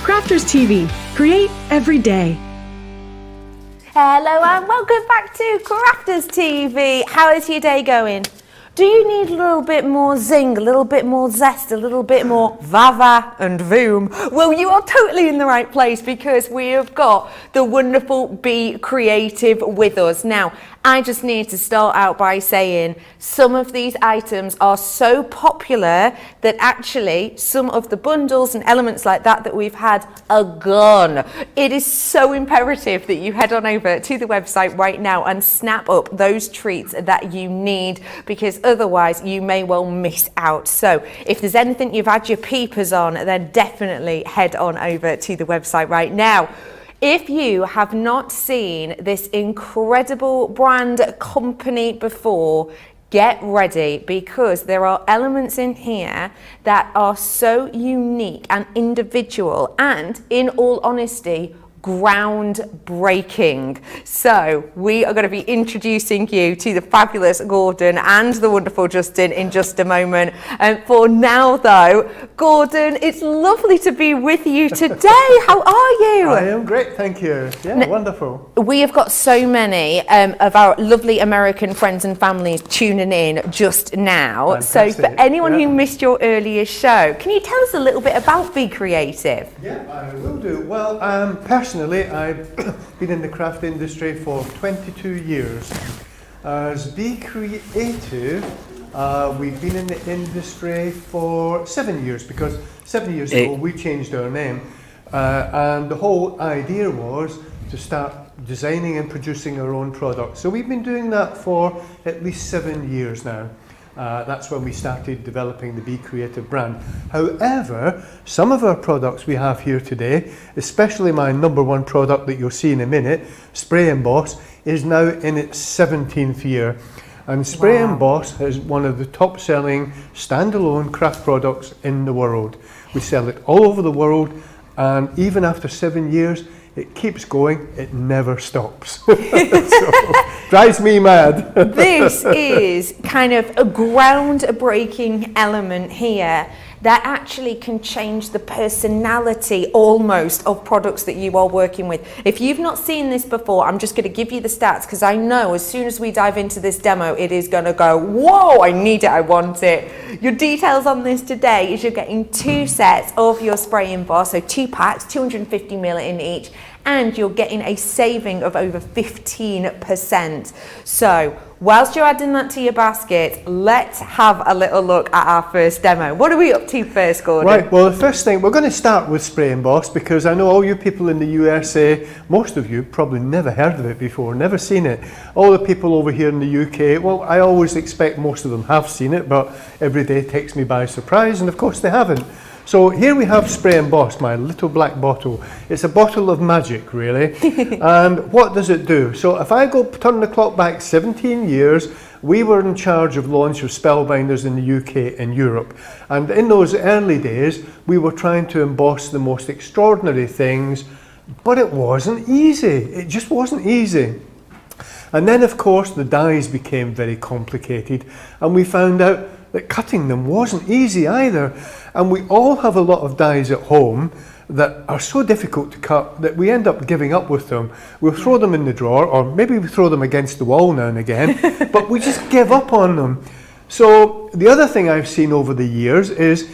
Crafters TV. Create every day. Hello and welcome back to Crafters TV. How is your day going? Do you need a little bit more zing, a little bit more zest, a little bit more vava and voom? Well, you are totally in the right place because we have got the wonderful Be Creative with us. Now, I just need to start out by saying some of these items are so popular that actually some of the bundles and elements like that we've had are gone. It is so imperative that you head on over to the website right now and snap up those treats that you need, because otherwise you may well miss out. So if there's anything you've had your peepers on, then definitely head on over to the website right now. If you have not seen this incredible brand company before, get ready, because there are elements in here that are so unique and individual and, in all honesty, groundbreaking. So we are going to be introducing you to the fabulous Gordon and the wonderful Justin in just a moment. For now though, Gordon, it's lovely to be with you today. How are you? I am great, thank you. Yeah, wonderful. We have got so many of our lovely American friends and families tuning in just now. Fantastic. So for anyone who missed your earlier show, can you tell us a little bit about Be Creative? Yeah, I will do. Well, personally, I've been in the craft industry for 22 years. As Be Creative, we've been in the industry for 7 years, because 7 years ago we changed our name, and the whole idea was to start designing and producing our own products. So we've been doing that for at least 7 years now. That's when we started developing the Be Creative brand. However, some of our products we have here today, especially my number one product that you'll see in a minute, Spray Emboss, is now in its 17th year. And Spray Emboss is one of the top selling standalone craft products in the world. We sell it all over the world, and even after 7 years, it keeps going, it never stops. So, drives me mad. This is kind of a groundbreaking element here that actually can change the personality almost of products that you are working with. If you've not seen this before, I'm just going to give you the stats, because I know as soon as we dive into this demo, it is going to go, whoa, I need it, I want it. Your details on this today is you're getting 2 sets of your Spray Emboss, so 2 packs, 250ml in each, and you're getting a saving of over 15%. So whilst you're adding that to your basket, let's have a little look at our first demo. What are we up to first, Gordon? Right, well, the first thing, we're going to start with Spray Emboss, because I know all you people in the USA, most of you probably never heard of it before, never seen it. All the people over here in the UK, well, I always expect most of them have seen it, but every day takes me by surprise, and of course they haven't. So here we have Spray Emboss, my little black bottle. It's a bottle of magic, really. And what does it do? So if I go turn the clock back 17 years, we were in charge of launch of Spellbinders in the UK and Europe. And in those early days, we were trying to emboss the most extraordinary things, but it wasn't easy. It just wasn't easy. And then, of course, the dies became very complicated, and we found out that cutting them wasn't easy either. And we all have a lot of dies at home that are so difficult to cut that we end up giving up with them. We'll throw them in the drawer, or maybe we throw them against the wall now and again, but we just give up on them. So the other thing I've seen over the years is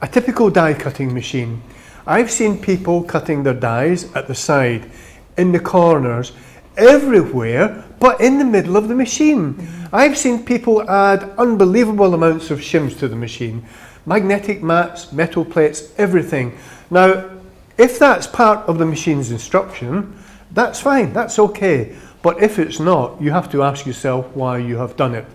a typical die cutting machine. I've seen people cutting their dies at the side, in the corners, everywhere, but in the middle of the machine. I've seen people add unbelievable amounts of shims to the machine. Magnetic mats, metal plates, everything. Now, if that's part of the machine's instruction, that's fine, that's okay. But if it's not, you have to ask yourself why you have done it.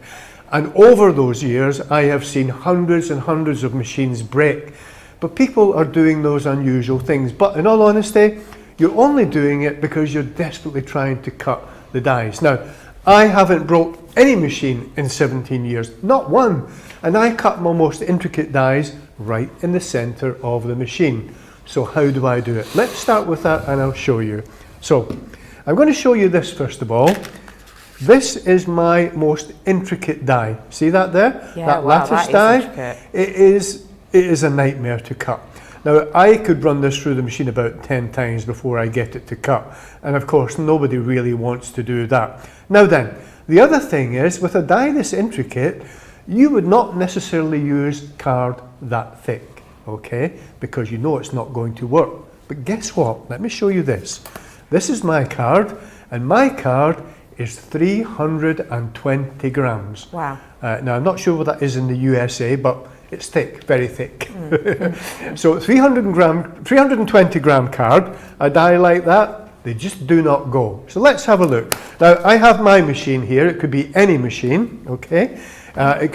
And over those years, I have seen hundreds and hundreds of machines break. But people are doing those unusual things. But in all honesty, you're only doing it because you're desperately trying to cut the dies. Now, I haven't broke any machine in 17 years, not one. And I cut my most intricate dies right in the center of the machine. So how do I do it? Let's start with that and I'll show you. So I'm going to show you this first of all. This is my most intricate die. See that there? Yeah, that wow, lattice that is die? intricate. It is a nightmare to cut. Now, I could run this through the machine about 10 times before I get it to cut. And of course, nobody really wants to do that. Now then, the other thing is, with a die this intricate, you would not necessarily use card that thick, okay? Because you know it's not going to work. But guess what? Let me show you this. This is my card, and my card is 320 grams. Wow. Now, I'm not sure what that is in the USA, but it's thick, very thick. So 320 gram card, a die like that, they just do not go. So let's have a look. Now, I have my machine here. It could be any machine, okay? It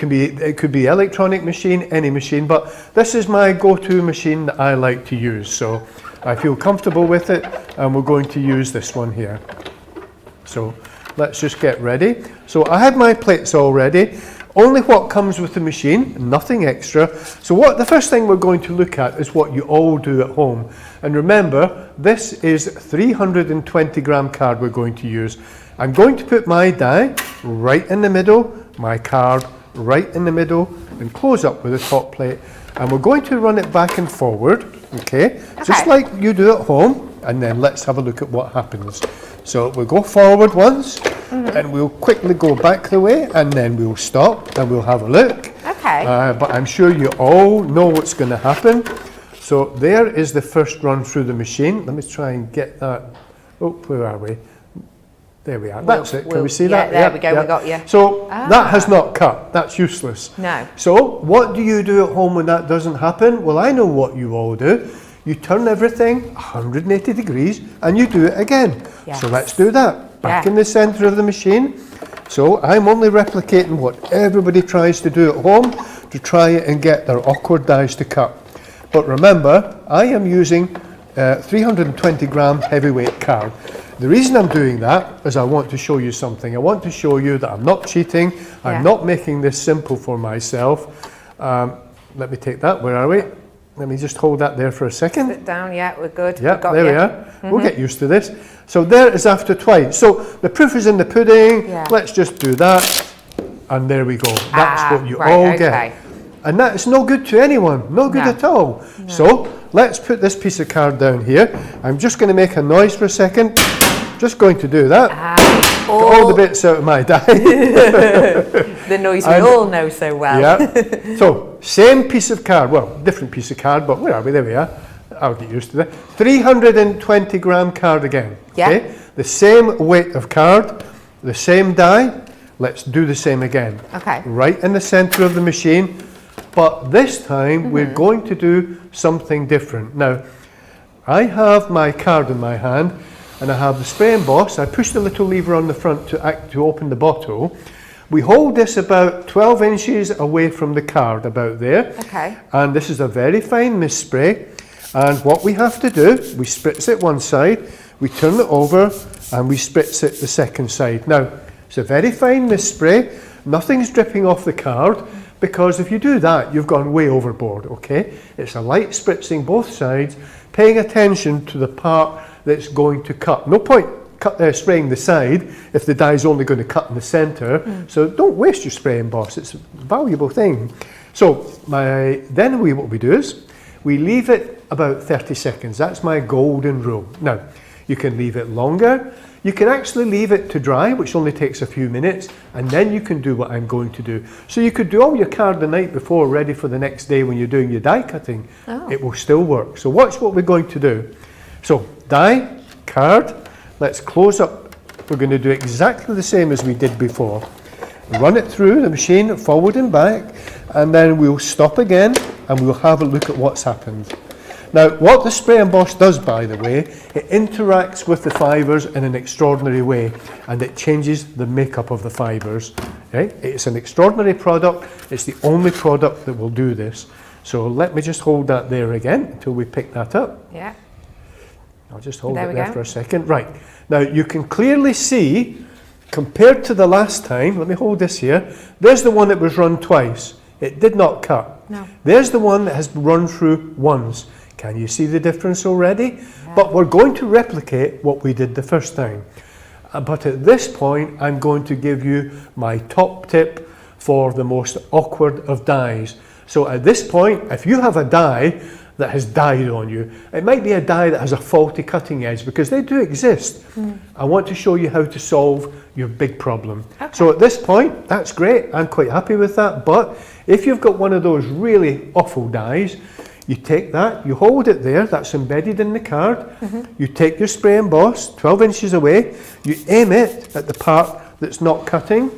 could be electronic machine, any machine, but this is my go-to machine that I like to use. So I feel comfortable with it, and we're going to use this one here. So let's just get ready. So I have my plates all ready. Only what comes with the machine, nothing extra. So the first thing we're going to look at is what you all do at home. And remember, this is 320 gram card we're going to use. I'm going to put my die right in the middle, my card right in the middle, and close up with the top plate. And we're going to run it back and forward, okay? Just like you do at home, and then let's have a look at what happens. So we'll go forward once, and we'll quickly go back the way, and then we'll stop, and we'll have a look. Okay. But I'm sure you all know what's going to happen. So there is the first run through the machine. Let me try and get that. Oh, where are we? There we are. That's it. Can we see that? There we go. We got you. So that has not cut. That's useless. No. So what do you do at home when that doesn't happen? Well, I know what you all do. You turn everything 180 degrees and you do it again. Yes. So let's do that. Back in the center of the machine. So I'm only replicating what everybody tries to do at home to try and get their awkward dies to cut. But remember, I am using 320 gram heavyweight card. The reason I'm doing that is I want to show you something. I want to show you that I'm not cheating. I'm not making this simple for myself. Let me take that. Where are we? Let me just hold that there for a second. Sit down, yeah, we're good. Yeah, there we are. We'll get used to this. So there is after twice. So the proof is in the pudding. Yeah. Let's just do that. And there we go. That's what you all get. And that is no good to anyone. No good at all. No. So let's put this piece of card down here. I'm just going to make a noise for a second. Just going to do that. Get all the bits out of my die. The noise we all know so well. Yeah. So same piece of card. Well, different piece of card, but where are we? There we are. I'll get used to that. 320 gram card again. Yeah. Okay? The same weight of card, the same die. Let's do the same again. Okay. Right in the center of the machine. But this time we're going to do something different. Now, I have my card in my hand and I have the spray emboss. I push the little lever on the front to open the bottle. We hold this about 12 inches away from the card, about there. Okay. And this is a very fine mist spray. And what we have to do, we spritz it one side, we turn it over, and we spritz it the second side. Now, it's a very fine mist spray. Nothing's dripping off the card, because if you do that, you've gone way overboard, okay? It's a light spritzing both sides, paying attention to the part that's going to cut. No point spraying the side if the die is only going to cut in the center. So don't waste your spray emboss. It's a valuable thing. So what we do is we leave it about 30 seconds. That's my golden rule. Now, you can leave it longer. You can actually leave it to dry, which only takes a few minutes, and then you can do what I'm going to do. So you could do all your card the night before, ready for the next day when you're doing your die cutting. It will still work. So watch what we're going to do. So die, card, let's close up. We're going to do exactly the same as we did before. Run it through the machine, forward and back, and then we'll stop again and we'll have a look at what's happened. Now, what the spray emboss does, by the way, it interacts with the fibres in an extraordinary way, and it changes the makeup of the fibres. Okay? It's an extraordinary product. It's the only product that will do this. So let me just hold that there again until we pick that up. Yeah. I'll just hold There it we there go. for a second. Right. Now, you can clearly see, compared to the last time, let me hold this here, there's the one that was run twice. It did not cut. No. There's the one that has run through once. Can you see the difference already? Yeah. But we're going to replicate what we did the first time. But at this point, I'm going to give you my top tip for the most awkward of dies. So at this point, if you have a die that has died on you, it might be a die that has a faulty cutting edge, because they do exist. I want to show you how to solve your big problem. Okay. So at this point, that's great. I'm quite happy with that. But if you've got one of those really awful dies, you take that, you hold it there, that's embedded in the card. You take your spray emboss 12 inches away, you aim it at the part that's not cutting,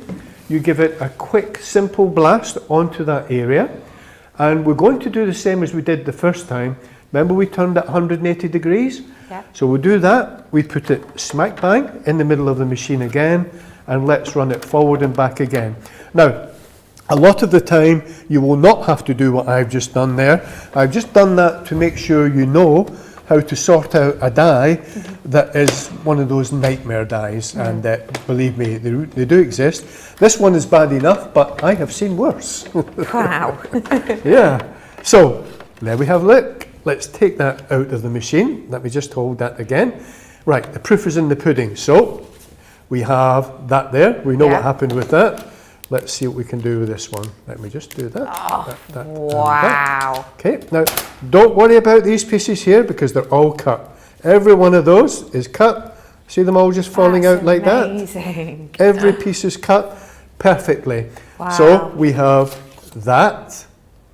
you give it a quick, simple blast onto that area. And we're going to do the same as we did the first time. Remember, we turned at 180 degrees? Yeah. So we'll do that. We put it smack bang in the middle of the machine again, and let's run it forward and back again. Now, a lot of the time, you will not have to do what I've just done there. I've just done that to make sure you know how to sort out a die that is one of those nightmare dies. And believe me, they do exist. This one is bad enough, but I have seen worse. Wow. Yeah. So there we have a look. Let's take that out of the machine. Let me just hold that again. Right, the proof is in the pudding. So we have that there. We know what happened with that. Let's see what we can do with this one. Let me just do that. Oh, that wow. Okay, now don't worry about these pieces here, because they're all cut. Every one of those is cut. See them all just falling out like that? Amazing. Every piece is cut perfectly. Wow. So we have that,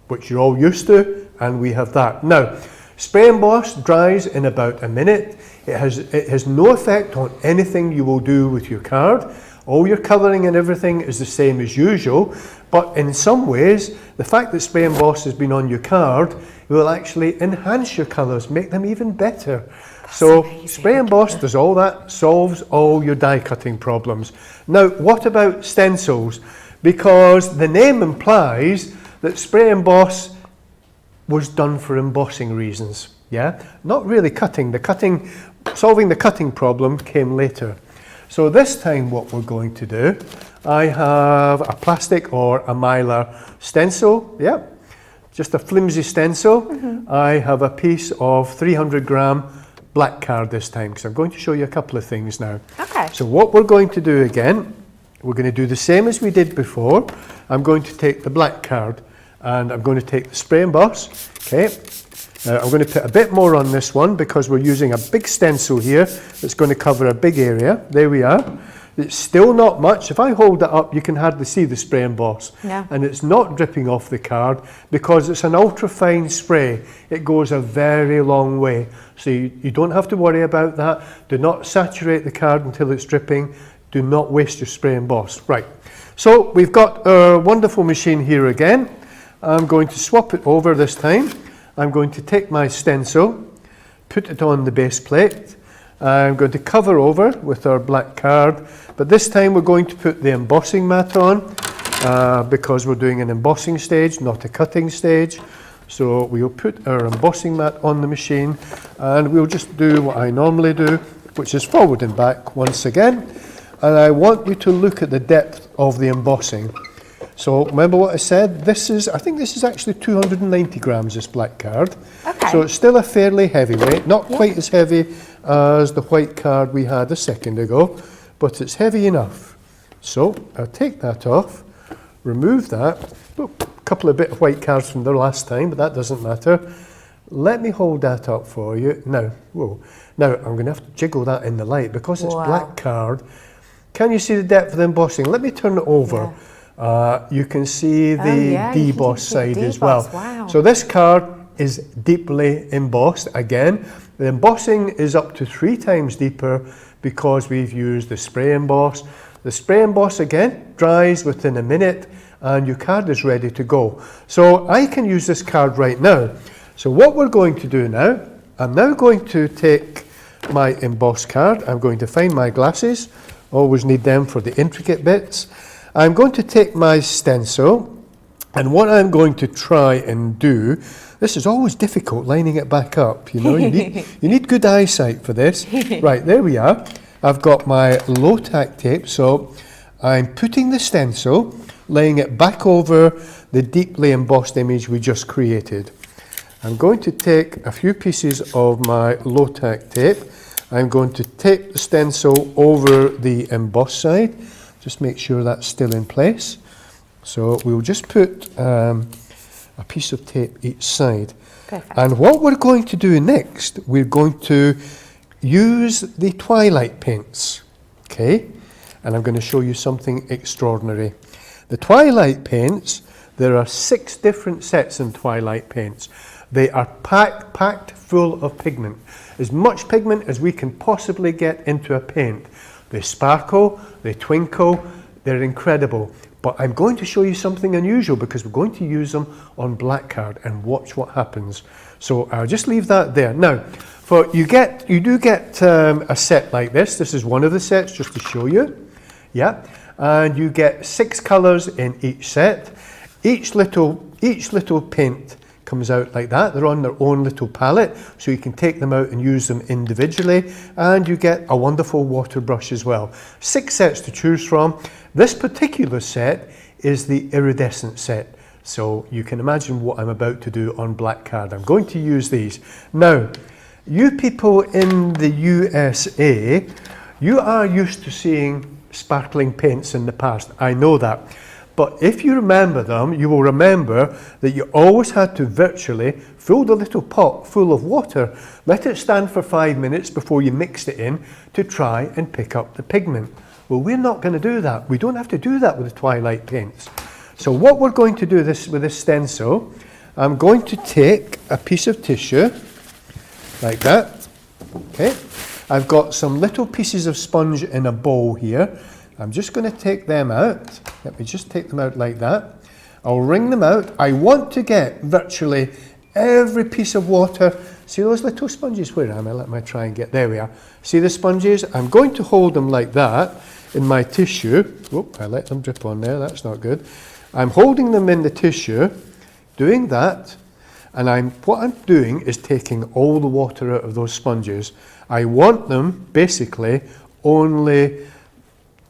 which you're all used to, and we have that. Now, spray emboss dries in about a minute. It has no effect on anything you will do with your card. All your colouring and everything is the same as usual, but in some ways, the fact that spray emboss has been on your card will actually enhance your colours, make them even better. So spray emboss does all that, solves all your die cutting problems. Now, what about stencils? Because the name implies that spray emboss was done for embossing reasons, yeah? Not really cutting. Solving the cutting problem came later. So this time what we're going to do, I have a plastic or a mylar stencil, just a flimsy stencil. I have a piece of 300 gram black card this time, because I'm going to show you a couple of things now. Okay. So what we're going to do again, we're going to do the same as we did before. I'm going to take the black card, and I'm going to take the spray emboss, okay. Now I'm going to put a bit more on this one, because we're using a big stencil here that's going to cover a big area. There we are. It's still not much. If I hold it up, you can hardly see the spray emboss. Yeah. And it's not dripping off the card, because it's an ultra fine spray. It goes a very long way. So you don't have to worry about that. Do not saturate the card until it's dripping. Do not waste your spray emboss. Right. So we've got our wonderful machine here again. I'm going to swap it over this time. I'm going to take my stencil, put it on the base plate. I'm going to cover over with our black card, but this time we're going to put the embossing mat on, because we're doing an embossing stage, not a cutting stage. So we'll put our embossing mat on the machine, and we'll just do what I normally do, which is forward and back once again. And I want you to look at the depth of the embossing. So remember what I said? I think this is actually 290 grams, this black card. Okay. So it's still a fairly heavy weight, not quite as heavy as the white card we had a second ago, but it's heavy enough. So I'll take that off, remove that. Oh, a couple of bit of white cards from the last time, but that doesn't matter. Let me hold that up for you. Now, now I'm going to have to jiggle that in the light, because it's black card. Can you see the depth of the embossing? Let me turn it over. Yeah. You can see the deboss side as well. Wow. So this card is deeply embossed again. The embossing is up to 3 times deeper, because we've used the spray emboss. The spray emboss again dries within a minute, and your card is ready to go. So I can use this card right now. So what we're going to do now, I'm now going to take my emboss card. I'm going to find my glasses. Always need them for the intricate bits. I'm going to take my stencil, and what I'm going to try and do, this is always difficult lining it back up, you know, you need good eyesight for this. Right, there we are. I've got my low tack tape, so I'm putting the stencil, laying it back over the deeply embossed image we just created. I'm going to take a few pieces of my low tack tape. I'm going to tape the stencil over the emboss side. Just make sure that's still in place. So we'll just put a piece of tape each side. Perfect. And what we're going to do next, we're going to use the twilight paints, okay? And I'm going to show you something extraordinary. The twilight paints, there are 6 different sets in twilight paints. They are packed full of pigment. As much pigment as we can possibly get into a paint. They sparkle, they twinkle, they're incredible. But I'm going to show you something unusual because we're going to use them on black card and watch what happens. So I'll just leave that there. Now, you do get a set like this. This is one of the sets just to show you. Yeah, and you get 6 colours in each set. Each little paint comes out like that. They're on their own little palette, so you can take them out and use them individually, and you get a wonderful water brush as well. 6 sets to choose from. This particular set is the iridescent set, so you can imagine what I'm about to do on black card. I'm going to use these. Now, you people in the USA, you are used to seeing sparkling paints in the past. I know that. But if you remember them, you will remember that you always had to virtually fill the little pot full of water, let it stand for 5 minutes before you mixed it in to try and pick up the pigment. Well, we're not going to do that. We don't have to do that with the twilight paints. So what we're going to do with this stencil, I'm going to take a piece of tissue like that. Okay. I've got some little pieces of sponge in a bowl here. I'm just going to take them out. Let me just take them out like that. I'll wring them out. I want to get virtually every piece of water. See those little sponges? Where am I? Let me try and get, there we are. See the sponges? I'm going to hold them like that in my tissue. Whoop, I let them drip on there. That's not good. I'm holding them in the tissue, doing that. And what I'm doing is taking all the water out of those sponges. I want them basically only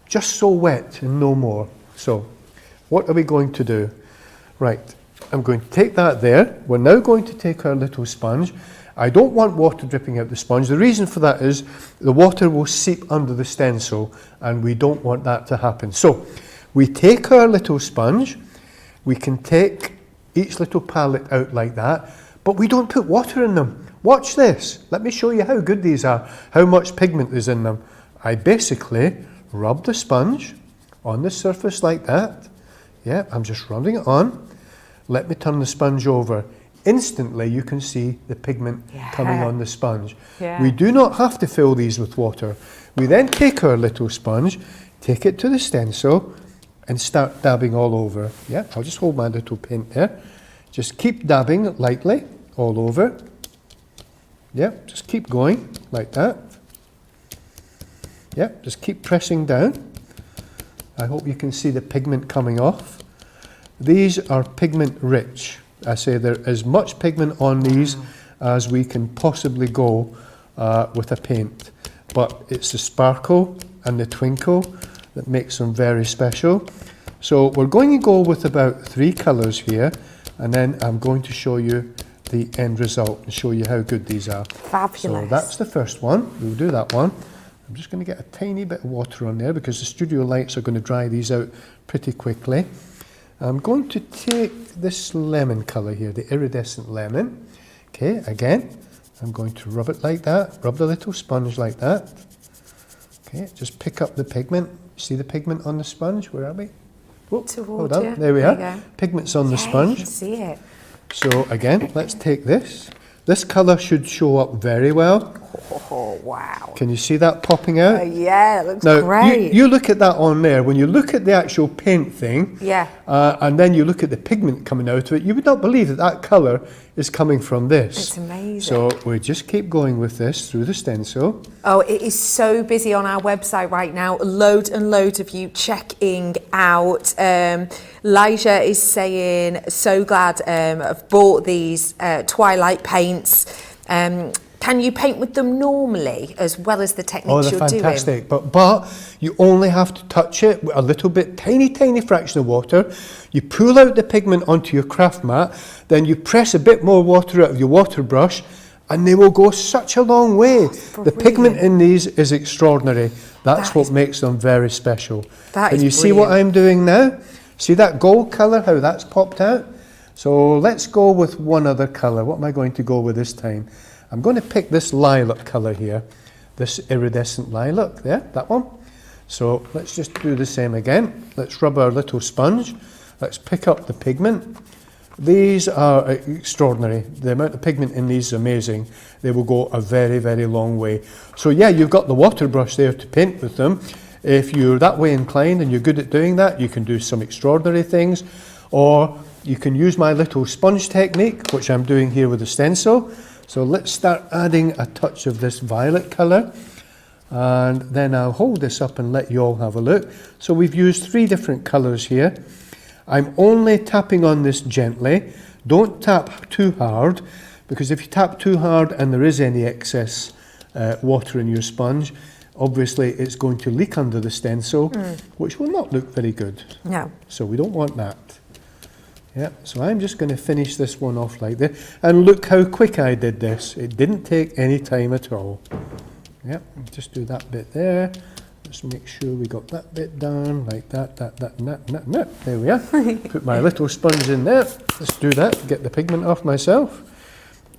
just so wet and no more. So what are we going to do? Right, I'm going to take that there. We're now going to take our little sponge. I don't want water dripping out the sponge. The reason for that is the water will seep under the stencil and we don't want that to happen. So we take our little sponge, we can take each little palette out like that, but we don't put water in them. Watch this. Let me show you how good these are, how much pigment is in them. I basically rub the sponge on the surface like that. Yeah, I'm just rubbing it on. Let me turn the sponge over. Instantly you can see the pigment coming on the sponge. Yeah. We do not have to fill these with water. We then take our little sponge, take it to the stencil and start dabbing all over. Yeah, I'll just hold my little paint there. Just keep dabbing lightly all over. Yeah, just keep going like that. Yeah, just keep pressing down. I hope you can see the pigment coming off. These are pigment rich. I say there is much pigment on these as we can possibly go with a paint. But it's the sparkle and the twinkle that makes them very special. So we're going to go with about 3 colours here, and then I'm going to show you the end result and show you how good these are. Fabulous. So that's the first one. We'll do that one. I'm just going to get a tiny bit of water on there because the studio lights are going to dry these out pretty quickly. I'm going to take this lemon colour here, the iridescent lemon. Okay, again, I'm going to rub it like that, rub the little sponge like that. Okay, just pick up the pigment. See the pigment on the sponge? Where are we? Whoop, hold on, you. there we There are. you go. Pigment's on the You sponge. can see it. So again, let's take this. This colour should show up very well. Oh, wow. Can you see that popping out? Yeah, it looks Now, great. you look at that on there. When you look at the actual paint thing, Yeah. and then you look at the pigment coming out of it, you would not believe that that colour is coming from this. It's amazing. So we just keep going with this through the stencil. Oh, it is so busy on our website right now. Loads and loads of you checking out. Elijah is saying, so glad I've bought these Twilight paints. Can you paint with them normally as well as the techniques they're you're fantastic. doing? But you only have to touch it with a little bit, tiny fraction of water. You pull out the pigment onto your craft mat, then you press a bit more water out of your water brush, and they will go such a long way. The pigment in these is extraordinary. That's what makes them very special. Can you see what I'm doing now? See that gold colour, how that's popped out? So let's go with one other colour. What am I going to go with this time? I'm going to pick this lilac colour here, this iridescent lilac there, that one. So let's just do the same again. Let's rub our little sponge. Let's pick up the pigment. These are extraordinary. The amount of pigment in these is amazing. They will go a very long way. So yeah, you've got the water brush there to paint with them. If you're that way inclined and you're good at doing that, you can do some extraordinary things. Or you can use my little sponge technique, which I'm doing here with the stencil. So let's start adding a touch of this violet colour, and then I'll hold this up and let you all have a look. So we've used 3 different colours here. I'm only tapping on this gently. Don't tap too hard, because if you tap too hard and there is any excess water in your sponge, obviously it's going to leak under the stencil, which will not look very good. No. So we don't want that. Yeah, so I'm just going to finish this one off like this. And look how quick I did this. It didn't take any time at all. Yeah, just do that bit there. Just make sure we got that bit done, like that. There we are. Put my little sponge in there. Let's do that, get the pigment off myself.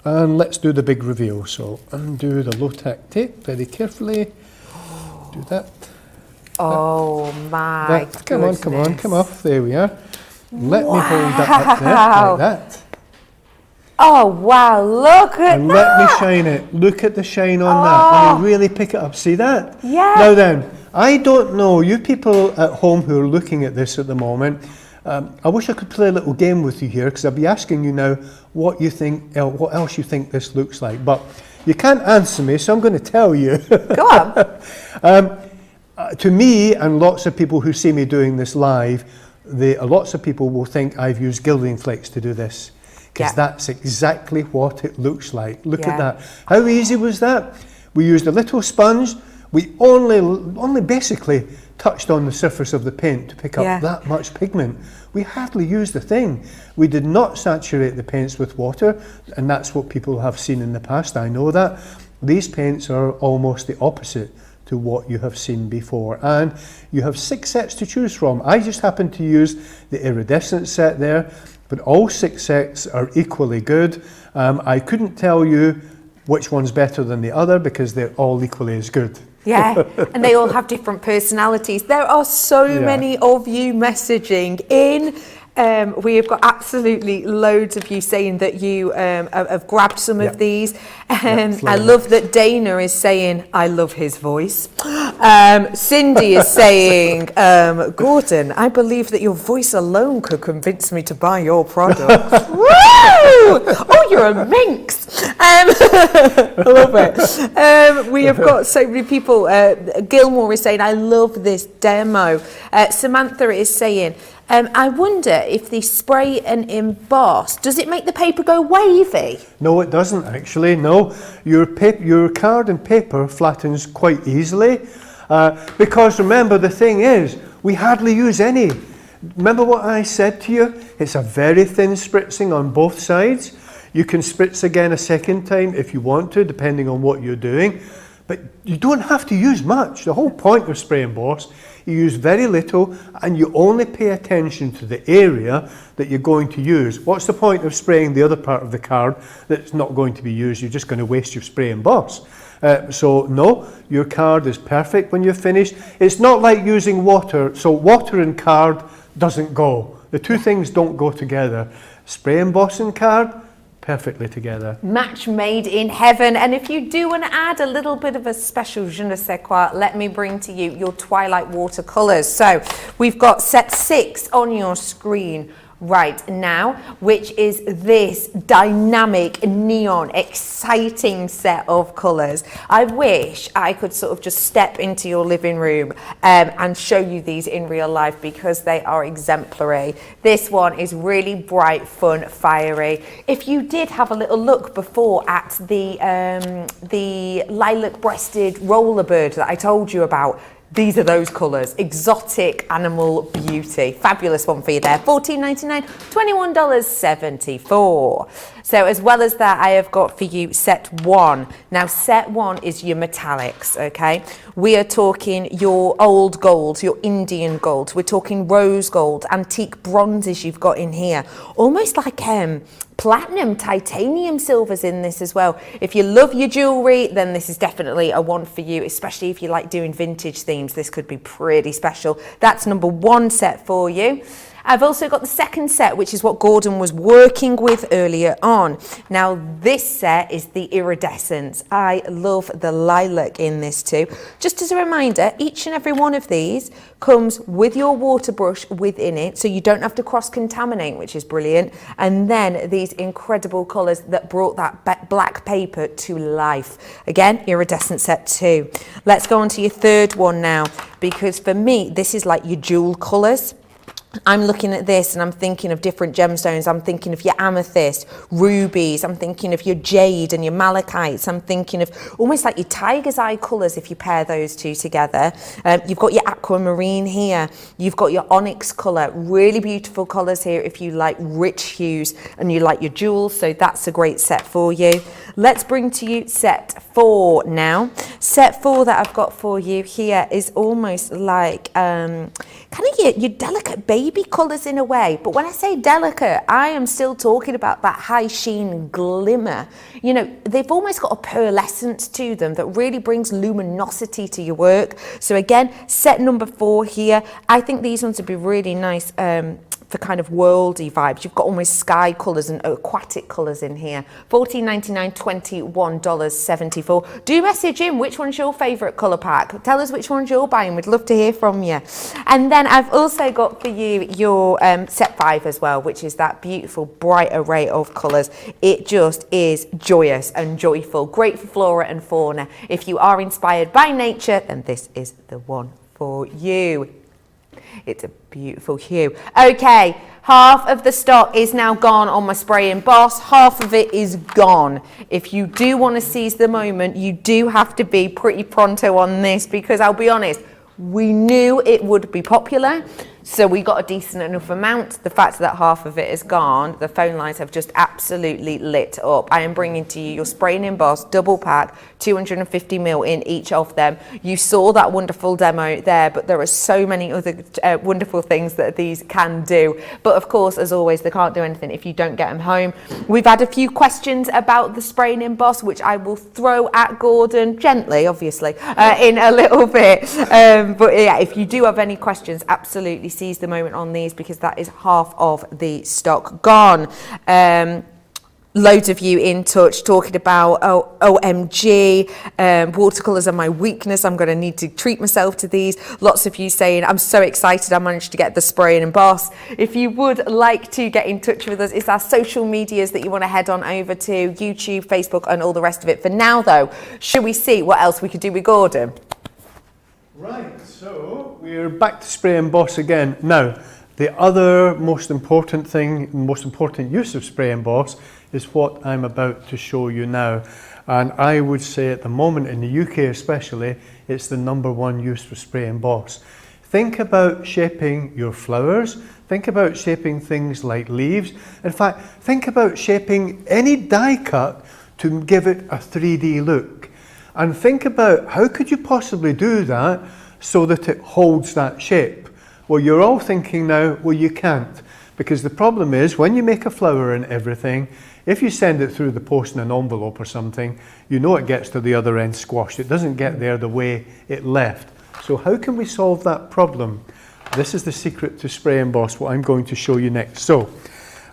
And let's do the big reveal. So undo the low-tack tape very carefully. Do that. Oh my that. Come on, come off. There we are. Let me hold that up there, like that. Oh wow, look at and that. Let me shine it. Look at the shine on that. Let me really pick it up. See that? Yeah. Now then, I don't know, you people at home who are looking at this at the moment, I wish I could play a little game with you here, because I'll be asking you now what you think, what else you think this looks like. But you can't answer me, so I'm going to tell you. Go on. To me, and lots of people who see me doing this live, lots of people will think I've used gilding flakes to do this, because that's exactly what it looks like. Look at that. How easy was that? We used a little sponge. We only basically touched on the surface of the paint to pick up that much pigment. We hardly used the thing. We did not saturate the paints with water, and that's what people have seen in the past. I know that. These paints are almost the opposite to what you have seen before, and you have 6 sets to choose from. I just happen to use the iridescent set there, but all 6 sets are equally good. I couldn't tell you which one's better than the other, because they're all equally as good. Yeah, and they all have different personalities. There are so many of you messaging in. We have got absolutely loads of you saying that you have grabbed some of these. I love that Dana is saying, I love his voice. Cindy is saying, Gordon, I believe that your voice alone could convince me to buy your product. Woo! Oh, you're a minx. I love it. We have got so many people. Gilmore is saying, I love this demo. Samantha is saying, I wonder if the spray and emboss, does it make the paper go wavy? No, it doesn't actually, no. Your card and paper flattens quite easily, because remember, the thing is, we hardly use any. Remember what I said to you? It's a very thin spritzing on both sides. You can spritz again a second time if you want to, depending on what you're doing. But you don't have to use much. The whole point of spray emboss, you use very little, and you only pay attention to the area that you're going to use. What's the point of spraying the other part of the card that's not going to be used? You're just going to waste your spray emboss. So no, your card is perfect when you're finished. It's not like using water. So water and card doesn't go. The two things don't go together. Spray embossing card, perfectly together. Match made in heaven. And if you do want to add a little bit of a special je ne sais quoi, let me bring to you your Twilight watercolours. So we've got set 6 on your screen right now, which is this dynamic, neon, exciting set of colours. I wish I could sort of just step into your living room and show you these in real life, because they are exemplary. This one is really bright, fun, fiery. If you did have a little look before at the lilac-breasted rollerbird that I told you about, these are those colours. Exotic animal beauty. Fabulous one for you there. $14.99, $21.74. So as well as that, I have got for you set 1. Now set 1 is your metallics, okay? We are talking your old golds, your Indian golds. We're talking rose gold, antique bronzes you've got in here. Almost like platinum, titanium silvers in this as well. If you love your jewellery, then this is definitely a one for you, especially if you like doing vintage themes. This could be pretty special. That's number 1 set for you. I've also got the second set, which is what Gordon was working with earlier on. Now, this set is the iridescence. I love the lilac in this too. Just as a reminder, each and every one of these comes with your water brush within it, so you don't have to cross-contaminate, which is brilliant. And then these incredible colours that brought that black paper to life. Again, iridescent set 2. Let's go on to your third one now, because for me, this is like your jewel colours. I'm looking at this and I'm thinking of different gemstones. I'm thinking of your amethyst, rubies. I'm thinking of your jade and your malachites. I'm thinking of almost like your tiger's eye colours if you pair those two together. You've got your aquamarine here. You've got your onyx colour. Really beautiful colours here if you like rich hues and you like your jewels. So that's a great set for you. Let's bring to you set 4 now. Set 4 that I've got for you here is almost like kind of your delicate baby colours in a way. But when I say delicate, I am still talking about that high sheen glimmer. You know, they've almost got a pearlescence to them that really brings luminosity to your work. So again, set number 4 here. I think these ones would be really nice for kind of worldy vibes. You've got almost sky colours and aquatic colours in here. $14.99, $21.74. Do message in which one's your favourite colour pack. Tell us which ones you're buying. We'd love to hear from you. And then I've also got for you your set 5 as well, which is that beautiful bright array of colours. It just is joyous and joyful. Great for flora and fauna. If you are inspired by nature, then this is the one for you. It's a beautiful hue. Okay, half of the stock is now gone on my spray emboss. Half of it is gone. If you do want to seize the moment, you do have to be pretty pronto on this, because I'll be honest, we knew it would be popular. So we got a decent enough amount. The fact that half of it is gone, the phone lines have just absolutely lit up. I am bringing to you your spray and emboss double pack, 250ml in each of them. You saw that wonderful demo there, but there are so many other wonderful things that these can do. But of course, as always, they can't do anything if you don't get them home. We've had a few questions about the spray and emboss, which I will throw at Gordon, gently, obviously, in a little bit. But yeah, if you do have any questions, absolutely seize the moment on these, because that is half of the stock gone. Loads of you in touch talking about OMG, watercolours are my weakness, I'm going to need to treat myself to these. Lots of you saying I'm so excited I managed to get the spray and emboss. If you would like to get in touch with us, it's our social medias that you want to head on over to, YouTube, Facebook and all the rest of it. For now though, should we see what else we could do with Gordon? Right, so we're back to spray and emboss again. Now, the other most important thing, most important use of spray and emboss is what I'm about to show you now. And I would say at the moment, in the UK especially, it's the #1 use for spray and emboss. Think about shaping your flowers. Think about shaping things like leaves. In fact, think about shaping any die cut to give it a 3D look. And think about how could you possibly do that so that it holds that shape? Well, you're all thinking now, well, you can't. Because the problem is, when you make a flower and everything, if you send it through the post in an envelope or something, you know it gets to the other end squashed. It doesn't get there the way it left. So how can we solve that problem? This is the secret to spray emboss, what I'm going to show you next. So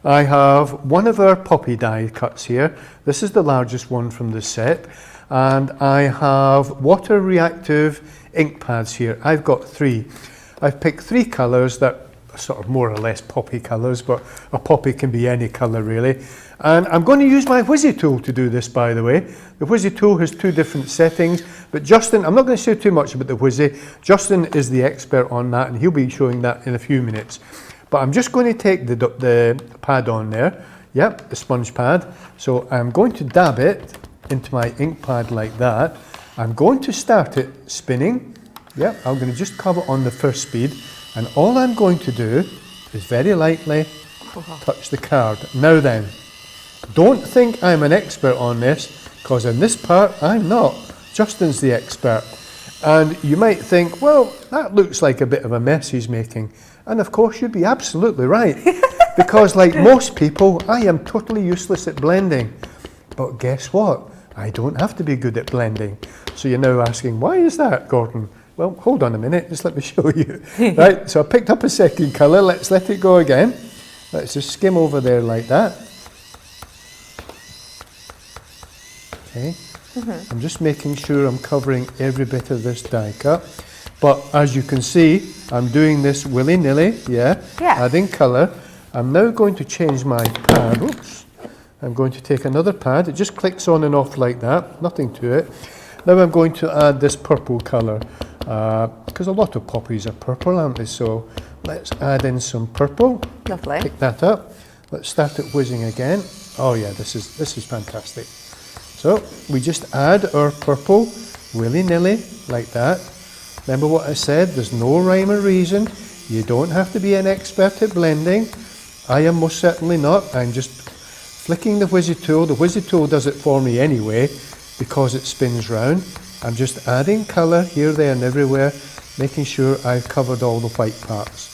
I have one of our poppy die cuts here. This is the largest one from the set. And I have water reactive ink pads here. I've got 3. I've picked 3 colours that are sort of more or less poppy colours, but a poppy can be any colour really. And I'm going to use my wizzy tool to do this, by the way. The wizzy tool has 2 different settings, but Justin, I'm not going to say too much about the wizzy. Justin is the expert on that, and he'll be showing that in a few minutes. But I'm just going to take the pad on there. Yep, the sponge pad. So I'm going to dab it into my ink pad like that. I'm going to start it spinning. Yep, I'm going to just cover on the first speed, and all I'm going to do is very lightly touch the card. Now then, don't think I'm an expert on this, because in this part I'm not. Justin's the expert. And you might think, well, that looks like a bit of a mess he's making. And of course you'd be absolutely right, because like most people, I am totally useless at blending. But guess what? I don't have to be good at blending. So you're now asking, why is that, Gordon? Well, hold on a minute, just let me show you. Right, so I picked up a second colour, let's let it go again. Let's just skim over there like that. Okay, I'm just making sure I'm covering every bit of this die cut. But as you can see, I'm doing this willy-nilly, adding colour. I'm now going to change my pad. Oops. I'm going to take another pad. It just clicks on and off like that, nothing to it. Now I'm going to add this purple colour, because a lot of poppies are purple, aren't they? So let's add in some purple. Lovely. Pick that up. Let's start it whizzing again. Oh yeah, this is fantastic. So we just add our purple willy-nilly like that. Remember what I said, there's no rhyme or reason. You don't have to be an expert at blending. I am most certainly not. I'm just flicking the wizzy tool. The wizzy tool does it for me anyway, because it spins round. I'm just adding colour here, there and everywhere, making sure I've covered all the white parts.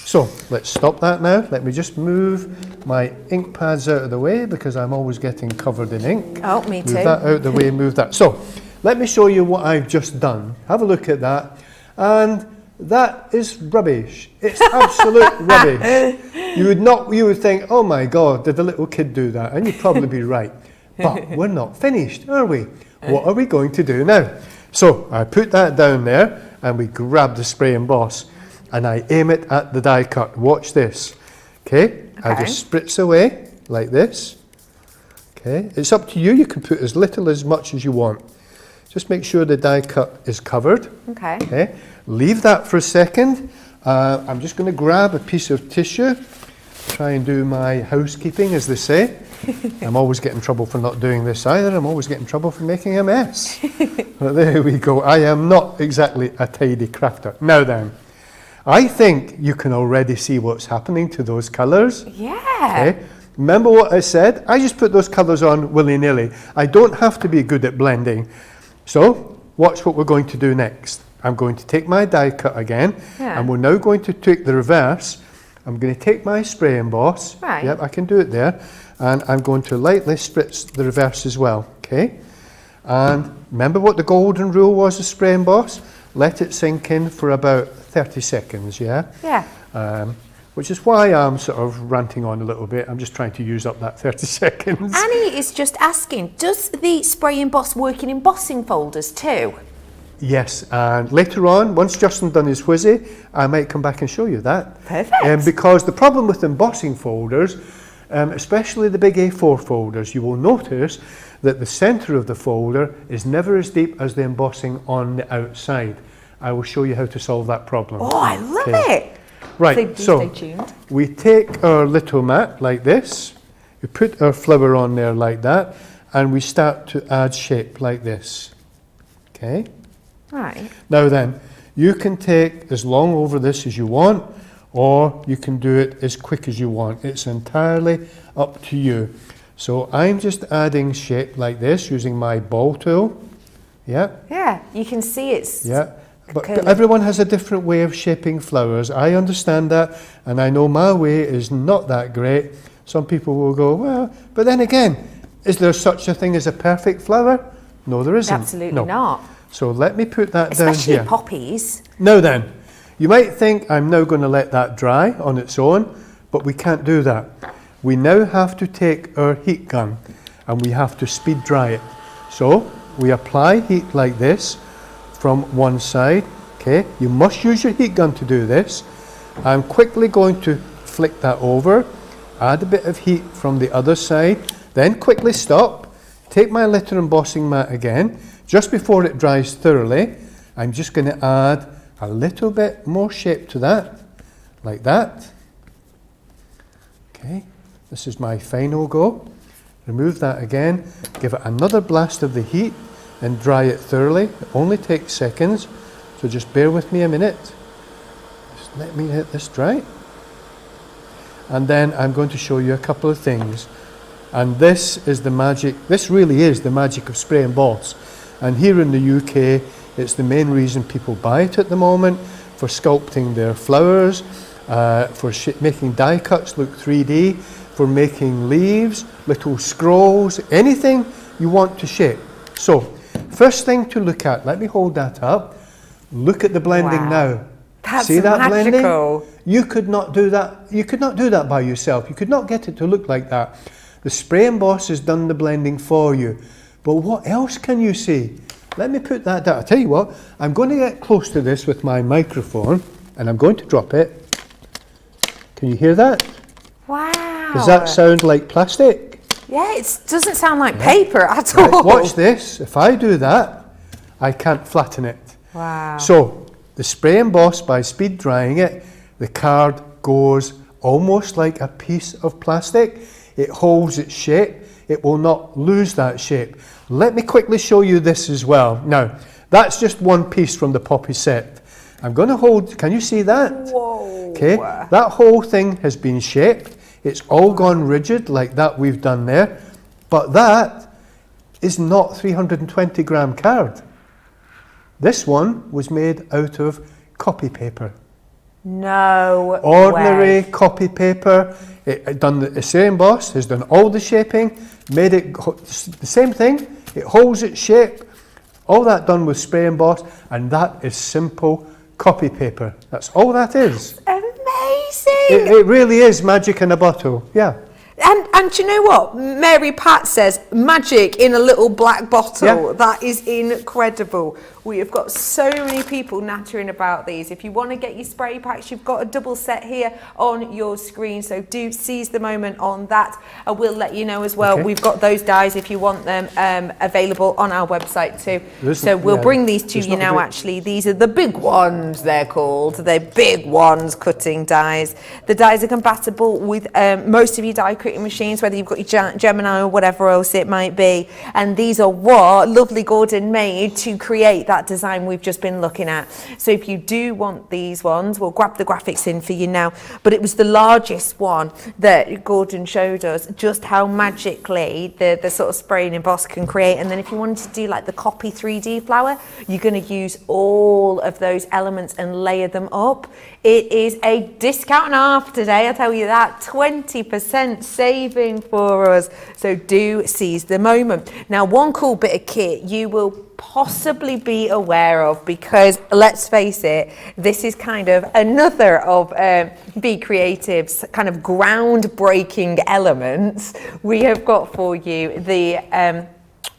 So let's stop that now. Let me just move my ink pads out of the way, because I'm always getting covered in ink. Oh, me too. Move that out of the way, move that. So let me show you what I've just done. Have a look at that. And that is rubbish. It's absolute rubbish. You would think, oh my God, did the little kid do that? And you'd probably be right. But we're not finished, are we? What are we going to do now? So I put that down there, and we grab the spray emboss, and I aim it at the die cut. Watch this. Okay? I just spritz away like this. Okay? It's up to you. You can put as little as much as you want. Just make sure the die cut is covered. Okay. Okay. Leave that for a second. I'm just going to grab a piece of tissue, try and do my housekeeping, as they say. I'm always getting in trouble for not doing this either. I'm always getting in trouble for making a mess. But there we go. I am not exactly a tidy crafter. Now then, I think you can already see what's happening to those colours. Yeah. Okay. Remember what I said? I just put those colours on willy-nilly. I don't have to be good at blending. So, watch what we're going to do next. I'm going to take my die cut again, and we're now going to take the reverse. I'm going to take my spray emboss. Right. Yep, I can do it there. And I'm going to lightly spritz the reverse as well, okay? And remember what the golden rule was of spray emboss? Let it sink in for about 30 seconds, yeah? Yeah. Which is why I'm sort of ranting on a little bit. I'm just trying to use up that 30 seconds. Annie is just asking, does the spray emboss work in embossing folders too? Yes, and later on, once Justin done his wizzy, I might come back and show you that. Perfect. Because the problem with embossing folders, especially the big A4 folders, you will notice that the centre of the folder is never as deep as the embossing on the outside. I will show you how to solve that problem. Oh, I love it. Right, so stay tuned. we take our little mat like this, we put our flower on there like that, and we start to add shape like this. Okay? Right. Now then, you can take as long over this as you want, or you can do it as quick as you want. It's entirely up to you. So I'm just adding shape like this using my ball tool. Yeah. Yeah, you can see it's... Yeah. But curly. everyone has a different way of shaping flowers. I understand that, and I know my way is not that great. Some people will go, well, but then again, is there such a thing as a perfect flower? No, there isn't. Absolutely not. So let me put that down Especially here. poppies. Now then, you might think I'm now going to let that dry on its own, but we can't do that. We now have to take our heat gun and we have to speed dry it. So we apply heat like this from one side. Okay, you must use your heat gun to do this. I'm quickly going to flick that over, add a bit of heat from the other side, then quickly stop, take my letter embossing mat again, just before it dries thoroughly. I'm just going to add a little bit more shape to that, like that. Okay, this is my final go. Remove that again, give it another blast of the heat and dry it thoroughly. It only takes seconds, so just bear with me a minute. Just let me let this dry. And then I'm going to show you a couple of things. And this is the magic, this really is the magic of spray emboss. And here in the UK, it's the main reason people buy it at the moment, for sculpting their flowers, for making die cuts look 3D, for making leaves, little scrolls, anything you want to shape. So, first thing to look at, let me hold that up. Look at the blending now. That's See that magical. blending? You could not do that. You could not do that by yourself. You could not get it to look like that. The spray emboss has done the blending for you. But what else can you see? Let me put that down. I'll tell you what, I'm going to get close to this with my microphone and I'm going to drop it. Can you hear that? Wow. Does that sound like plastic? Yeah, it doesn't sound like paper at all. Right, watch this. If I do that, I can't flatten it. Wow. So, the spray emboss, by speed drying it, the card goes almost like a piece of plastic. It holds its shape. It will not lose that shape. Let me quickly show you this as well. Now, that's just one piece from the poppy set. I'm going to hold, can you see that? Whoa. Okay, that whole thing has been shaped. It's all gone rigid like that we've done there. But that is not 320 gram card. This one was made out of copy paper. No Ordinary way. copy paper. It done the spray emboss, has done all the shaping, made it the same thing. It holds its shape. All that done with spray emboss, and that is simple copy paper. That's all that is. Amazing. It really is magic in a bottle. Yeah. And do you know what? Mary Pat says magic in a little black bottle. Yeah. That is incredible. We have got so many people nattering about these. If you want to get your spray packs, you've got a double set here on your screen. So do seize the moment on that. I will let you know as well. Okay. We've got those dies if you want them available on our website too. So we'll bring these to you now. Actually, these are the big ones. They're called. They're big ones cutting dies. The dies are compatible with most of your die cutting machines, whether you've got your Gemini or whatever else it might be. And these are what Lovely Gordon made to create that design we've just been looking at. So if you do want these ones, we'll grab the graphics in for you now. But it was the largest one that Gordon showed us just how magically the sort of spray and emboss can create. And then if you wanted to do like the copy 3D flower, you're going to use all of those elements and layer them up. It is a discount and a half today, I'll tell you that. 20% saving for us. So do seize the moment. Now, one cool bit of kit you will possibly be aware of, because let's face it, this is kind of another of Be Creative's kind of groundbreaking elements. We have got for you the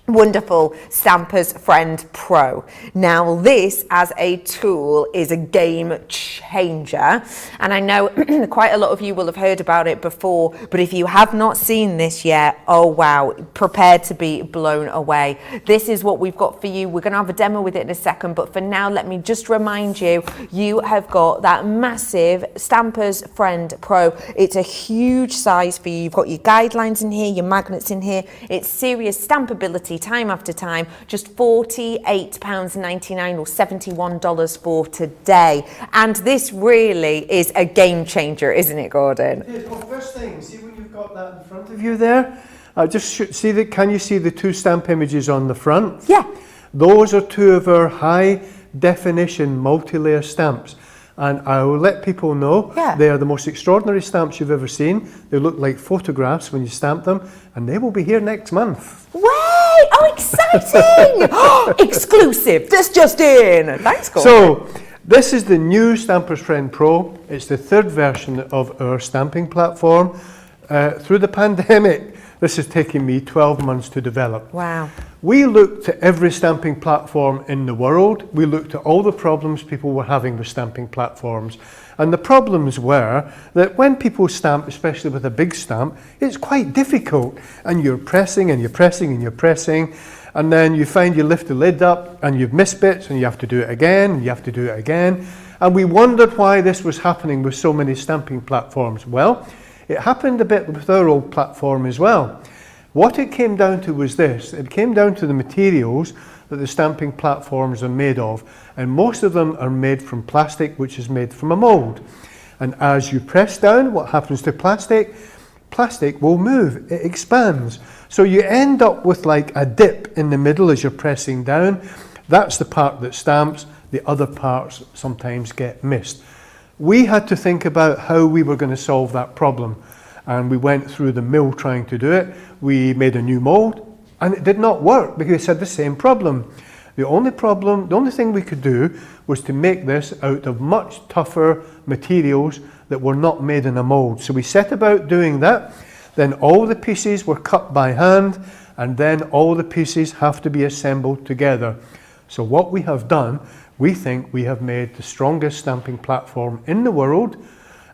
wonderful Stampers Friend Pro. Now this as a tool is a game changer, and I know quite a lot of you will have heard about it before, but if you have not seen this yet, oh wow, prepare to be blown away. This is what we've got for you. We're going to have a demo with it in a second, but for now let me just remind you, you have got that massive Stampers Friend Pro. It's a huge size for you. You've got your guidelines in here, your magnets in here. It's serious stampability time after time. Just £48.99 or $71 for today. And this really is a game changer, isn't it, Gordon? Yeah, well, first thing, see when you've got that in front of you there? See that. Can you see the two stamp images on the front? Yeah. Those are two of our high definition multi-layer stamps. And I will let people know they are the most extraordinary stamps you've ever seen. They look like photographs when you stamp them, and they will be here next month. Way! Oh, exciting! Exclusive! This just in! Thanks, Gordon. So, This is the new Stampers Friend Pro. It's the third version of our stamping platform. Through the pandemic, this has taken me 12 months to develop. Wow. We looked at every stamping platform in the world. We looked at all the problems people were having with stamping platforms. And the problems were that when people stamp, especially with a big stamp, it's quite difficult. And you're pressing and you're pressing and you're pressing. And then you find you lift the lid up and you've missed bits and you have to do it again and you have to do it again. And we wondered why this was happening with so many stamping platforms. Well, it happened a bit with our old platform as well. What it came down to was this. It came down to the materials that the stamping platforms are made of. And most of them are made from plastic, which is made from a mold. And as you press down, what happens to plastic? Plastic will move, it expands. So you end up with like a dip in the middle as you're pressing down. That's the part that stamps. The other parts sometimes get missed. We had to think about how we were going to solve that problem. And we went through the mill trying to do it. We made a new mold and it did not work because it had the same problem. The only thing we could do was to make this out of much tougher materials that were not made in a mold. So we set about doing that. Then all the pieces were cut by hand and then all the pieces have to be assembled together. So what we have done, we think we have made the strongest stamping platform in the world.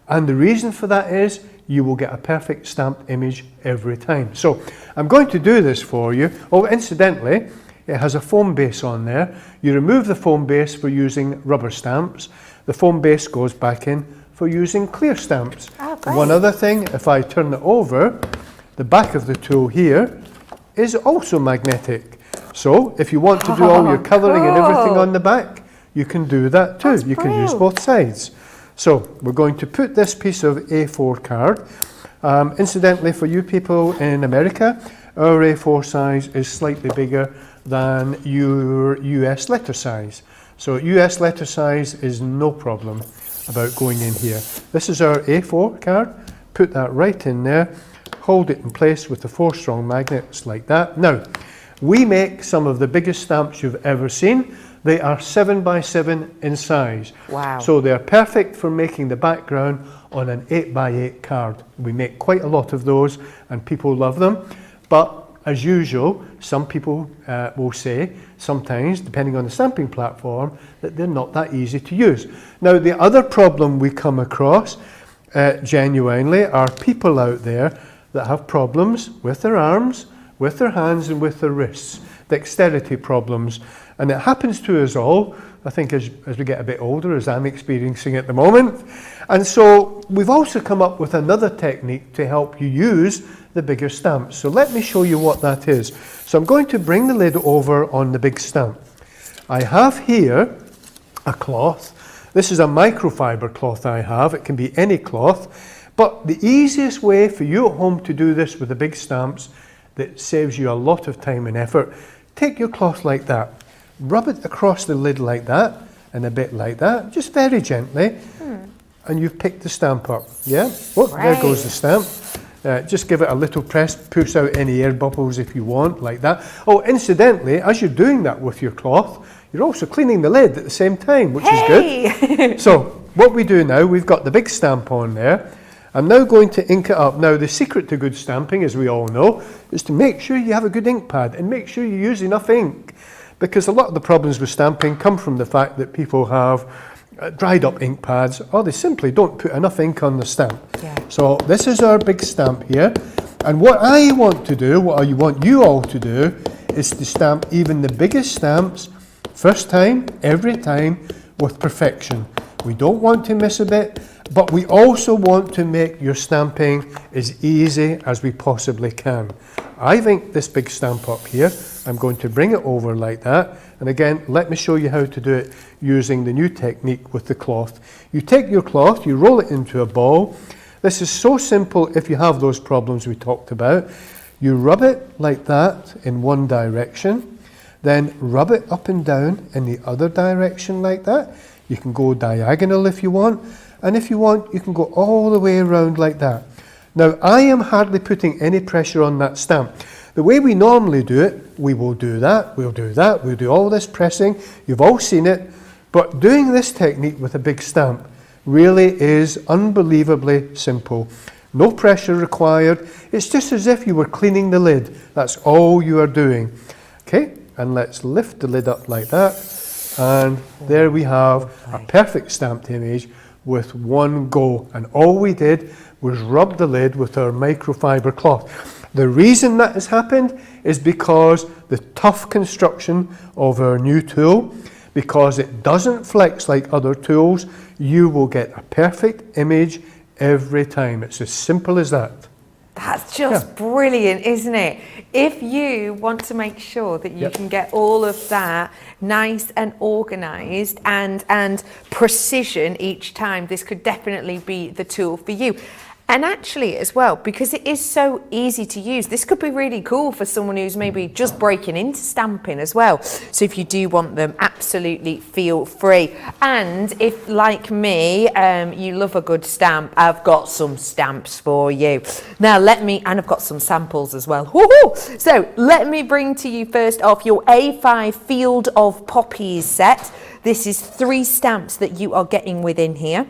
And the reason for that is you will get a perfect stamped image every time. So I'm going to do this for you. Oh, incidentally, it has a foam base on there. You remove the foam base for using rubber stamps. The foam base goes back in for using clear stamps. Oh, great. One other thing, if I turn it over, the back of the tool here is also magnetic. So if you want to do all your colouring and everything on the back, you can do that too. That's you can use brilliant. both sides. So we're going to put this piece of A4 card. Incidentally, for you people in America, our A4 size is slightly bigger than your US letter size. So US letter size is no problem about going in here. This is our A4 card. Put that right in there. Hold it in place with the 4 strong magnets like that. Now, we make some of the biggest stamps you've ever seen. They are 7 by 7 in size. Wow. So they're perfect for making the background on an 8 by 8 card. We make quite a lot of those and people love them. But as usual, some people will say, sometimes, depending on the stamping platform, that they're not that easy to use. Now, the other problem we come across genuinely are people out there that have problems with their arms, with their hands and with their wrists, dexterity problems. And it happens to us all, I think, as we get a bit older, as I'm experiencing at the moment. And so we've also come up with another technique to help you use the bigger stamps. So let me show you what that is. So I'm going to bring the lid over on the big stamp. I have here a cloth. This is a microfiber cloth I have. It can be any cloth. But the easiest way for you at home to do this with the big stamps that saves you a lot of time and effort, take your cloth like that. Rub it across the lid like that and a bit like that, just very gently. And you've picked the stamp up. Yeah? Oh, there goes the stamp. Just give it a little press, push out any air bubbles if you want, like that. Oh, incidentally, as you're doing that with your cloth, you're also cleaning the lid at the same time, which is good. So what we do now, we've got the big stamp on there. I'm now going to ink it up. Now, the secret to good stamping, as we all know, is to make sure you have a good ink pad and make sure you use enough ink. Because a lot of the problems with stamping come from the fact that people have dried up ink pads or they simply don't put enough ink on the stamp. Yeah. So this is our big stamp here. And what I want to do, what I want you all to do, is to stamp even the biggest stamps, first time, every time, with perfection. We don't want to miss a bit, but we also want to make your stamping as easy as we possibly can. I've inked this big stamp up here. I'm going to bring it over like that. And again, let me show you how to do it using the new technique with the cloth. You take your cloth, you roll it into a ball. This is so simple if you have those problems we talked about. You rub it like that in one direction, then rub it up and down in the other direction like that. You can go diagonal if you want, and if you want, you can go all the way around like that. Now, I am hardly putting any pressure on that stamp. The way we normally do it, we will do that, we'll do that, we'll do all this pressing. You've all seen it. But doing this technique with a big stamp really is unbelievably simple. No pressure required. It's just as if you were cleaning the lid. That's all you are doing. Okay, and let's lift the lid up like that. And there we have a perfect stamped image with one go. And all we did was rub the lid with our microfiber cloth. The reason that has happened is because the tough construction of our new tool, because it doesn't flex like other tools, you will get a perfect image every time. It's as simple as that. That's just brilliant, isn't it? If you want to make sure that you can get all of that nice and organised and precision each time, this could definitely be the tool for you. And actually as well, because it is so easy to use, this could be really cool for someone who's maybe just breaking into stamping as well. So if you do want them, absolutely feel free. And if, like me, you love a good stamp, I've got some stamps for you. Now and I've got some samples as well. Woo-hoo! So let me bring to you first off your A5 Field of Poppies set. This is 3 stamps that you are getting within here.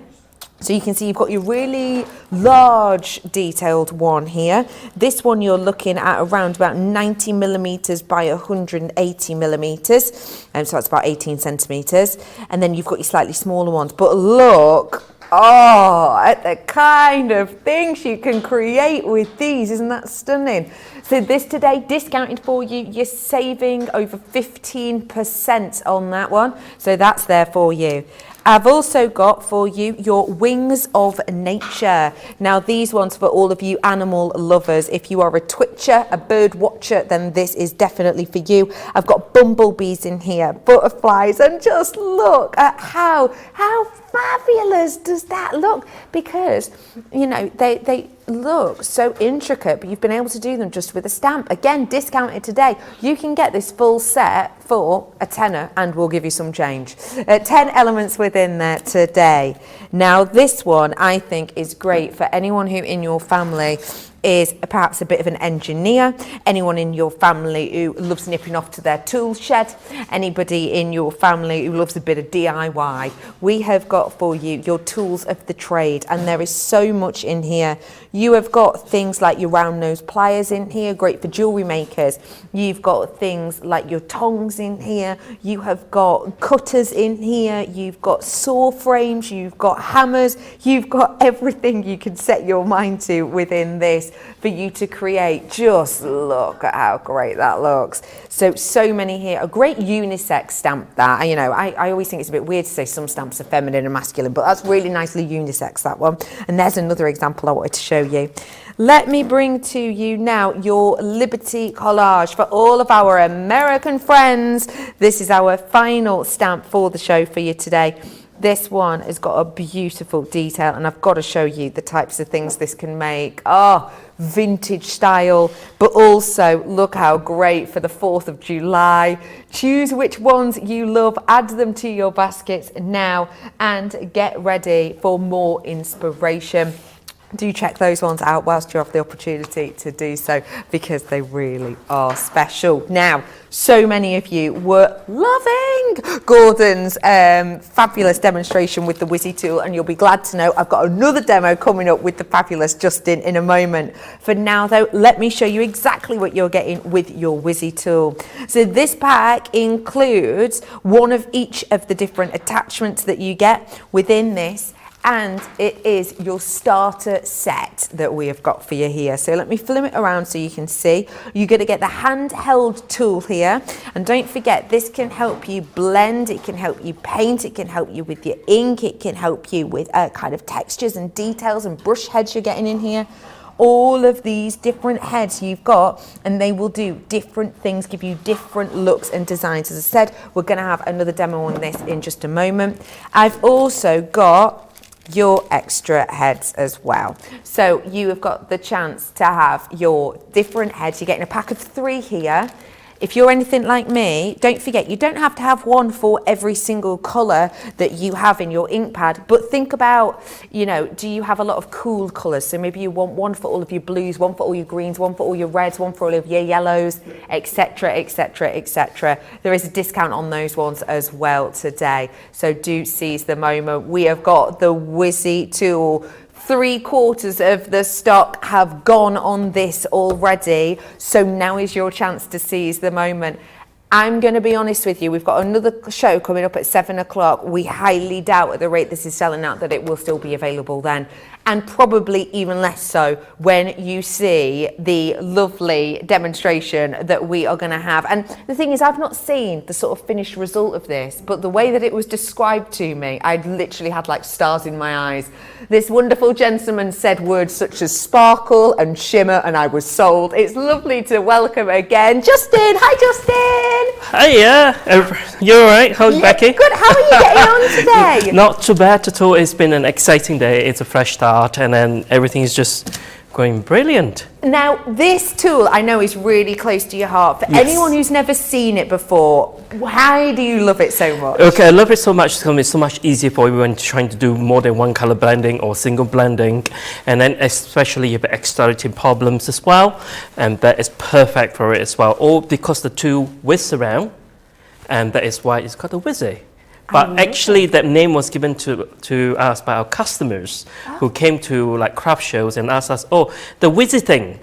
So you can see you've got your really large detailed one here. This one you're looking at around about 90 millimeters by 180 millimeters. So that's about 18 centimeters. And then you've got your slightly smaller ones. But look, at the kind of things you can create with these. Isn't that stunning? So this today, discounted for you, you're saving over 15% on that one. So that's there for you. I've also got for you your Wings of Nature. Now these ones for all of you animal lovers. If you are a twitcher, a bird watcher, then this is definitely for you. I've got bumblebees in here, butterflies, and just look at how fabulous does that look? Because, you know, they look so intricate, but you've been able to do them just with a stamp. Again, discounted today. You can get this full set for a tenner and we'll give you some change. 10 elements within there today. Now this one I think is great for anyone who in your family is perhaps a bit of an engineer, anyone in your family who loves nipping off to their tool shed, anybody in your family who loves a bit of DIY. We have got for you your tools of the trade, and there is so much in here. You have got things like your round nose pliers in here, great for jewellery makers. You've got things like your tongs in here. You have got cutters in here. You've got saw frames. You've got hammers. You've got everything you can set your mind to within this for you to create. Just look at how great that looks. So many here. A great unisex stamp that, you know, I always think it's a bit weird to say some stamps are feminine and masculine, but that's really nicely unisex, that one. And there's another example I wanted to show you. Let me bring to you now your Liberty Collage. For all of our American friends, this is our final stamp for the show for you today. This one has got a beautiful detail, and I've got to show you the types of things this can make. Vintage style, but also look how great for the 4th of July. Choose which ones you love, add them to your baskets now, and get ready for more inspiration. Do check those ones out whilst you have the opportunity to do so, because they really are special. Now, so many of you were loving Gordon's fabulous demonstration with the Wizzy tool, and you'll be glad to know I've got another demo coming up with the fabulous Justin in a moment. For now though, let me show you exactly what you're getting with your Wizzy tool. So this pack includes one of each of the different attachments that you get within this, and it is your starter set that we have got for you here. So let me flip it around so you can see. You're going to get the handheld tool here, and don't forget, this can help you blend, it can help you paint, it can help you with your ink, it can help you with kind of textures and details and brush heads you're getting in here. All of these different heads you've got, and they will do different things, give you different looks and designs. As I said, we're going to have another demo on this in just a moment. I've also got your extra heads as well. So you have got the chance to have your different heads. You're getting a pack of 3 here. if you're anything like me, don't forget, you don't have to have one for every single colour that you have in your ink pad, but think about, you know, do you have a lot of cool colours? So maybe you want one for all of your blues, one for all your greens, one for all your reds, one for all of your yellows, etc, etc, etc. There is a discount on those ones as well today, so do seize the moment. We have got the Wizzy tool. 3/4 of the stock have gone on this already, so now is your chance to seize the moment. I'm going to be honest with you, we've got another show coming up at 7 o'clock. We highly doubt at the rate this is selling out that it will still be available then, and probably even less so when you see the lovely demonstration that we are going to have. And the thing is, I've not seen the sort of finished result of this, but the way that it was described to me, I'd literally had like stars in my eyes. This wonderful gentleman said words such as sparkle and shimmer, and I was sold. It's lovely to welcome again Justin. Hi, Justin. Hiya, you alright? How's Becky? Good, how are you getting on today? Not too bad at all. It's been an exciting day. It's a fresh start, and then everything is just going brilliant. Now, this tool I know is really close to your heart. For anyone who's never seen it before, why do you love it so much? Okay, I love it so much because it's so much easier for you when trying to do more than one color blending or single blending, and then especially if accelerating problems as well, and that is perfect for it as well. All because the tool whizzes around, and that is why it's called a wizzy. But actually, that name was given to us by our customers who came to like craft shows and asked us, "Oh, the wizzy thing.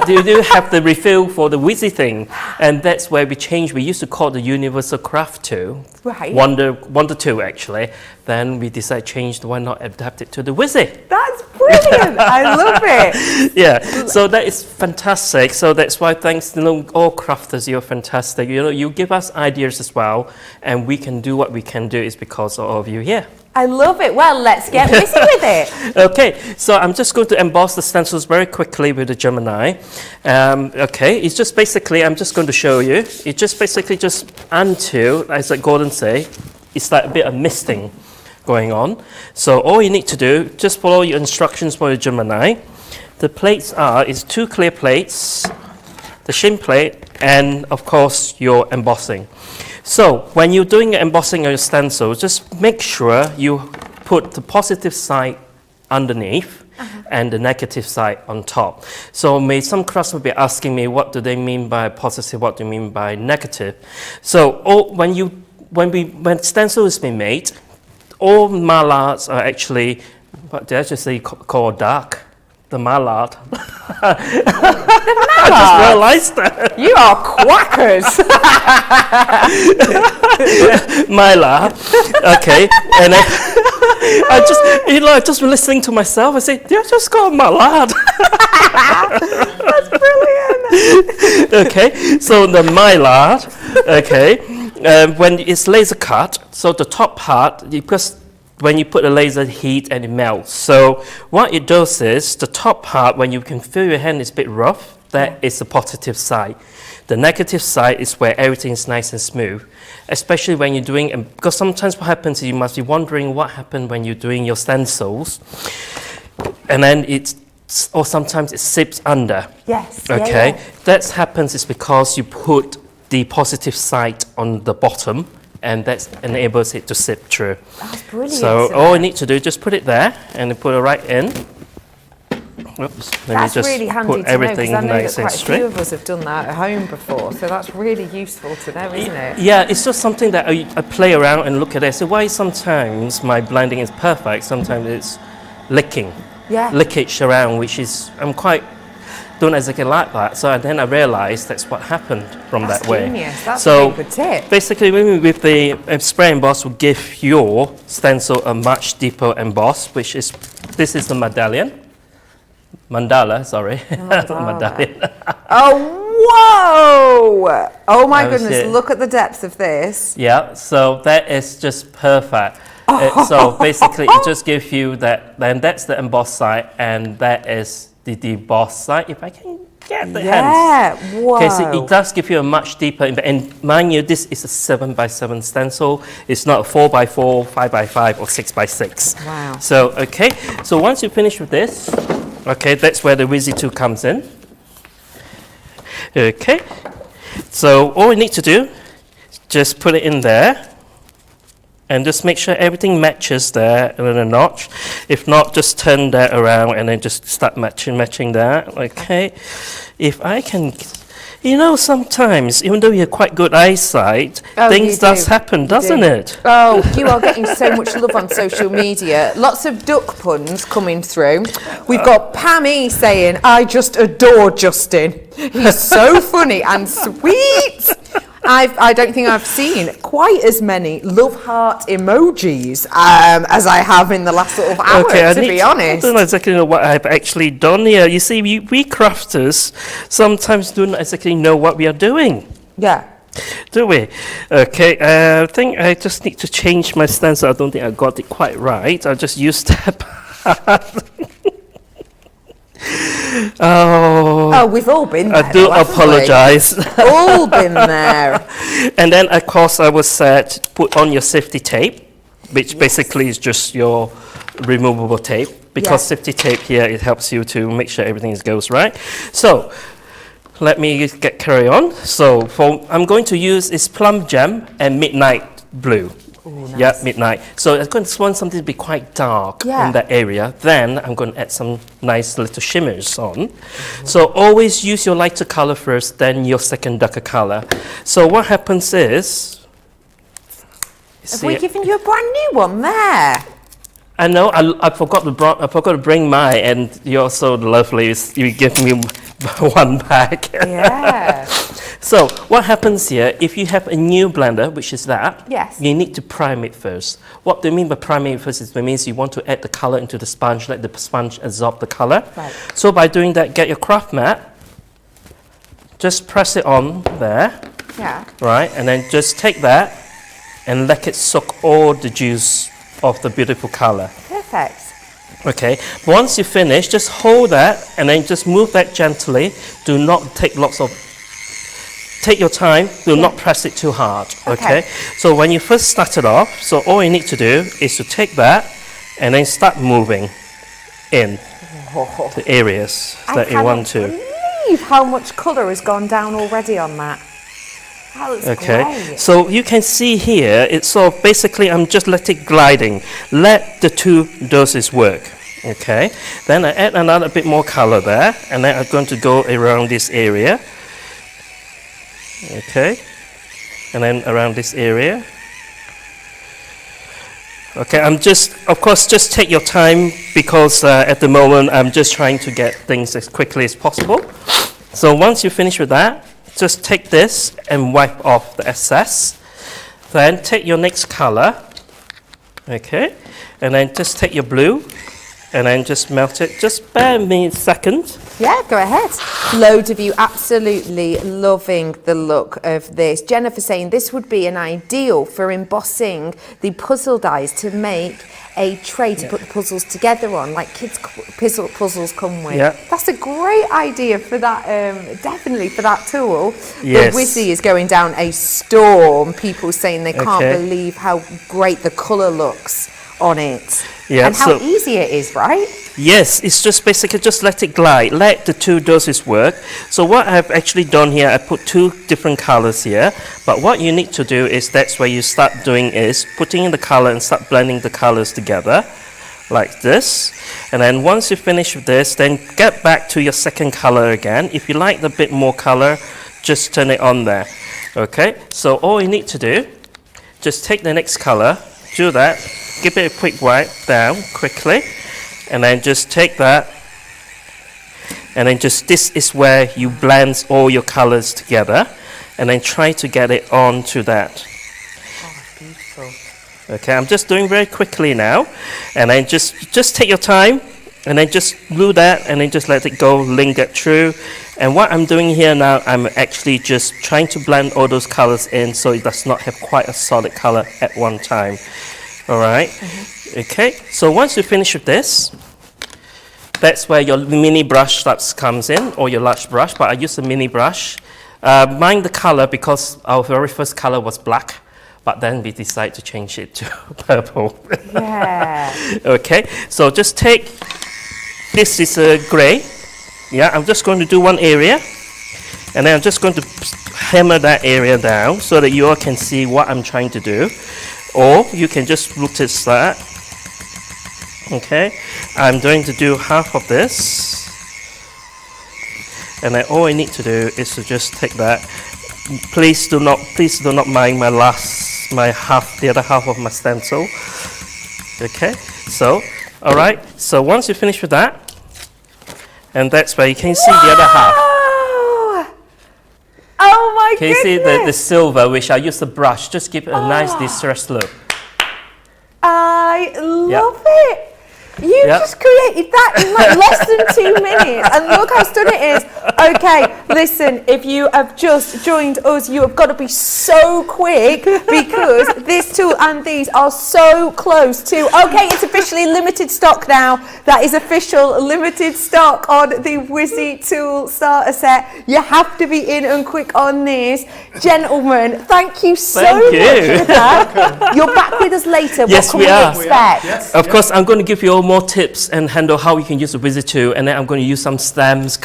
Do you have the refill for the wizzy thing?" And that's where we changed. We used to call it the Universal Craft Tool, right? Wonder Tool actually. Then we decided to change. Why not adapt it to the wizzy? That's brilliant. I love it. Yeah, so that is fantastic. So that's why, thanks to all crafters, you're fantastic. You know, you give us ideas as well, and we can do what we can do is because of you here. I love it. Well, let's get busy with it. Okay, so I'm just going to emboss the stencils very quickly with the Gemini. Okay, it's just basically, I'm just going to show you. It just basically just until, as like Gordon say, it's like a bit of misting going on. So all you need to do, just follow your instructions for the Gemini. The plates is 2 clear plates, the shim plate, and of course your embossing. So when you're doing embossing on your stencil, just make sure you put the positive side underneath and the negative side on top. So some customers will be asking me, what do they mean by positive, what do you mean by negative? So when stencil is being made, all mallards are actually, what did I just say, called dark? The mallard. I just realised that. You are quackers. Mallard. Okay. And I just listening to myself. I say, did I just call mallard? That's brilliant. Okay. So the mallard. Okay. When it's laser cut, so the top part, because when you put the laser heat and it melts. So what it does is the top part, when you can feel your hand is a bit rough, that is the positive side. The negative side is where everything is nice and smooth, especially when you're doing, because sometimes what happens is you must be wondering what happened when you're doing your stencils, and then or sometimes it sips under. Yes. Okay. Yeah. That happens is because you put the positive side on the bottom, and that enables it to sip through. That's brilliant. So all you need to do is just put it there and put it right in. Oops. That's really handy put to know, everything because I know nice that and quite a straight. few of us have done that at home before, so that's really useful to know, isn't it? Yeah, it's just something that I play around and look at it. So why sometimes my blending is perfect, sometimes it's leakage around, which is, I'm quite don't exactly like that. So then I realised that's what happened from That's that way. genius. That's So a really good tip. basically, with the spray emboss, will give your stencil a much deeper emboss, which is, this is the mandala, sorry. Medallion. Oh, whoa! Oh my That was goodness, it. look at the depth of this. Yeah, so that is just perfect. So basically, it just gives you that, then that's the emboss side, and that is the deboss side, if I can get the hands. Whoa. Okay, so it does give you a much deeper, and mind you, this is a 7x7 stencil. It's not a 4x4, 5x5, or 6x6. Wow. So, okay, so once you finish with this, okay, that's where the Wizzy 2 comes in. Okay, So all we need to do, just put it in there. And just make sure everything matches there in a notch. If not, just turn that around and then just start matching that. Okay. If I can, you know, sometimes, even though you have quite good eyesight, things does happen, doesn't it? Oh, you are getting so much love on social media. Lots of duck puns coming through. We've got Pammy saying, I just adore Justin. He's so funny and sweet. I don't think I've seen quite as many love heart emojis as I have in the last sort of hour, to be honest. I don't exactly know what I've actually done here. You see, we crafters sometimes don't exactly know what we are doing. Yeah. Do we? Okay, I think I just need to change my stance. I don't think I got it quite right. I'll just use that part. Oh, we've all been there. I do apologize. All been there. And then, of course, I was said put on your safety tape, which basically is just your removable tape. Because safety tape here, it helps you to make sure everything goes right. So, let me carry on. So, I'm going to use is plum jam and midnight blue. Ooh, nice. Yeah, midnight. So I'm going to want something to be quite dark in that area. Then I'm going to add some nice little shimmers on. So always use your lighter color first, then your second darker color. So what happens is... Have we given you a brand new one there? I know, I forgot to bring mine, and you're so lovely. You give me one back. Yeah. So what happens here, if you have a new blender, which is that, you need to prime it first. What do you mean by priming it first? It means you want to add the color into the sponge, let the sponge absorb the color. Right. So by doing that, get your craft mat, just press it on there. Yeah. Right, and then just take that and let it soak all the juice of the beautiful color. Perfect. Okay, once you finish, just hold that and then just move that gently. Do not take take your time, do not press it too hard. Okay, so when you first start it off, so all you need to do is to take that and then start moving in the areas that you want to. I can't believe how much colour has gone down already on that. That looks great. So you can see here, it's sort of basically I'm just let it gliding. Let the two doses work. Okay, then I add another bit more color there, and then I'm going to go around this area. Okay, and then around this area. Okay, I'm just, of course, just take your time because at the moment I'm just trying to get things as quickly as possible. So once you finish with that, just take this and wipe off the excess. Then take your next color, okay, and then just take your blue and then just melt it. Just bear me a second. Yeah, go ahead. Loads of you absolutely loving the look of this. Jennifer saying this would be an ideal for embossing the puzzle dies to make a tray to put the puzzles together on, like kids' puzzles come with. Yeah. That's a great idea for that, definitely for that tool. Yes. The Wizzy is going down a storm. People saying they can't believe how great the colour looks on it. Yeah, and how easy it is, right? Yes, it's just basically just let it glide, let the two doses work. So what I've actually done here, I put two different colors here, but what you need to do is that's where you start doing is putting in the color and start blending the colors together like this. And then once you finish with this, then get back to your second color again. If you like a bit more color, just turn it on there. Okay, so all you need to do, just take the next color, do that, give it a quick wipe down quickly, and then just take that, and then just this is where you blend all your colors together, and then try to get it onto that. Oh, beautiful. Okay, I'm just doing very quickly now, and then just take your time, and then just glue that, and then just let it go, link it through. And what I'm doing here now, I'm actually just trying to blend all those colors in so it does not have quite a solid color at one time. All right. Okay, so once you finish with this, that's where your mini brush comes in, or your large brush, but I use a mini brush. Mind the color because our very first color was black, but then we decided to change it to purple. Yeah. Okay, so just take, this is a gray. Yeah, I'm just going to do one area, and then I'm just going to hammer that area down so that you all can see what I'm trying to do. Or you can just rotate that. Okay, I'm going to do half of this. And then all I need to do is to just take that. Please do not mind the other half of my stencil. Okay, so, all right. So once you finish with that, and that's where you can see the other half. Oh my Can you see goodness! the silver, which I use the brush, just give it a nice distressed look. I love it. You just created that in like less than 2 minutes, and look how stunning it is. Okay, listen, if you have just joined us, you have got to be so quick because this tool and these are so close to. Okay, it's officially limited stock now. That is official limited stock on the Wizzy tool starter set. You have to be in and quick on this, gentlemen. Thank you so much for that. You're back with us later. Yes, what can we expect? Yes. Of course, I'm going to give you all more tips and handle how you can use the Wizzy tool, and then I'm going to use some stems.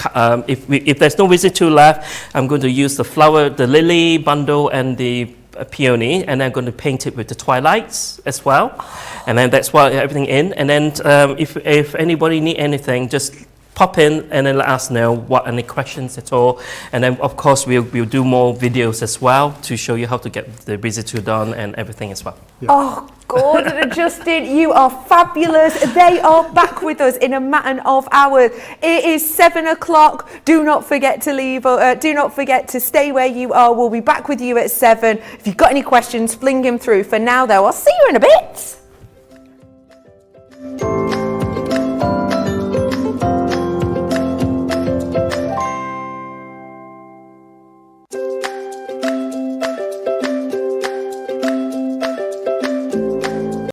If there's no Wizzy tool left, I'm going to use the flower, the lily bundle, and the peony, and I'm going to paint it with the twilights as well. And then that's why everything in. And then if anybody need anything, just pop in and then let us know any questions at all. And then of course we'll do more videos as well to show you how to get the Wizzy tool done and everything as well. Yeah. Oh, Gordon and Justin, you are fabulous. They are back with us in a matter of hours. It is 7 o'clock. Do not forget to leave. Do not forget to stay where you are. We'll be back with you at 7. If you've got any questions, fling them through. For now, though, I'll see you in a bit.